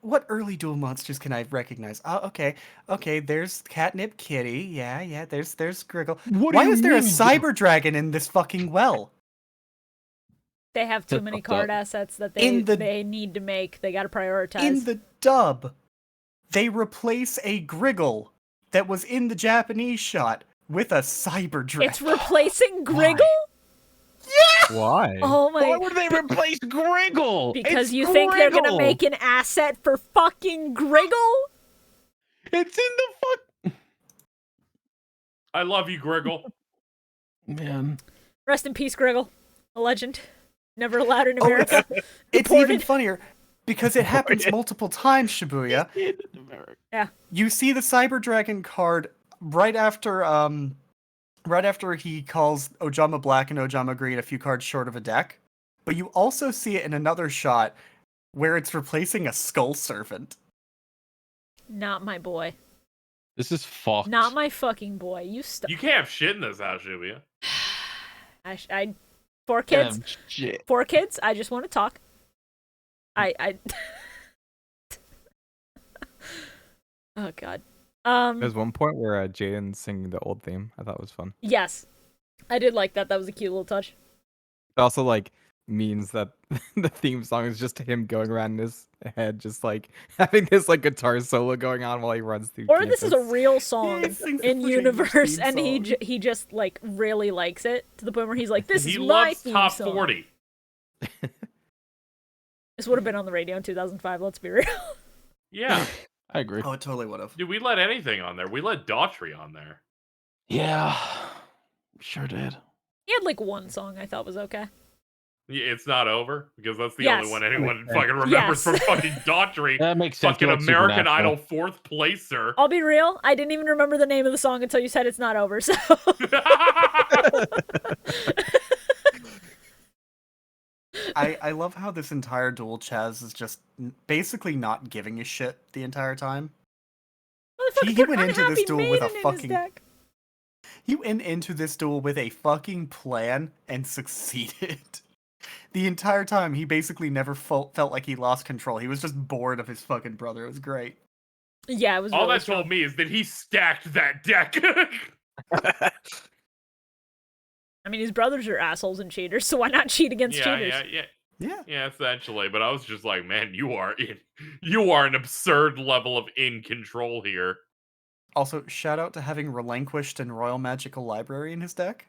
B: what early duel monsters can I recognize? Oh, okay, there's Catnip Kitty, yeah, there's Griggle.
C: What do
B: Why
C: you
B: is there a
C: mean?
B: cyber dragon in this fucking well?
A: They have too
C: That's
A: many
C: fucked
A: card
C: up.
A: assets that
B: In the-
A: they need to make. They got to prioritize.
B: In the dub, they replace a Griggle that was in the Japanese shot with a cyber dragon.
A: It's replacing Griggle?
D: Why?
A: Oh my...
C: Why would they replace Griggle?
A: Because
C: It's
A: you think they're gonna
C: Griggle.
A: make an asset for fucking Griggle?
C: It's in the
E: I love you, Griggle.
C: Man.
A: Rest in peace, Griggle. A legend. Never allowed in
B: Oh,
A: America.
B: It's even
A: Deported.
B: funnier because it happens multiple times, Shibuya. You see the Cyber Dragon card right after he calls Ojama Black and Ojama Green a few cards short of a deck. But you also see it in another shot where it's replacing a Skull Servant.
A: Not my boy.
C: This is fucked.
A: Not my fucking boy. You stop.
E: You can't have shit in this house, Shibuya.
A: I 4 kids.
C: Shit.
A: 4 kids. I just want to talk. I Oh god.
D: There's one point where Jaden's singing the old theme. I thought it was fun.
A: Yes. I did like that. That was a cute little touch.
D: It also like means that the theme song is just him going around in his head, just like having this like guitar solo going on while he runs through.
A: Or this is a
D: campus.
A: real song
B: he sings the
A: in
B: fucking
A: universe,
B: theme
A: and
B: song.
A: he just like really likes it to the point where he's like, "This
E: He
A: is my
E: loves
A: theme
E: top
A: song."
E: 40.
A: This would have been on the radio in 2005. Let's be real.
E: Yeah.
C: I agree.
B: Oh, it totally would have.
E: Dude, we let anything on there. We let Daughtry on there.
C: Yeah. Sure did.
A: He had like one song I thought was okay.
E: Yeah, it's not over because that's the
A: Yes.
E: only one anyone fucking remembers
A: Yes.
E: from fucking Daughtry.
C: That makes sense.
E: Fucking
C: You like
E: American
C: Supernatural.
E: Idol 4th placer.
A: I'll be real. I didn't even remember the name of the song until you said it's not over. So
B: I love how this entire duel Chaz is just basically not giving a shit the entire time.
A: Motherfucker
B: He
A: put
B: went into this
A: Unhappy
B: duel with a
A: Maiden in his
B: fucking-
A: deck.
B: He went into this duel with a fucking plan and succeeded. The entire time, he basically never felt like he lost control. He was just bored of his fucking brother. It was great.
A: Yeah, it was.
E: All
A: really
E: that
A: strong.
E: told me is that he stacked that deck.
A: I mean, his brothers are assholes and cheaters, so why not cheat against cheaters?
B: Yeah.
E: Essentially. But I was just like, man, you are an absurd level of in control here.
B: Also, shout out to having relinquished and Royal Magical Library in his deck.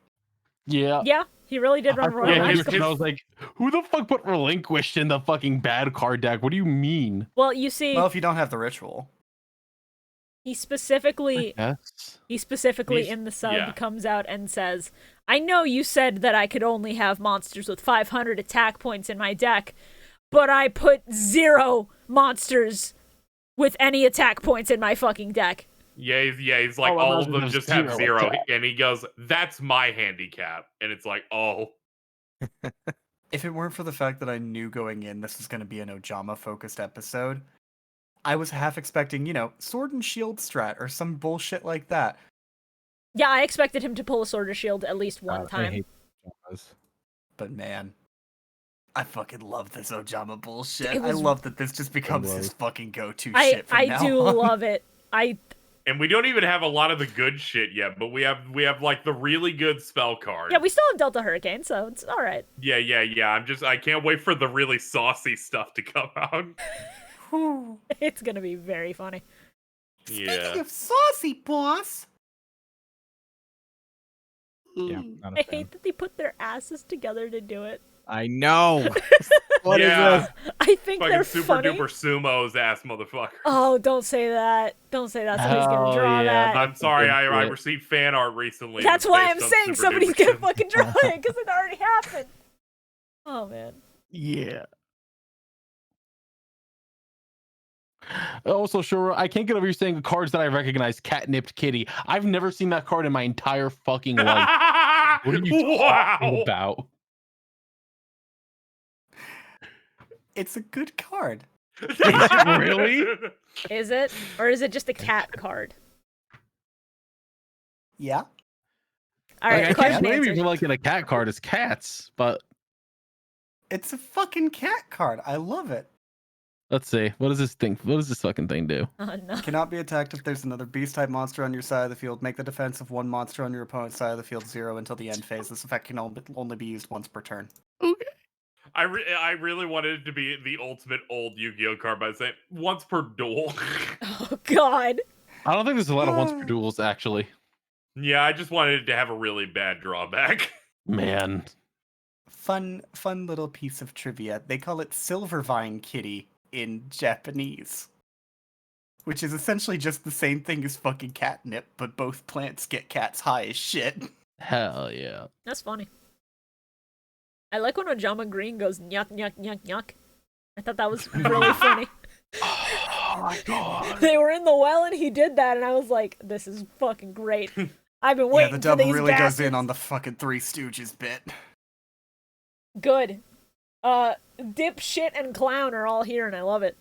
C: Yeah.
A: Yeah, he really did run Royal
E: Yeah, his-
A: Magical.
C: I was like, who the fuck put Relinquished in the fucking bad card deck? What do you mean?
A: Well, you see,
B: Well, if you don't have the ritual.
A: he specifically
C: Yes.
A: in the sub
E: yeah.
A: comes out and says, "I know you said that I could only have monsters with 500 attack points in my deck, but I put 0 monsters with any attack points in my fucking deck."
E: Yeah, he's like,
C: All
E: all
C: others
E: of them
C: have
E: just have
C: 0
E: 0.
C: attack.
E: And he goes, that's my handicap. And it's like, oh.
B: If it weren't for the fact that I knew going in this was going to be an Ojama-focused episode, I was half expecting, Sword and Shield strat or some bullshit like that.
A: Yeah, I expected him to pull a Sword or Shield at least one
D: I
A: time.
D: hate genres.
B: But man, I fucking love this Ojama bullshit.
A: It
B: I
A: was-
B: love that this just becomes his
C: love.
B: fucking go-to
A: I
B: shit from
A: I
B: now
A: do
B: on.
A: love it.
E: And we don't even have a lot of the good shit yet, but we have like the really good spell card.
A: Yeah, we still have Delta Hurricane, so it's all right.
E: Yeah. I can't wait for the really saucy stuff to come out.
B: Whew.
A: It's gonna be very funny.
E: Yeah.
B: Speaking of saucy, boss.
D: Yeah,
B: Mm.
D: not a
A: I
D: fan.
A: hate that they put their asses together to do it.
D: I know. What is
E: Yeah.
D: this?
A: I think
E: Fucking
A: they're
E: super
A: funny.
E: duper sumos ass motherfucker.
A: Oh, don't say that. Don't say that. Somebody's
C: Hell
A: gonna draw
C: yeah,
A: that.
E: I'm sorry,
C: good
E: I
C: shit.
E: received fan art recently.
A: That's
E: that's
A: why
E: based
A: I'm
E: on
A: saying
E: Super
A: somebody's
E: Duper
A: gonna
E: Sumo.
A: fucking draw it because it already happened. Oh man.
C: Yeah. Also, Shorah, I can't get over you saying the cards that I recognize, Catnipped Kitty. I've never seen that card in my entire fucking life. What are you talking about?
B: It's a good card.
C: Really?
A: Is it? Or is it just a cat card?
B: Yeah.
A: All
C: Like,
A: right,
C: I can't
A: question
C: blame you
A: answered.
C: for liking a cat card. It's cats, but
B: It's a fucking cat card. I love it.
C: let's see. What does this thing? What does this fucking thing do?
A: Oh no.
B: Cannot be attacked if there's another beast-type monster on your side of the field. Make the defense of one monster on your opponent's side of the field 0 until the end phase. This effect can only be used once per turn.
E: I really wanted it to be the ultimate old Yu-Gi-Oh card by saying once per duel.
A: Oh god.
C: I don't think there's a lot of once per duels actually.
E: Yeah, I just wanted it to have a really bad drawback.
C: Man,
B: Fun little piece of trivia. They call it Silvervine Kitty in Japanese. Which is essentially just the same thing as fucking catnip, but both plants get cats high as shit.
C: hell yeah.
A: That's funny. I like when Ojama Green goes nyuk nyuk nyuk nyuk. I thought that was really funny.
C: Oh my god.
A: They were in the well and he did that, and I was like, "This is fucking great." I've been
B: Yeah,
A: waiting
B: the
A: for
B: double
A: these
B: really
A: bastards.
B: goes in on the fucking Three Stooges bit.
A: Good. Dipshit and Clown are all here, and I love it.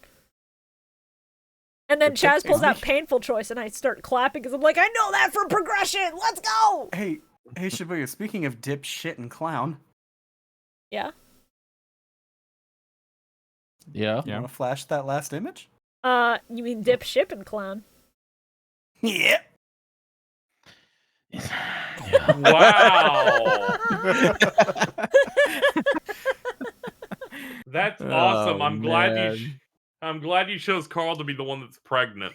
A: And then
B: But
A: Chaz pulls out
B: me.
A: Painful Choice, and I start clapping because I'm like, I know that for progression. Let's go.
B: Hey, Shibuya, speaking of dip, shit, and clown,
A: Yeah.
C: Yeah.
B: you want to flash that last image?
A: You mean Dipshit and Clown?
B: Yeah.
E: Wow. That's awesome.
D: Oh,
E: I'm glad
D: man.
E: I'm glad you chose Carl to be the one that's pregnant.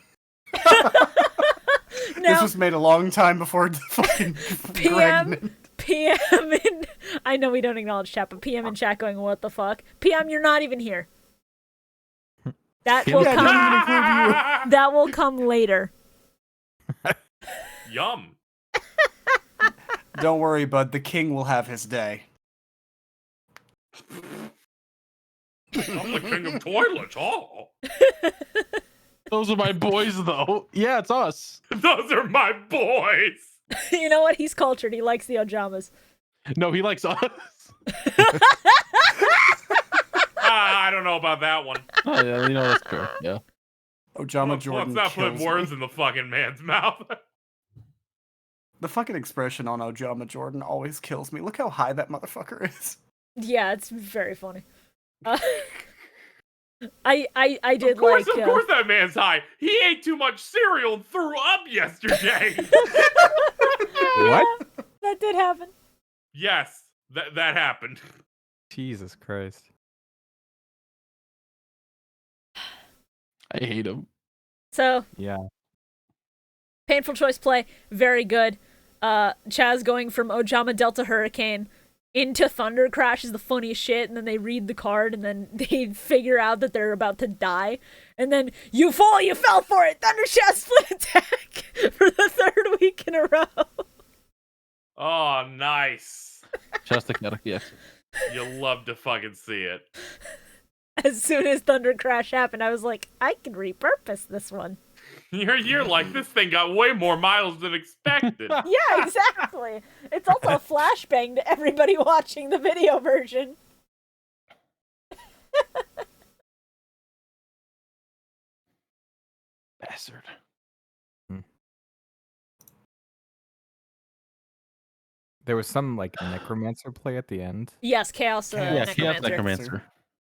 B: This
A: Now,
B: was made a long time before the fucking
A: PM, PM in... I know we don't acknowledge chat, but PM in chat going, what the fuck? PM, you're not even here. That
C: PM
A: will
B: Yeah,
A: come.
B: don't even include you.
A: That will come later.
E: Yum.
B: Don't worry, bud. The king will have his day.
E: I'm the king of toilets. Oh,
C: Those are my boys though. Yeah, it's us.
E: those are my boys.
A: You know what? He's cultured. He likes the Ojamas.
C: No, he likes us.
E: I don't know about that one.
C: Oh yeah, you know that's fair. Yeah.
B: Ojama Jordan
E: Let's not put
B: kills
E: words
B: me.
E: in the fucking man's mouth.
B: The fucking expression on Ojama Jordan always kills me. Look how high that motherfucker is.
A: Yeah, it's very funny. I did
E: Of course
A: like.
E: that man's high. He ate too much cereal and threw up yesterday.
D: What?
A: That did happen.
E: Yes, that happened.
D: Jesus Christ.
C: I hate him.
A: So,
D: Yeah.
A: Painful Choice play, very good. Chaz going from Ojama Delta Hurricane into Thunder Crash is the funniest shit, and then they read the card, and then they figure out that they're about to die, and then you fell for it! Thunder Chaz split attack for the third week in a row.
E: Oh, nice.
C: Just a cat. Yeah.
E: You'll love to fucking see it.
A: As soon as Thunder Crash happened, I was like, I can repurpose this one.
E: You're like, this thing got way more miles than expected.
A: Yeah, exactly. It's also a flashbang to everybody watching the video version.
C: Bastard.
D: There was some like necromancer play at the end.
A: Yes, Chaos
B: Yeah,
C: Chaos
A: Necromancer.
C: Necromancer.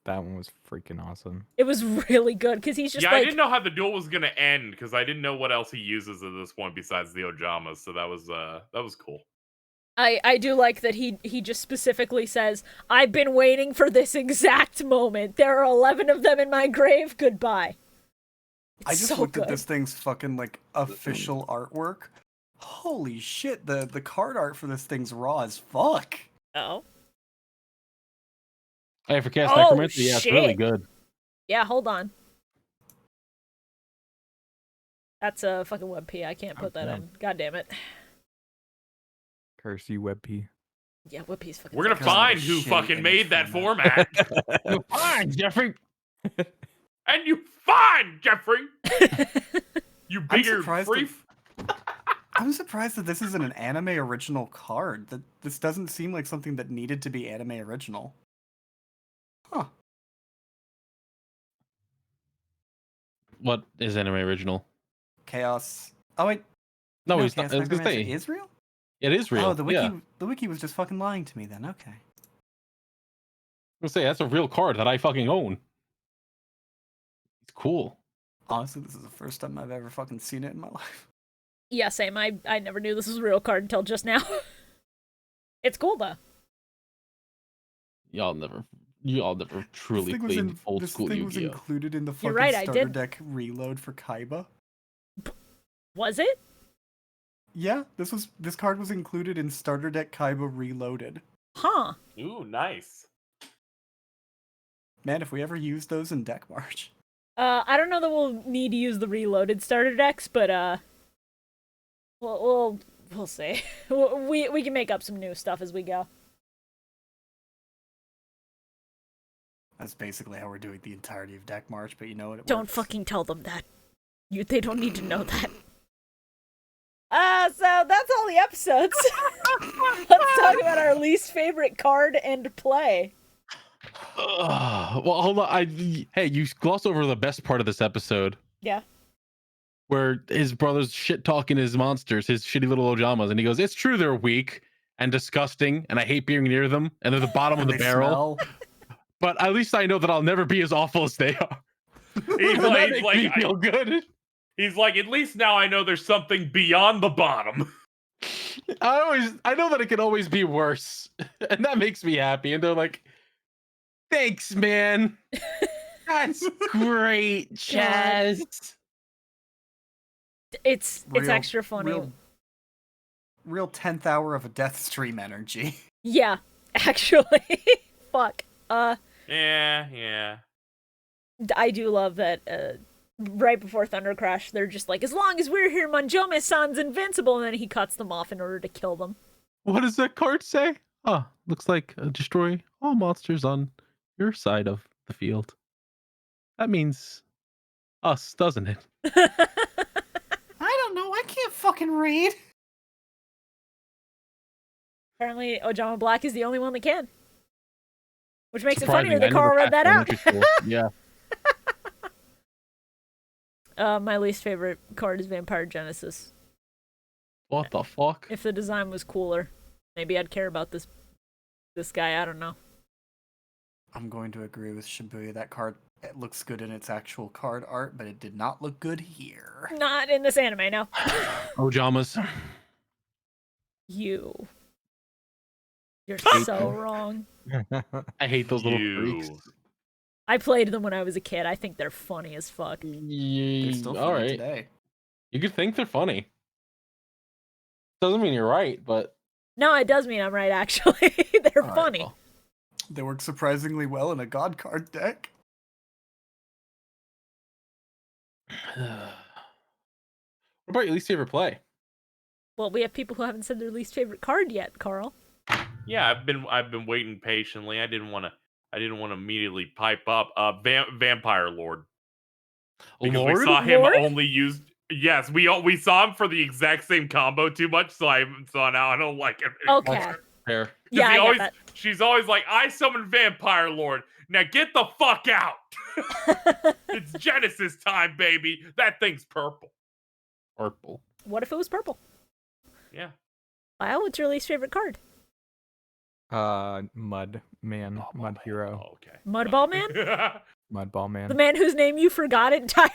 D: That one was freaking awesome.
A: It was really good because he's just
E: Yeah,
A: like,
E: I didn't know how the duel was gonna end because I didn't know what else he uses at this point besides the Ojamas. So that was cool.
A: I do like that he just specifically says, I've been waiting for this exact moment. There are 11 of them in my grave. Goodbye. It's
B: I just
A: so
B: looked
A: good.
B: at this thing's fucking like official artwork. Holy shit, the card art for this thing's raw as fuck.
A: Oh.
C: Hey, for Chaos
A: Oh,
C: Necromancer, yeah, it's really
A: shit.
C: good.
A: Yeah, hold on. That's a fucking WebP. I can't put that
D: damn.
A: in. God damn it.
D: Curse you, WebP.
A: Yeah, WebP's fucking.
E: We're gonna
B: Because of
E: find
B: the
E: who
B: shitty
E: fucking
B: image
E: made that
B: format.
E: format.
C: You're fine, Jeffrey.
E: And you find Jeffrey. You bigger
B: surprised
E: freak.
B: I'm surprised that this isn't an anime original card. That this doesn't seem like something that needed to be anime original. Huh.
C: What is anime original?
B: Chaos. Oh wait.
C: No,
B: no,
C: he's not.
B: Chaos
C: I was gonna
B: Necromancer
C: say
B: is real?
C: it is real.
B: Oh, the wiki
C: Yeah.
B: the wiki was just fucking lying to me then. Okay.
C: I was gonna say that's a real card that I fucking own. It's cool.
B: Honestly, this is the first time I've ever fucking seen it in my life.
A: Yeah, same. I never knew this was a real card until just now. It's cool though.
C: Y'all never truly
B: This thing was
C: played old
B: this
C: school
B: thing was
C: Yu-Gi-Oh.
B: included in the fucking
A: You're right, I
B: starter
A: did.
B: deck reload for Kaiba.
A: Was it?
B: Yeah, this card was included in starter deck Kaiba Reloaded.
A: Huh.
E: Ooh, nice.
B: Man, if we ever use those in deck march.
A: I don't know that we'll need to use the reloaded starter decks, but we'll see. we can make up some new stuff as we go.
B: That's basically how we're doing the entirety of deck march, but you know what? It
A: Don't
B: works.
A: fucking tell them that. They don't need to know that. So that's all the episodes. Let's talk about our least favorite card and play.
C: Well, hold on. Hey, you glossed over the best part of this episode,
A: Yeah.
C: where his brother's shit talking his monsters, his shitty little Ojamas, and he goes, "It's true, they're weak and disgusting, and I hate being near them, and they're the bottom of
B: And
C: the
B: they
C: barrel.
B: smell.
C: But at least I know that I'll never be as awful as they are."
E: He's
C: And that
E: like,
C: makes me feel good.
E: he's like, at least now I know there's something beyond the bottom.
C: I know that it can always be worse, and that makes me happy. And they're like, "Thanks, man. That's great, Chaz."
A: It's
B: Real-
A: extra funny.
B: Real 10th hour of a death stream energy.
A: Yeah, actually. Fuck.
E: Yeah.
A: I do love that right before Thunder Crash, they're just like, as long as we're here, Manjome-san's invincible, and then he cuts them off in order to kill them.
C: What does that card say? Oh, looks like destroy all monsters on your side of the field. That means us, doesn't it?
B: I don't know. I can't fucking read.
A: Apparently, Ojama Black is the only one that can. Which makes it
C: Surprising.
A: funnier that
C: I never
A: Carl read
C: passed
A: that out.
C: elementary school. Yeah.
A: My least favorite card is Vampire Genesis.
C: What the fuck?
A: If the design was cooler, maybe I'd care about this guy. I don't know.
B: I'm going to agree with Shibuya. That card, it looks good in its actual card art, but it did not look good here.
A: Not in this anime, no.
C: Ojamas.
A: You're
C: Hate
A: so
C: them.
A: wrong.
C: I hate those little
E: You.
C: freaks.
A: I played them when I was a kid. I think they're funny as fuck.
B: They're still
C: All
B: funny
C: right.
B: today.
C: You could think they're funny. Doesn't mean you're right, but
A: No, it does mean I'm right, actually. They're
C: all right,
A: funny.
C: well.
B: They work surprisingly well in a god card deck.
C: What about your least favorite play?
A: Well, we have people who haven't said their least favorite card yet, Carl.
E: Yeah, I've been waiting patiently. I didn't want to immediately pipe up. Vampire Lord. Because
C: Lord?
E: we saw him
A: Lord?
E: only used. Yes, we saw him for the exact same combo too much, so now I don't like it.
A: Okay.
C: Fair.
E: 'Cause
A: Yeah, I get that.
E: She's always like, I summoned Vampire Lord. Now get the fuck out. It's Genesis time, baby. That thing's purple.
C: Purple.
A: What if it was purple?
E: Yeah.
A: Bio, what's your least favorite card?
D: Mud Man, Mud Hero,
E: Oh, okay.
A: Mudball Man?
D: Mudball Man.
A: The man whose name you forgot entirely?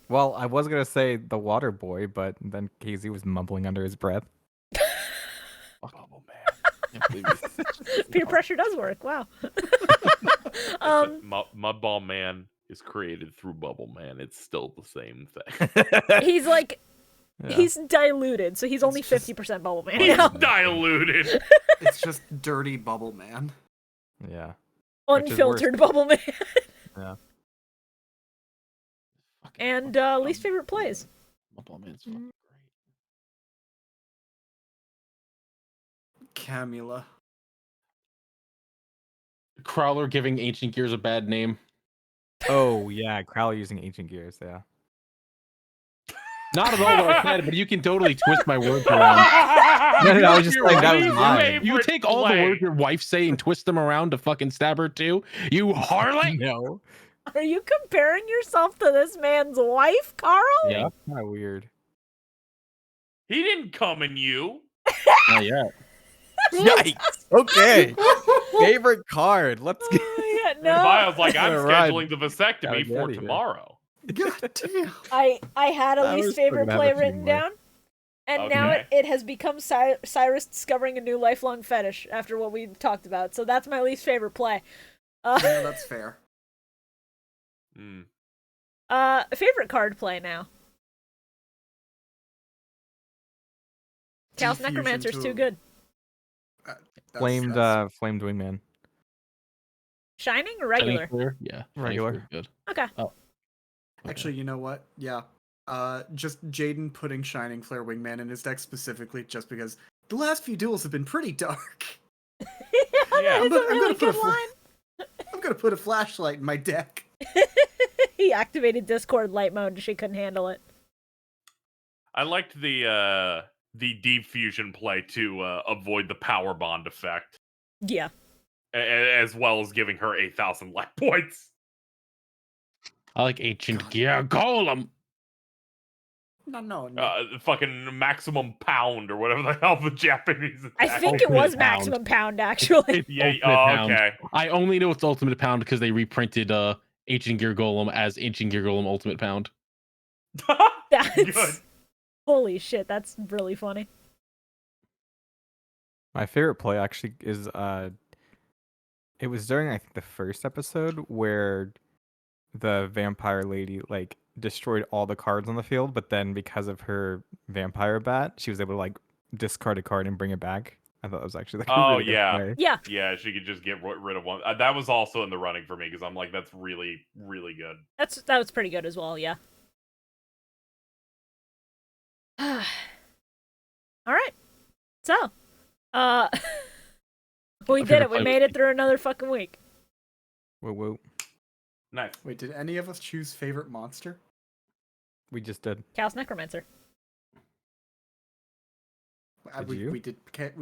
D: Well, I was gonna say the Water Boy, but then KZ was mumbling under his breath.
E: Bubble Man.
C: Can't believe it.
A: Peer pressure does work. Wow.
E: Mudball Man is created through Bubble Man. It's still the same thing.
A: He's like,
D: Yeah.
A: he's diluted, so he's only
B: It's just-
A: 50% Bubble Man.
E: He's
A: now.
E: diluted.
B: It's just dirty bubble man.
D: Yeah. Which is worse.
A: Unfiltered Bubble Man.
D: Yeah.
C: Fucking
A: And
C: fucking
A: least favorite plays.
C: Bubble Man's fucking great.
B: Camula.
C: Crowler giving Ancient Gears a bad name.
D: Oh yeah, Crowley using Ancient Gears. Yeah.
C: Not at all what I said, but you can totally twist my words around.
D: No, I was just like, that was
E: Least
D: mine.
E: favorite
C: You take all the
E: play.
C: words your wife say and twist them around to fucking stab her too. You harlot.
D: No.
A: Are you comparing yourself to this man's wife, Carl?
C: Yeah,
D: Kind of weird.
E: He didn't come in you.
C: not yet.
D: Yikes. Okay. Favorite card. Let's get.
A: Yeah, no.
E: Bio's like, I'm
D: Alright.
E: scheduling the
D: Gotta
E: vasectomy
D: get
E: for
D: outta here.
E: tomorrow.
B: God damn.
A: I had a
D: I
A: least
D: was
A: favorite
D: gonna have
A: play
D: a few
A: written
D: more.
A: down, and now
E: Okay.
A: it has become Cyrus discovering a new lifelong fetish after what we talked about. So that's my least favorite play.
B: Yeah, that's fair.
E: Mm.
A: Favorite card play now. Chaos
B: Defusion
A: Necromancer's
B: to
A: too
B: a-
A: good.
D: Flamed wingman.
A: Shining or
C: Shining
A: regular?
C: Flare? Yeah. Shining
D: Regular.
C: Flare, Good.
A: Okay.
C: Okay.
B: Actually, you know what? Yeah. Just Jaden putting Shining Flare Wingman in his deck specifically just because the last few duels have been pretty dark.
E: Yeah.
A: That is a
B: I'm
A: really
B: gonna put
A: good
B: a fl-
A: line.
B: I'm gonna put a flashlight in my deck.
A: He activated Discord light mode. She couldn't handle it.
E: I liked the deep fusion play to avoid the power bond effect,
A: Yeah.
E: as well as giving her 8,000 life points.
C: I like Ancient Gear Golem.
B: No.
E: Fucking maximum pound or whatever the hell the Japanese
A: I
E: attack
A: think
E: is.
A: it was
C: Ultimate
A: maximum pound actually.
E: Yeah.
C: Ultimate
E: Oh,
C: Pound.
E: okay.
C: I only know it's Ultimate Pound because they reprinted Ancient Gear Golem as Ancient Gear Golem Ultimate Pound.
A: That's
E: Good.
A: holy shit. That's really funny.
D: My favorite play actually is it was during I think the first episode where the vampire lady like destroyed all the cards on the field, but then because of her vampire bat, she was able to like discard a card and bring it back. I thought that was actually like a
E: Oh,
D: really good
E: yeah.
D: play.
A: Yeah.
E: Yeah, she could just get rid of one. That was also in the running for me because I'm like, that's really, really good.
A: That was pretty good as well, yeah. All right. So, we did it. We made it through another fucking week.
D: Whoa, whoa.
E: Nice.
B: Wait, did any of us choose favorite monster?
D: We just did.
A: Chaos Necromancer.
D: Did you?
B: We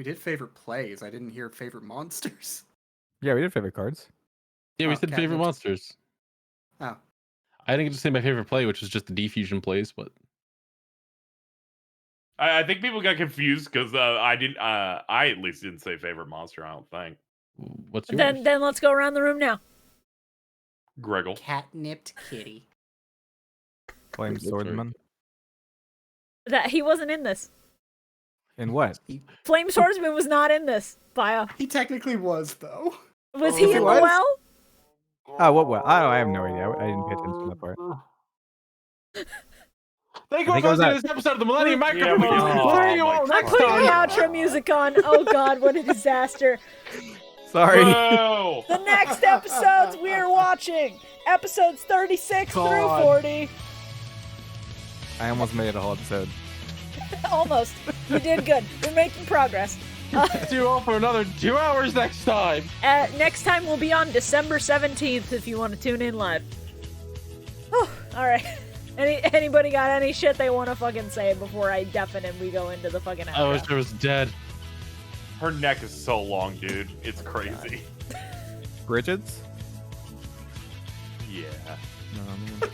B: did favorite plays. I didn't hear favorite monsters.
D: Yeah, we did favorite cards.
C: Yeah, we
B: Oh,
C: said favorite
B: Catnip.
C: monsters.
B: Oh.
C: I didn't get to say my favorite play, which was just the defusion plays, but
E: I think people got confused because I didn't. I at least didn't say favorite monster. I don't think.
C: what's yours?
A: Then let's go around the room now.
E: Greggle.
B: Catnipped kitty.
D: Flame
C: What's yours?
D: swordsman.
A: That he wasn't in this.
D: And what?
A: Flame Swordsman was not in this bio.
B: He technically was though.
A: Was
D: Oh,
A: he
D: he
A: in the
D: was?
A: well?
D: Oh, what? I have no idea. I didn't pay attention to that part.
C: Thank you
D: I think
C: for
D: it was
C: listening to
D: that-
C: this episode of the Millennium
E: Yeah,
C: Microphone.
E: we just-
C: We'll see you all
E: Oh,
A: I'm
C: next
A: putting the
C: time.
A: outro music on. Oh god, what a disaster.
D: Sorry.
E: Whoa!
A: The next episodes we are watching. Episodes 36 through
D: God.
A: 40.
D: I almost made it a whole episode.
A: Almost. You did good. We're making progress.
C: See you all for another 2 hours next time.
A: Next time we'll be on December 17th if you want to tune in live. Oh, alright. Anybody got any shit they want to fucking say before I deafen and we go into the fucking outro?
C: I wish I was dead.
E: Her neck is so long, dude. It's crazy.
D: Bridget's?
E: Yeah.
D: No, I mean,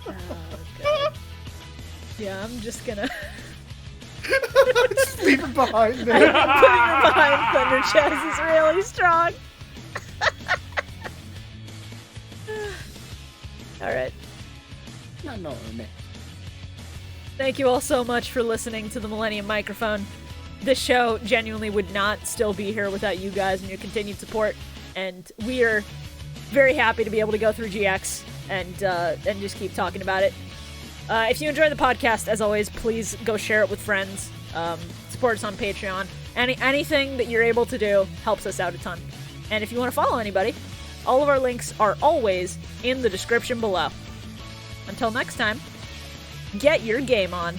A: Oh, God. Yeah, I'm just gonna...
B: Just leave it behind
A: I
B: there.
A: think putting her behind Thunder Chest is really strong. All right.
B: No, man.
A: Thank you all so much for listening to the Millennium Microphone. This show genuinely would not still be here without you guys and your continued support. And we are very happy to be able to go through GX and just keep talking about it. If you enjoy the podcast, as always, please go share it with friends. Support us on Patreon. Anything that you're able to do helps us out a ton. And if you want to follow anybody, all of our links are always in the description below. Until next time, get your game on.